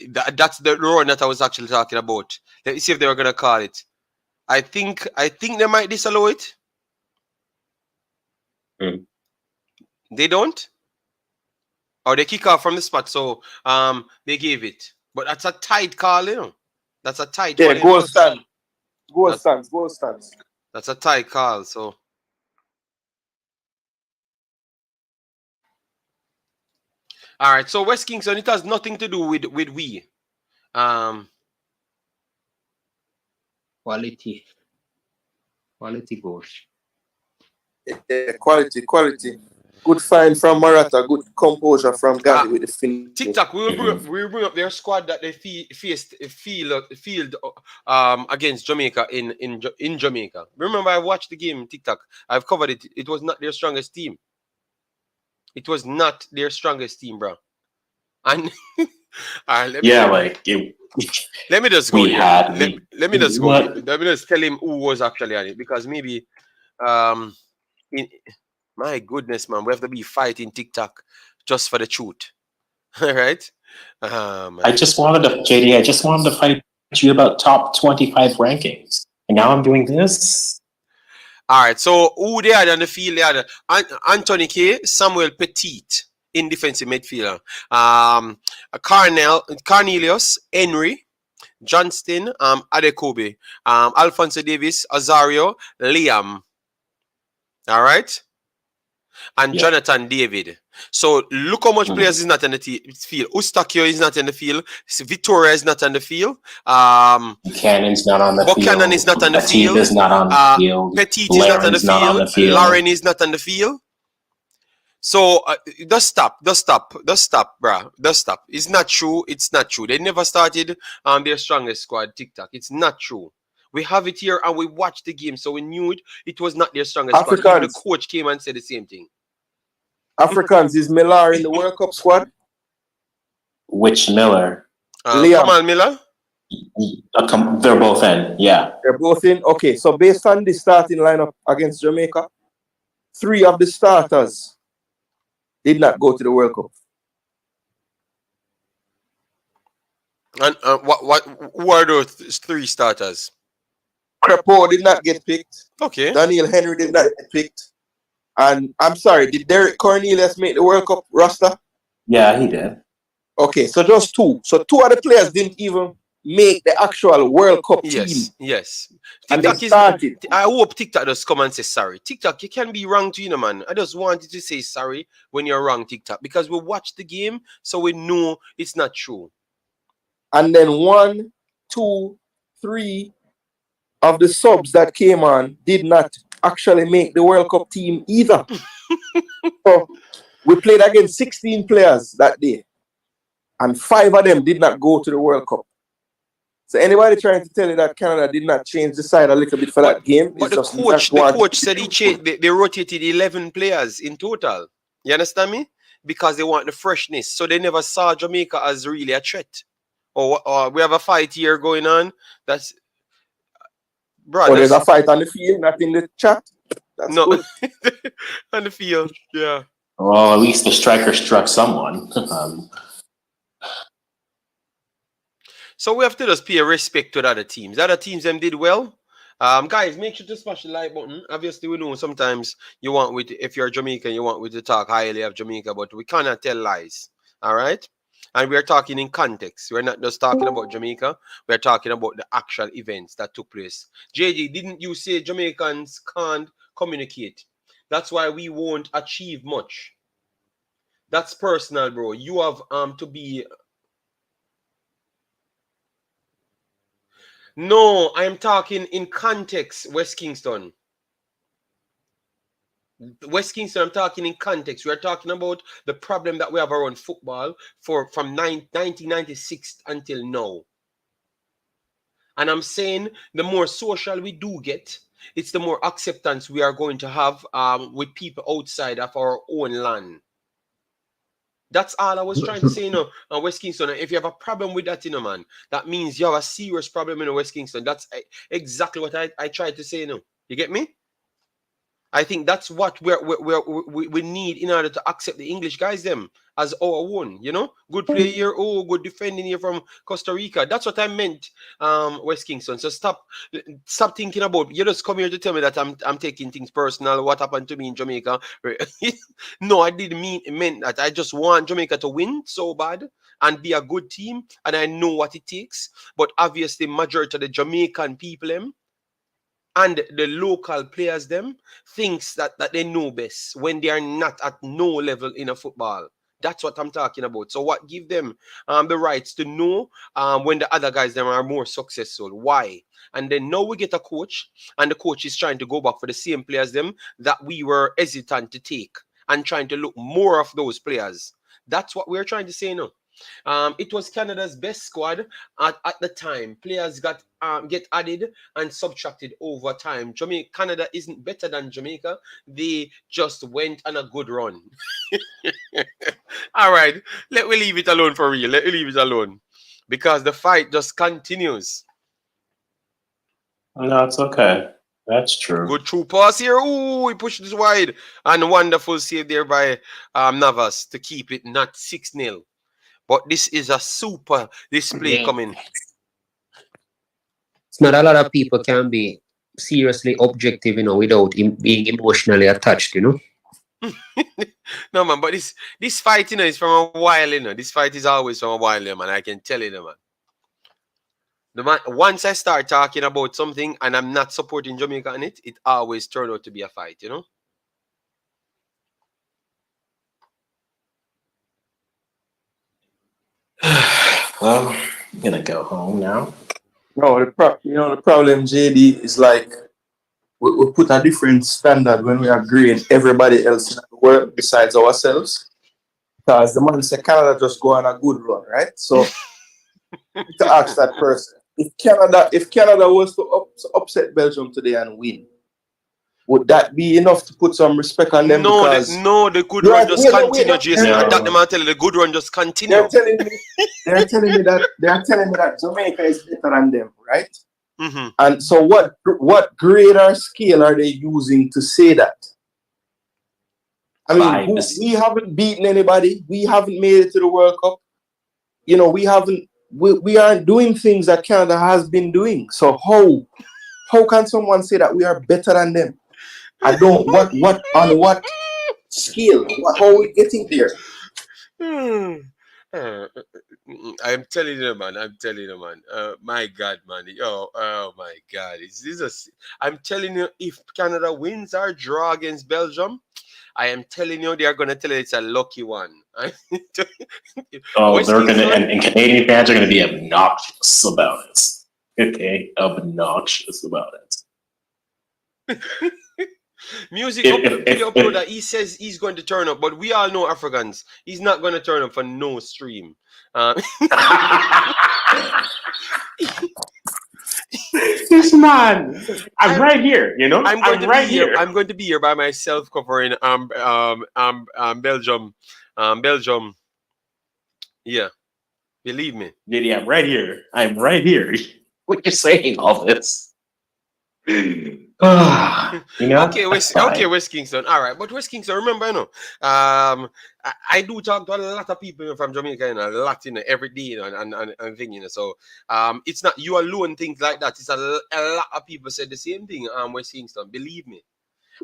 That's the run that I was actually talking about. Let me see if they were gonna call it. I think they might disallow it. They don't, or they kick off from the spot. So they gave it, but that's a tight call, you know. That's a tight one. Yeah, goal stand. Goal stands. That's a tight call. So all right. So West Kingston, it has nothing to do with we. Quality goals. Yeah, quality. Good find from Maratta, good composure from Gandhi with the finish. TikTok, we will bring up their squad that they faced field against Jamaica in Jamaica. Remember, I watched the game. TikTok, I've covered it. It was not their strongest team. It was not their strongest team, bro. And let me just go. Let me just go. Let me just tell him who was actually on it, because maybe my goodness, man, we have to be fighting TikTok just for the truth. All right. I just wanted to fight you about top 25 rankings, and now I'm doing this. All right. So who they had on the field? They had Anthony K, Samuel Petit in defensive midfielder. Cornelius, Henry, Johnston, Adekobe, Alfonso Davis, Azario, Liam. All right. And Jonathan David. So look how much players is not in the field. Ustakio is not in the field. Victoria is not on the field. Buchanan's not on the field. Buchanan is not on the field. Petit is not on the field. Petit is not on the field. Lauren is not on the field. So just stop, bruh. Just stop. It's not true. It's not true. They never started their strongest squad, TikTok. It's not true. We have it here and we watched the game, so we knew it was not their strongest squad. Even the coach came and said the same thing. Africans, is Miller in the World Cup squad? Which Miller? Kamal Miller? They're both in, yeah. They're both in? Okay, so based on the starting lineup against Jamaica, 3 of the starters did not go to the World Cup. And who are those 3 starters? Crepeau did not get picked. Okay. Daniel Henry did not get picked. And I'm sorry, did Derek Cornelius make the World Cup roster? Yeah, he did. Okay, so just 2. So 2 of the players didn't even make the actual World Cup team. Yes. And they started. I hope TikTok does come and say sorry. TikTok, you can be wrong too, man. I just wanted to say sorry when you're wrong, TikTok, because we watched the game, so we know it's not true. And then 1, 2, 3 of the subs that came on did not actually make the World Cup team either. So we played against 16 players that day, and 5 of them did not go to the World Cup. So anybody trying to tell you that Canada did not change the side a little bit for that game? But the coach said he changed. They rotated 11 players in total. You understand me? Because they want the freshness. So they never saw Jamaica as really a threat. Or we have a fight here going on. That's bro. There's a fight on the field, not in the chat. That's good. On the field, yeah. Well, at least the striker struck someone. So we have to just pay respect to the other teams. The other teams them did well. Guys, make sure to smash the like button. Obviously, we know sometimes you want if you're Jamaican, you want to talk highly of Jamaica, but we cannot tell lies. All right? And we're talking in context. We're not just talking about Jamaica. We're talking about the actual events that took place. JD, didn't you say Jamaicans can't communicate? That's why we won't achieve much. That's personal, bro. You have to be... No, I'm talking in context, West Kingston. West Kingston, I'm talking in context. We are talking about the problem that we have around football from 1996 until now. And I'm saying the more social we do get, it's the more acceptance we are going to have with people outside of our own land. That's all I was trying to say, West Kingston. If you have a problem with that, man, that means you have a serious problem in West Kingston. That's exactly what I tried to say, You get me? I think that's what we need in order to accept the English guys them as our own, you know. Good player here, oh, good defending here from Costa Rica. That's what I meant, West Kingston. So stop thinking about, you just come here to tell me that I'm taking things personal. What happened to me in Jamaica? No, I didn't mean that. I just want Jamaica to win so bad and be a good team, and I know what it takes. But obviously, majority of the Jamaican people them and the local players them thinks that they know best when they are not at no level in a football. That's what I'm talking about. So what give them the rights to know when the other guys them are more successful? Why? And then now we get a coach, and the coach is trying to go back for the same players them that we were hesitant to take, and trying to look more of those players. That's what we're trying to say now. It was Canada's best squad at the time. Players get added and subtracted over time. Canada isn't better than Jamaica. They just went on a good run. All right, let me leave it alone for real. Let me leave it alone because the fight just continues. No, it's okay. That's true. Good true pass here. Ooh, he pushed this wide. And wonderful save there by Navas to keep it not 6-0. But this is a super display coming. It's not a lot of people can be seriously objective, you know, without being emotionally attached, you know. No, man, but this fight, you know, is from a while, you know. This fight is always from a while, man. I can tell you, man. Once I start talking about something and I'm not supporting Jamaica on it, it always turns out to be a fight, you know. Well, I'm gonna go home now. No, the problem, JD, is like we put a different standard when we are grading everybody else in the world besides ourselves. Because the man said Canada just go on a good run, right? So to ask that person, if Canada was to upset Belgium today and win, would that be enough to put some respect on them? No, the good run just continue, Jason. No. And that the man tell you the good run just continue. They're telling me that Jamaica is better than them, right? Mm-hmm. And so what grade or scale are they using to say that? I mean, we haven't beaten anybody. We haven't made it to the World Cup. You know, we aren't doing things that Canada has been doing. So how can someone say that we are better than them? I don't, on what scale? How are we getting there? I'm telling you, man. My God, man. Oh my God. I'm telling you, if Canada wins our draw against Belgium, I am telling you, they are going to tell you it's a lucky one. Oh, they're gonna, and Canadian fans are gonna be obnoxious about it. Okay, obnoxious about it. Music uploader, he says he's going to turn up, but we all know Africans. He's not going to turn up for no stream. This man, I'm right here. You know, I'm going to be here by myself covering Belgium. Belgium. Yeah, believe me. Diddy, I'm right here. I'm right here. What you saying all this? You know? Okay, West Kingston. All right, but West Kingston, remember, you know, I do talk to a lot of people, you know, from Jamaica, you know, a lot, you know, every day, you know, and thing, you know. So it's not you alone think like that. It's a lot of people said the same thing. West Kingston, believe me,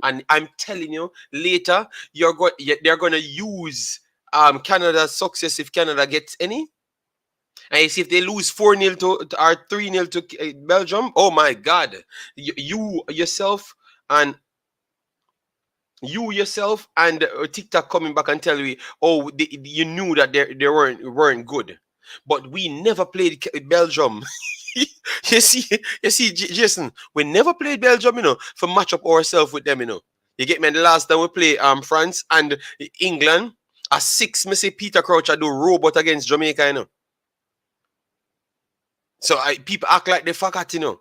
and I'm telling you, later they're gonna use Canada's success if Canada gets any. And you see, if they lose 4-0 to or 3-0 to Belgium, oh my God, you yourself and TikTok coming back and tell me, oh, you knew that they weren't good, but we never played Belgium. you see, Jason, we never played Belgium, you know, for match up ourselves with them, you know. You get me? And the last time we play France and England, a 6, me say Peter Crouch I do robot against Jamaica, you know. So people act like they forgot, you know.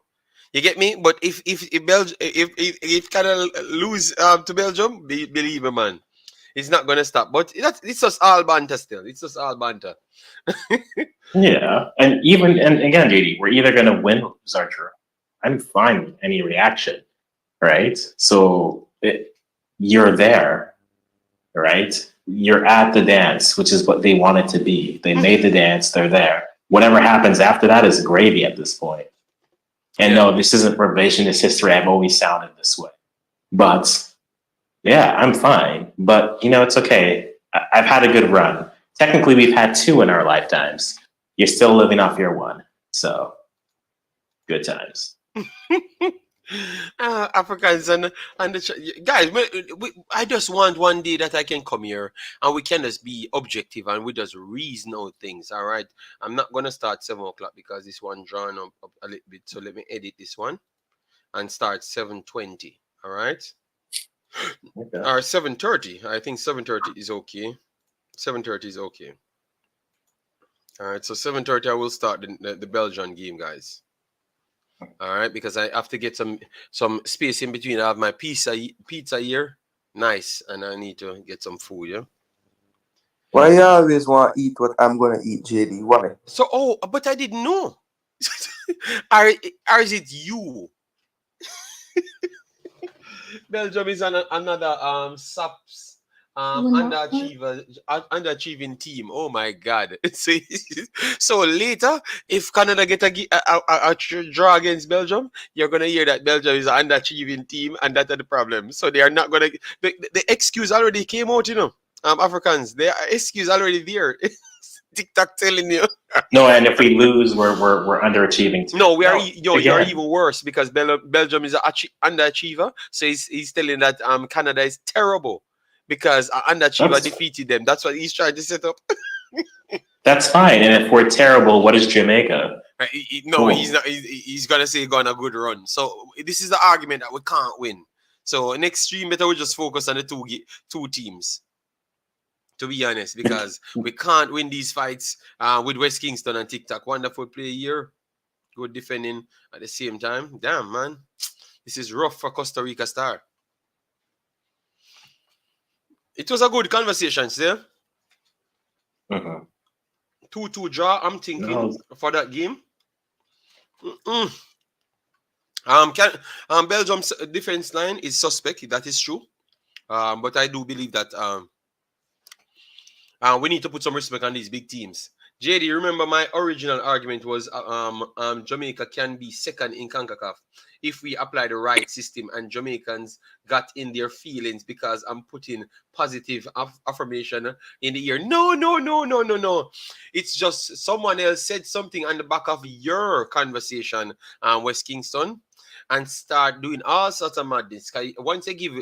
You get me? But if Canada lose to Belgium, believe me, man, it's not gonna stop. But it's just all banter still. It's just all banter. Yeah, and again, JD, we're either gonna win or lose our draw. I'm fine with any reaction, right? So you're there, right? You're at the dance, which is what they want it to be. They made the dance, they're there. Whatever happens after that is gravy at this point. And no, this isn't revisionist history. I've always sounded this way. But yeah, I'm fine. But it's okay. I've had a good run. Technically, we've had 2 in our lifetimes. You're still living off your 1. So good times. Africans and the guys, I just want one day that I can come here and we can just be objective and we just reason out things. All right, I'm not gonna start 7 o'clock because this one drawn up a little bit. So let me edit this one and start 7:20. All right, Okay. or 7:30. I think 7:30 is okay. 7:30 is okay. All right, so 7:30 I will start the Belgian game, guys. All right, because I have to get some space in between. I have my pizza here, nice, and I need to get some food. Yeah. Why you always want to eat what I'm gonna eat, JD? Why? So, but I didn't know. Or is it you? Belgium is another SAPS underachieving team. Oh my God! So later, if Canada get a draw against Belgium, you're gonna hear that Belgium is an underachieving team, and that's the problem. So they are not gonna. The excuse already came out, Africans. Their excuse already there. TikTok telling you. No, and if we lose, we're underachieving too. No, we are. You're even worse because Belgium is an underachiever. So he's telling that Canada is terrible because an underachiever defeated them. That's what he's trying to set up. That's fine. And if we're terrible, what is Jamaica? No, Cool. he's not. He's gonna say go on a good run. So this is the argument that we can't win. So next stream, better we just focus on the two teams. To be honest, because we can't win these fights with West Kingston and TikTok. Wonderful play here. Good defending at the same time. Damn, man. This is rough for Costa Rica star. It was a good conversation, sir. 2-2 draw, I'm thinking, for that game. Belgium's defense line is suspect. That is true. But I do believe that we need to put some respect on these big teams. JD, remember my original argument was Jamaica can be second in Concacaf if we apply the right system, and Jamaicans got in their feelings because I'm putting positive affirmation in the ear. No. It's just someone else said something on the back of your conversation, West Kingston, and start doing all sorts of madness. Once they give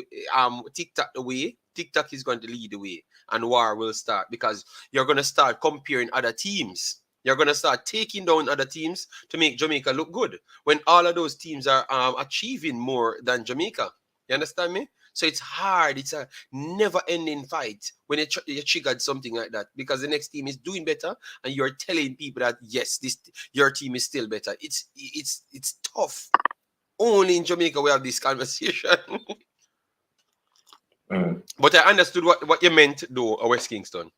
TikTok the way, TikTok is going to lead the way, and war will start because you're going to start comparing other teams. You're going to start taking down other teams to make Jamaica look good when all of those teams are achieving more than Jamaica. You understand me? So it's hard. It's a never-ending fight when you triggered something like that because the next team is doing better and you're telling people that, yes, your team is still better. It's tough. Only in Jamaica we have this conversation. But I understood what you meant, though, West Kingston.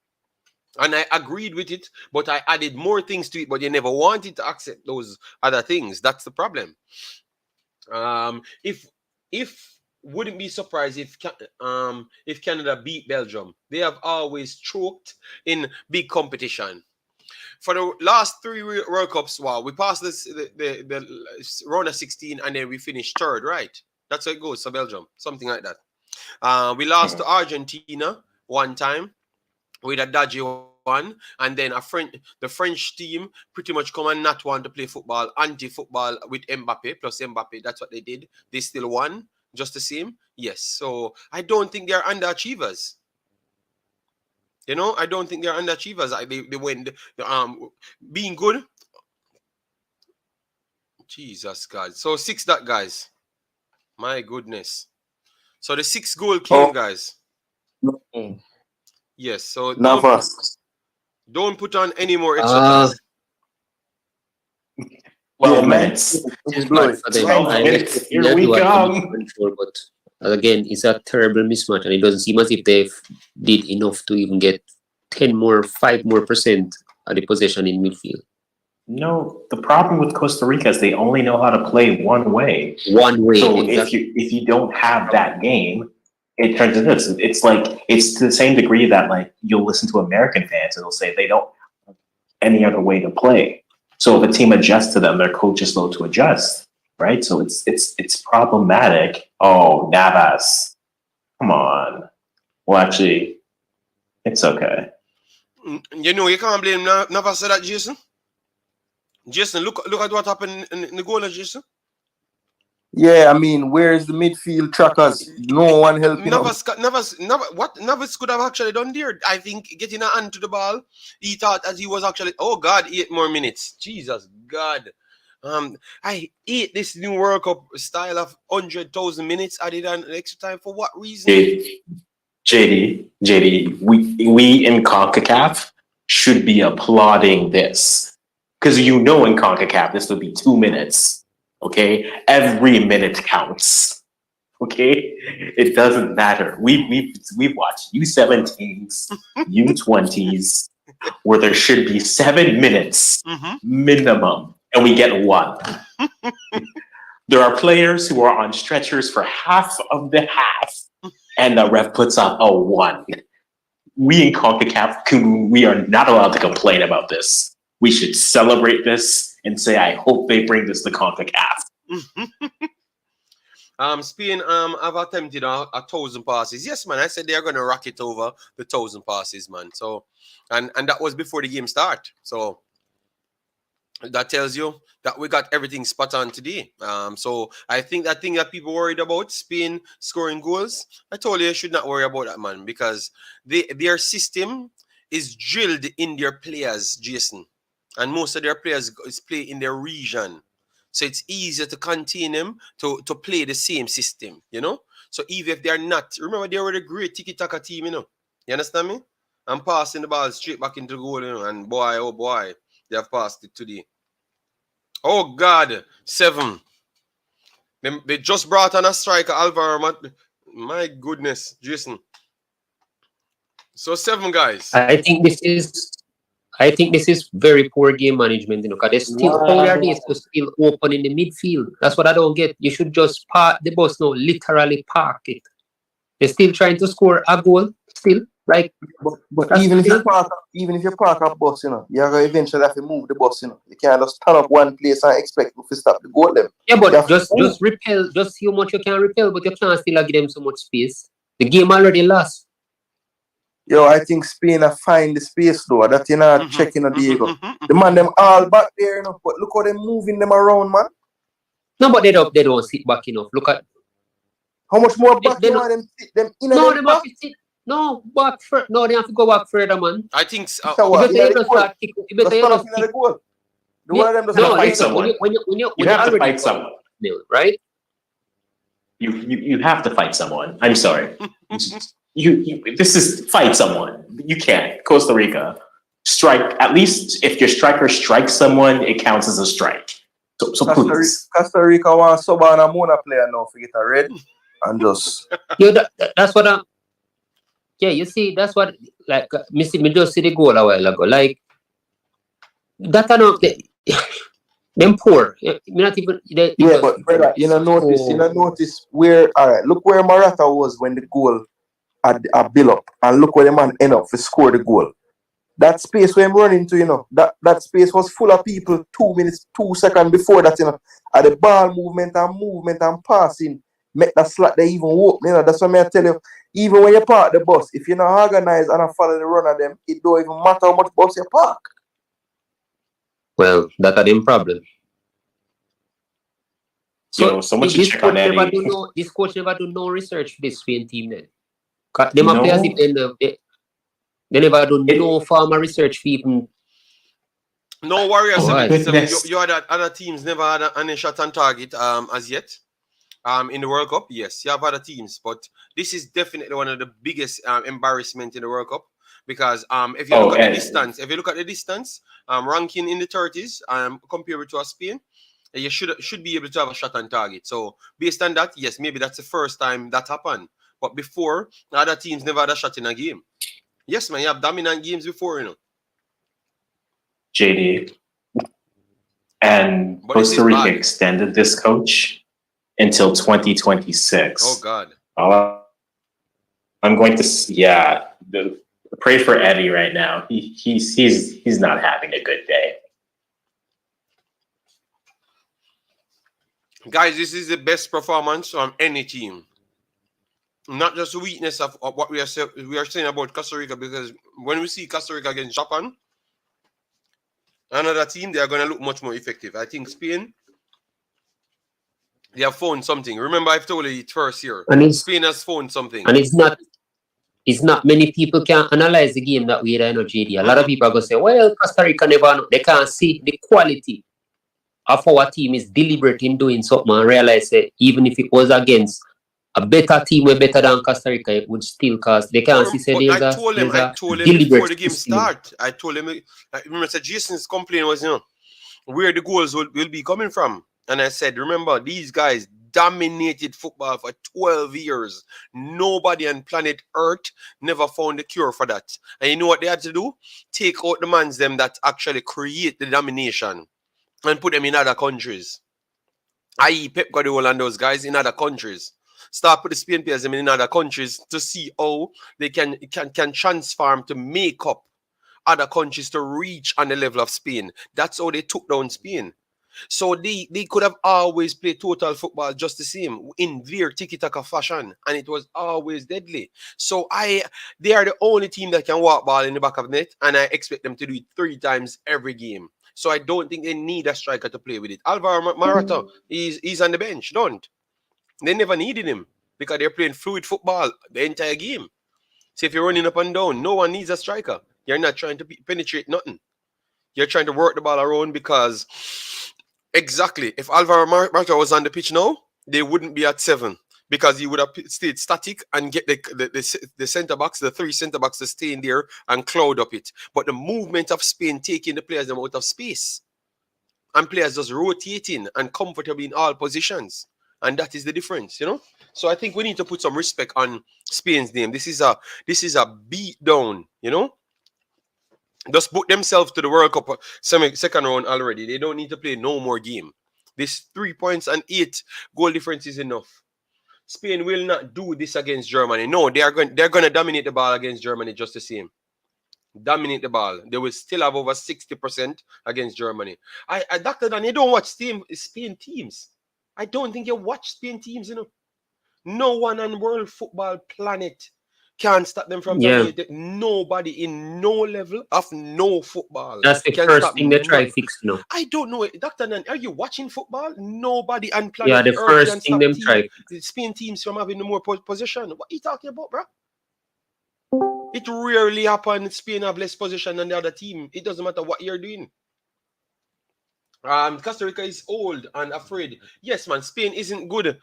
And I agreed with it, but I added more things to it, but you never wanted to accept those other things. That's the problem. If wouldn't be surprised if Canada beat Belgium. They have always choked in big competition. For the last 3 World Cups, wow, we passed the round of 16 and then we finished third, right? That's how it goes for Belgium, something like that. We lost to Argentina one time with a dodgy one, and then the French team pretty much come and not want to play football, anti-football with Mbappe, plus Mbappe, that's what they did. They still won, just the same. Yes, so I don't think they're underachievers. I don't think they're underachievers. They went being good. Jesus, God. So 6 that, guys. My goodness. So the 6 goal came, guys. Yes, so don't put on any more extra time. Well, minutes. It's bad for them. Here we come. But again, it's a terrible mismatch, and it doesn't seem as if they did enough to even get 5 more percent of the possession in midfield. No, the problem with Costa Rica is they only know how to play one way. One way. So exactly. if you don't have that game, it turns into this. It's like, it's to the same degree that like you'll listen to American fans and they'll say they don't have any other way to play. So if a team adjusts to them, their coach is slow to adjust, right? So it's problematic. Oh, Navas, come on. Well, actually, it's okay. You know, you can't blame Navas for that, Jason. Jason, look at what happened in the goal, Jason. Yeah, I mean, where's the midfield trackers? No one helping him. What Navas could have actually done there? I think getting a hand to the ball, he thought that he was actually, oh God, 8 more minutes. Jesus God. I hate this new World Cup style of 100,000 minutes added on extra time. For what reason? JD, we in CONCACAF should be applauding this. Because in CONCACAF, this would be 2 minutes. Okay? Every minute counts. Okay? It doesn't matter. We've watched U17s, U20s, where there should be 7 minutes minimum, and we get 1. There are players who are on stretchers for half of the half, and the ref puts up a 1. We in CONCACAF, we are not allowed to complain about this. We should celebrate this and say, I hope they bring this to CONCACAF. Spain have attempted 1,000 passes. Yes, man. I said they are going to rock it over the 1,000 passes, man. So, and that was before the game start. So that tells you that we got everything spot on today. So I think that thing that people worried about, Spain scoring goals, I told you should not worry about that, man, because their system is drilled in their players, Jason. And most of their players play in their region. So it's easier to contain them to play the same system, you know? So even if they're not, remember they were a great tiki-taka team, you know? You understand me? I'm passing the ball straight back into the goal, you know, and boy, oh boy, they have passed it today. Oh God, 7. They just brought on a striker, Alvaro. My goodness, Jason. So 7 guys. I think this is very poor game management, you know, because they still how are they still open in the midfield? That's what I don't get. You should just park the bus now, literally park it. They're still trying to score a goal, still. Like, but even if you park a bus, you know, you're gonna eventually have to move the bus, you know. You can't just stand up one place and expect to stop the goal them. Yeah, but just repel, just see how much you can repel, but you can't still give them so much space. The game already lost. Yo, I think Spain have find the space though. That you're not checking on Diego. The man them all back there, you know. But look how they're moving them around, man. No, but they don't sit back enough. Look at how much more back they want them sit them in. No, they have to sit. No, back further. No, they have to go back further, man. I think so. If you just start kicking, if you just the goal. The one of them doesn't fight someone. You have to fight someone, right? You have to fight someone. I'm sorry. This is fight someone. You can't. Costa Rica, strike. At least if your striker strikes someone, it counts as a strike. So please. Costa Rica wants Sobana Mona player now to get a red and just. That's what I'm. Yeah, you see, that's what like me just see the goal a while ago. Like that kind of them poor. Not even. But brother, you know notice where. All right, look where Morata was when the goal. A build up and look where the man end up to score the goal. That space where I'm running to, you know, that space was full of people 2 seconds before that, you know. At the ball movement and passing, make that slot they even walk. You know, that's what I tell you. Even when you park the bus, if you're not organized and follow the run of them, it don't even matter how much bus you park. Well, that's a them problem. So much to check on Eddie. This coach never do no research for this Spain team then. They might play as if they never do no farmer research for even. No Warriors. You had other teams never had any shot on target as yet. In the World Cup, yes, you have other teams, but this is definitely one of the biggest embarrassment in the World Cup because if you look at the distance, ranking in the 30s, compared to Spain, you should be able to have a shot on target. So based on that, yes, maybe that's the first time that happened. But before, other teams never had a shot in a game. Yes, man, you have dominant games before, you know. JD. And Costa Rica extended this coach until 2026. Oh, God. I'm going to pray for Eddie right now. He's not having a good day. Guys, this is the best performance from any team. Not just the weakness of what we are saying about Costa Rica, because when we see Costa Rica against Japan, another team, they are going to look much more effective. I think Spain, they have found something. Remember, I've told you it first year. Spain has found something. And it's not many people can analyze the game that way, JD. A lot of people are going to say, well, Costa Rica never, they can't see the quality of our team is deliberate in doing something and realize that even if it was against a better team, way better than Costa Rica, it would still cause they can't see. I told him before the game start. I told him, I remember Jason's complaint was, where the goals will be coming from. And I said, remember, these guys dominated football for 12 years. Nobody on planet Earth never found a cure for that. And you know what they had to do? Take out the mans them that actually create the domination and put them in other countries. I.e. Pep Guardiola and those guys in other countries. Start put the Spain players in other countries to see how they can transform to make up other countries to reach on the level of Spain. That's how they took down Spain. So they could have always played total football just the same in their tiki-taka fashion, and it was always deadly. So they are the only team that can walk ball in the back of the net, and I expect them to do it 3 times every game. So I don't think they need a striker to play with it. Alvaro Morata, he's on the bench. They never needed him because they're playing fluid football the entire game. So if you're running up and down, no one needs a striker. You're not trying to penetrate nothing. You're trying to work the ball around because exactly, if Alvaro Morata was on the pitch now, they wouldn't be at 7 because he would have stayed static and get the centre backs, the 3 centre backs to stay in there and cloud up it. But the movement of Spain taking the players out of space and players just rotating and comfortably in all positions. And that is the difference, So I think we need to put some respect on Spain's name. This is a beat down, Just put themselves to the World Cup second round already. They don't need to play no more game. This 3 points and 8 goal difference is enough. Spain will not do this against Germany. No, they're going to dominate the ball against Germany just the same. Dominate the ball. They will still have over 60% against Germany. Dr. Dan, you don't watch Spain teams. I don't think you watch Spain teams, No one on world football planet can stop them from dominating. Nobody in no level of no football. That's the first thing they try to fix now. I don't know. Dr. Nan, are you watching football? Nobody on planet Earth. Yeah, the first thing them try. The Spain teams from having more possession. What are you talking about, bro? It rarely happens. Spain have less possession than the other team. It doesn't matter what you're doing. Costa Rica is old and afraid. Yes, man. Spain isn't good.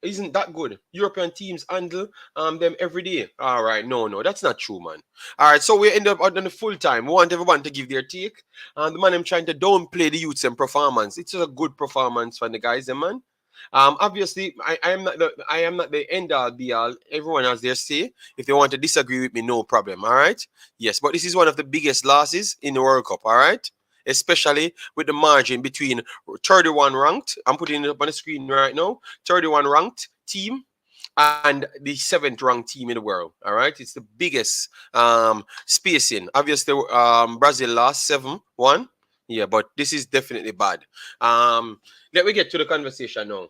Isn't that good? European teams handle them every day. All right, no, that's not true, man. All right, so we end up on the full time. We want everyone to give their take. The man, I'm trying to downplay the youths and performance. It's a good performance from the guys, man. Obviously, I am not the end all be all. Everyone has their say. If they want to disagree with me, no problem. All right. Yes, but this is one of the biggest losses in the World Cup. All right. Especially with the margin between 31 ranked, I'm putting it up on the screen right now, 31 ranked team and the 7th ranked team in the world. All right, it's the biggest spacing. Obviously, Brazil lost 7-1. Yeah, but this is definitely bad. Let me get to the conversation now.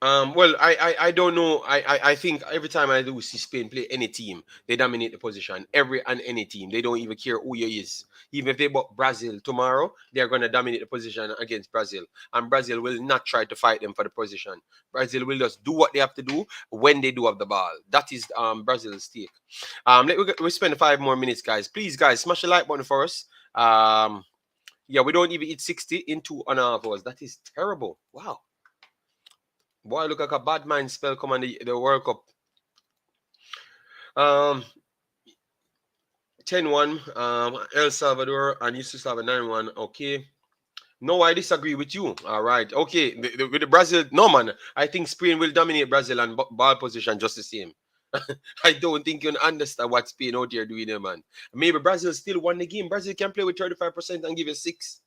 Well, I don't know. I think every time I do see Spain play any team, they dominate the position. Any team. They don't even care who you is. Even if they bought Brazil tomorrow, they're gonna dominate the position against Brazil. And Brazil will not try to fight them for the position. Brazil will just do what they have to do when they do have the ball. That is Brazil's take. We spend 5 more minutes, guys. Please, guys, smash the like button for us. Yeah, we don't even hit 60 in 2.5 hours. That is terrible. Wow. Boy, look like a bad mind spell come on the World Cup. 10-1, El Salvador and Yugoslav 9-1. Okay. No, I disagree with you. All right. Okay. With the Brazil, no, man. I think Spain will dominate Brazil and ball position just the same. I don't think you understand what Spain out here doing there, man. Maybe Brazil still won the game. Brazil can play with 35% and give you 6.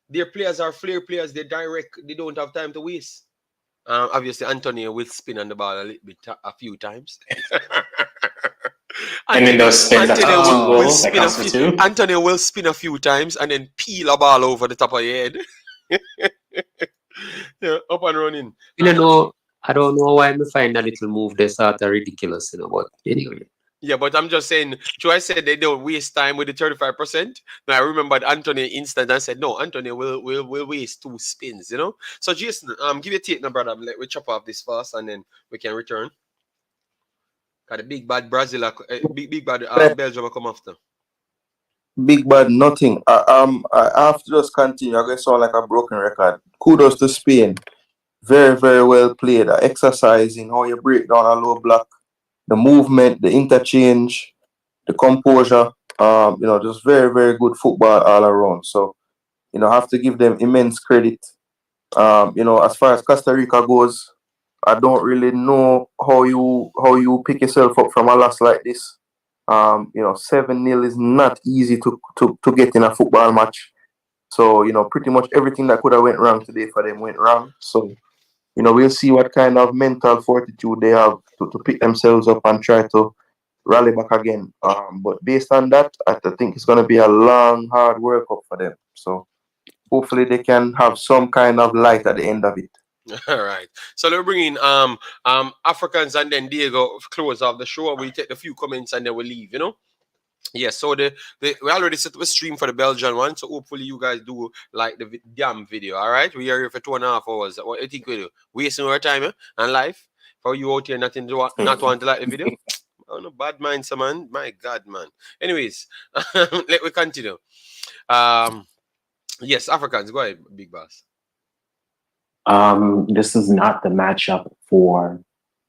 Their players are flair players. They're direct. They don't have time to waste. Obviously, Antonio will spin on the ball a little bit, a few times. And in those spins, that's Antonio two will goals. That spin a counts for few. two. Antonio will spin a few times and then peel a ball over the top of your head. Yeah, up and running. You know, I don't know why I find that little move they sort of ridiculous, but anyway. Yeah, but I'm just saying, Joe said they don't waste time with the 35%. Now I remembered Anthony instant and said, no, Anthony will waste 2 spins, So Jason, give your take now, brother. Let we chop off this first and then we can return. Got the big bad Brazil, big bad Belgium will come after. Big bad nothing. I have to just continue. I guess sound like a broken record. Kudos to Spain. Very, very well played. Exercising how you break down a low block, the movement, the interchange, the composure. Just very, very good football all around. So, I have to give them immense credit. As far as Costa Rica goes, I don't really know how you pick yourself up from a loss like this. 7-0 is not easy to get in a football match. So, pretty much everything that could have went wrong today for them went wrong. So, we'll see what kind of mental fortitude they have to pick themselves up and try to rally back again. But based on that, I think it's going to be a long, hard World Cup for them. So hopefully they can have some kind of light at the end of it. All right. So let's bring in Africans and then Diego close off the show. We take a few comments and then we'll leave, Yes, so we already set up a stream for the Belgian one, so hopefully you guys do like the damn video. All right, we are here for 2.5 hours. What do you think we do? Wasting our time and life for you out here not want to like the video? Oh no, bad mind, man. My God, man. Anyways, let we continue. Yes, Africans, go ahead, big boss. This is not the matchup for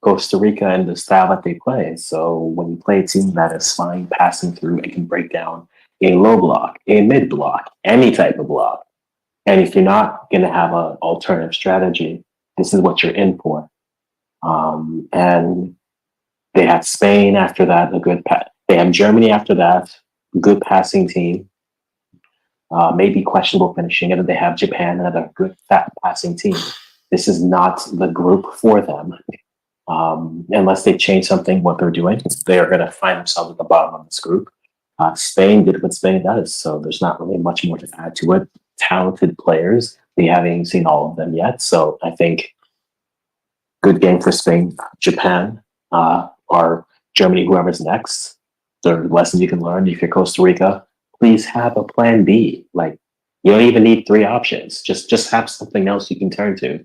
Costa Rica and the style that they play. So when you play a team that is fine passing through, it can break down a low block, a mid block, any type of block. And if you're not going to have an alternative strategy, this is what you're in for. And they have Spain after that, they have Germany after that, good passing team. Maybe questionable finishing, and then they have Japan, another good fat passing team. This is not the group for them. Unless they change something, what they're doing, they're going to find themselves at the bottom of this group. Spain did what Spain does, so there's not really much more to add to it. Talented players, we haven't seen all of them yet, so I think good game for Spain. Japan, or Germany, whoever's next. There are lessons you can learn if you're Costa Rica. Please have a plan B. Like, you don't even need 3 options. Just have something else you can turn to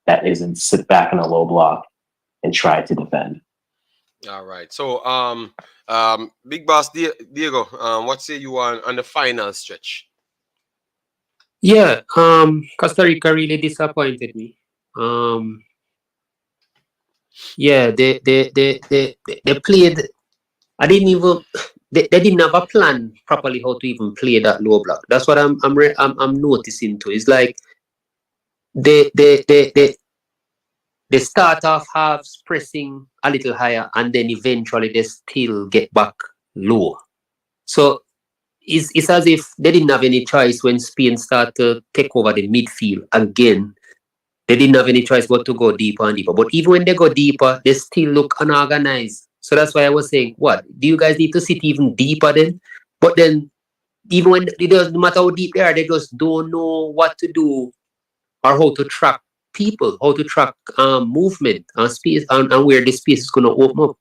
that isn't sit back in a low block and try to defend. All right. So, Big Boss Diego, what say you on the final stretch? Yeah, Costa Rica really disappointed me. Yeah, they played. I didn't even. They didn't have a plan properly how to even play that low block. That's what I'm noticing too. It's like they start off halves pressing a little higher and then eventually they still get back low. So it's as if they didn't have any choice when Spain started to take over the midfield again. They didn't have any choice but to go deeper and deeper. But even when they go deeper, they still look unorganized. So that's why I was saying, what? Do you guys need to sit even deeper then? But then, even when it doesn't matter how deep they are, they just don't know what to do or how to track people, how to track movement and space and where the space is going to open up.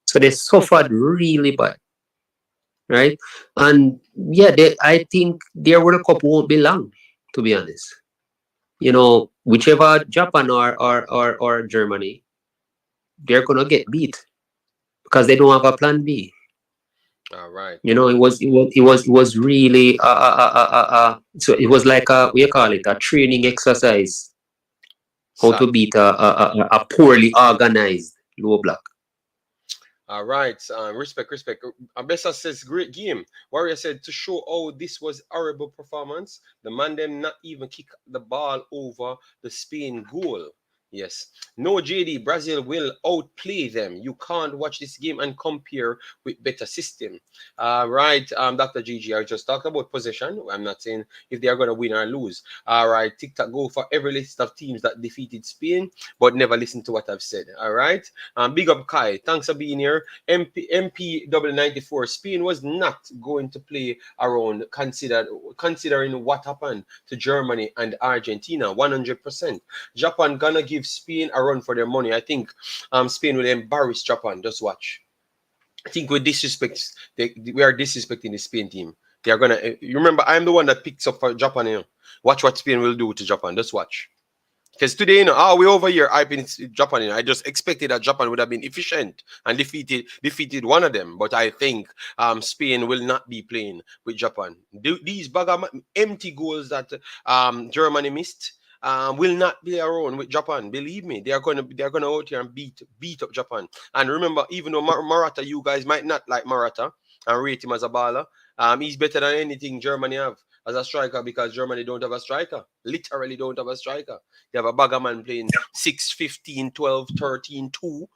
So they suffered really bad. Right? And yeah, I think their World Cup won't be long, to be honest. Whichever Japan or Germany, they're going to get beat. Because they don't have a plan B. All right. It was really so it was like we call it a training exercise. How to beat a poorly organized low block. All right. Respect. Abessa says great game. Warrior said to show how this was horrible performance. The man them not even kick the ball over the Spain goal. Yes. No, JD, Brazil will outplay them. You can't watch this game and compare with better system. Right, Dr. GG, I just talked about possession. I'm not saying if they are going to win or lose. All right, TikTok, go for every list of teams that defeated Spain, but never listen to what I've said. All right. Big up Kai. Thanks for being here. MP 94. Spain was not going to play around considering what happened to Germany and Argentina. 100%. Japan gonna give Spain a run for their money. I think Spain will embarrass Japan. Just watch. I think we are disrespecting the Spain team. They are gonna. You remember, I'm the one that picks up for Japan. You know, watch what Spain will do to Japan. Just watch. Because today, you know, we over here hyping Japan. You know, I just expected that Japan would have been efficient and defeated one of them. But I think Spain will not be playing with Japan. These empty goals that Germany missed will not be around with Japan. Believe me, they're gonna out here and beat up Japan. And remember, even though Morata, you guys might not like Morata and rate him as a baller, he's better than anything Germany have as a striker, because Germany don't have a striker. Literally don't have a striker. They have a bagger man playing 6, 15, 12, 13, 2,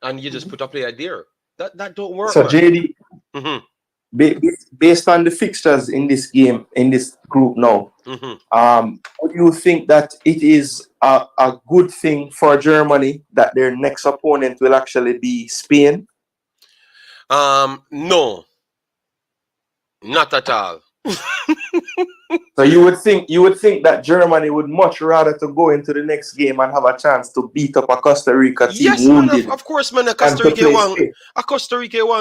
and you just put a player there. That don't work. So man. JD, Mm-hmm. based on the fixtures in this game, in this group now, Mm-hmm. do you think that it is a good thing for Germany that their next opponent will actually be Spain? No, not at all. So you would think that Germany would much rather to go into the next game and have a chance to beat up a Costa Rica team Yes, man, wounded. of course, man. A and Costa to Rica play one, Spain.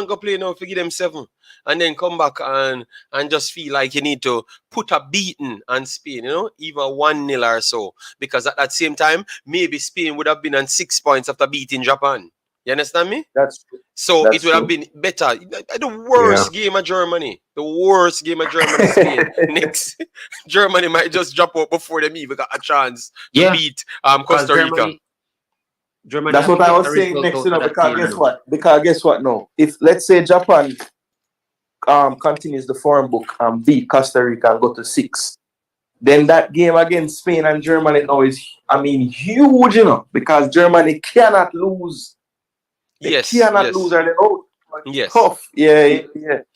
go play now, forgive them 7, and then come back and just feel like you need to put a beating on Spain, you know, even 1-0 or so. Because at that same time, maybe Spain would have been on 6 points after beating Japan. You understand me? That's true. So That's it would have true. been better. The worst game of Germany. The worst game of Germany, Spain. Next, Germany might just drop out before them even got a chance to beat Costa Rica. Germany That's what I was saying next, you know, because guess what now? If let's say Japan continues the form book and beat Costa Rica and go to 6, then that game against Spain and Germany now is, I mean, huge, you know, because Germany cannot lose. They cannot lose, or they're out. Yes. Tough. Yeah.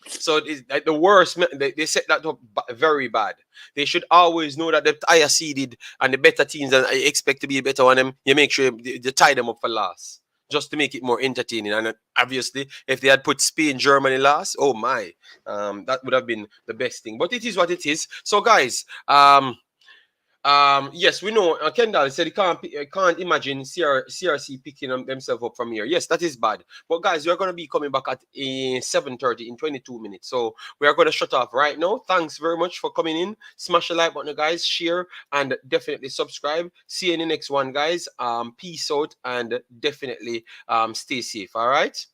So it's like the worst. They set that up very bad. They should always know that the higher seeded and the better teams that I expect to be better on them, you make sure you tie them up for last, just to make it more entertaining. And obviously, if they had put Spain, Germany last, oh my, that would have been the best thing. But it is what it is. So guys, yes, we know. Kendall said he can't imagine CRC picking themselves up from here. Yes, that is bad. But guys, we are going to be coming back at 7:30 in 22 minutes. So we are going to shut off right now. Thanks very much for coming in. Smash the like button, guys. Share and definitely subscribe. See you in the next one, guys. Peace out and definitely stay safe. All right.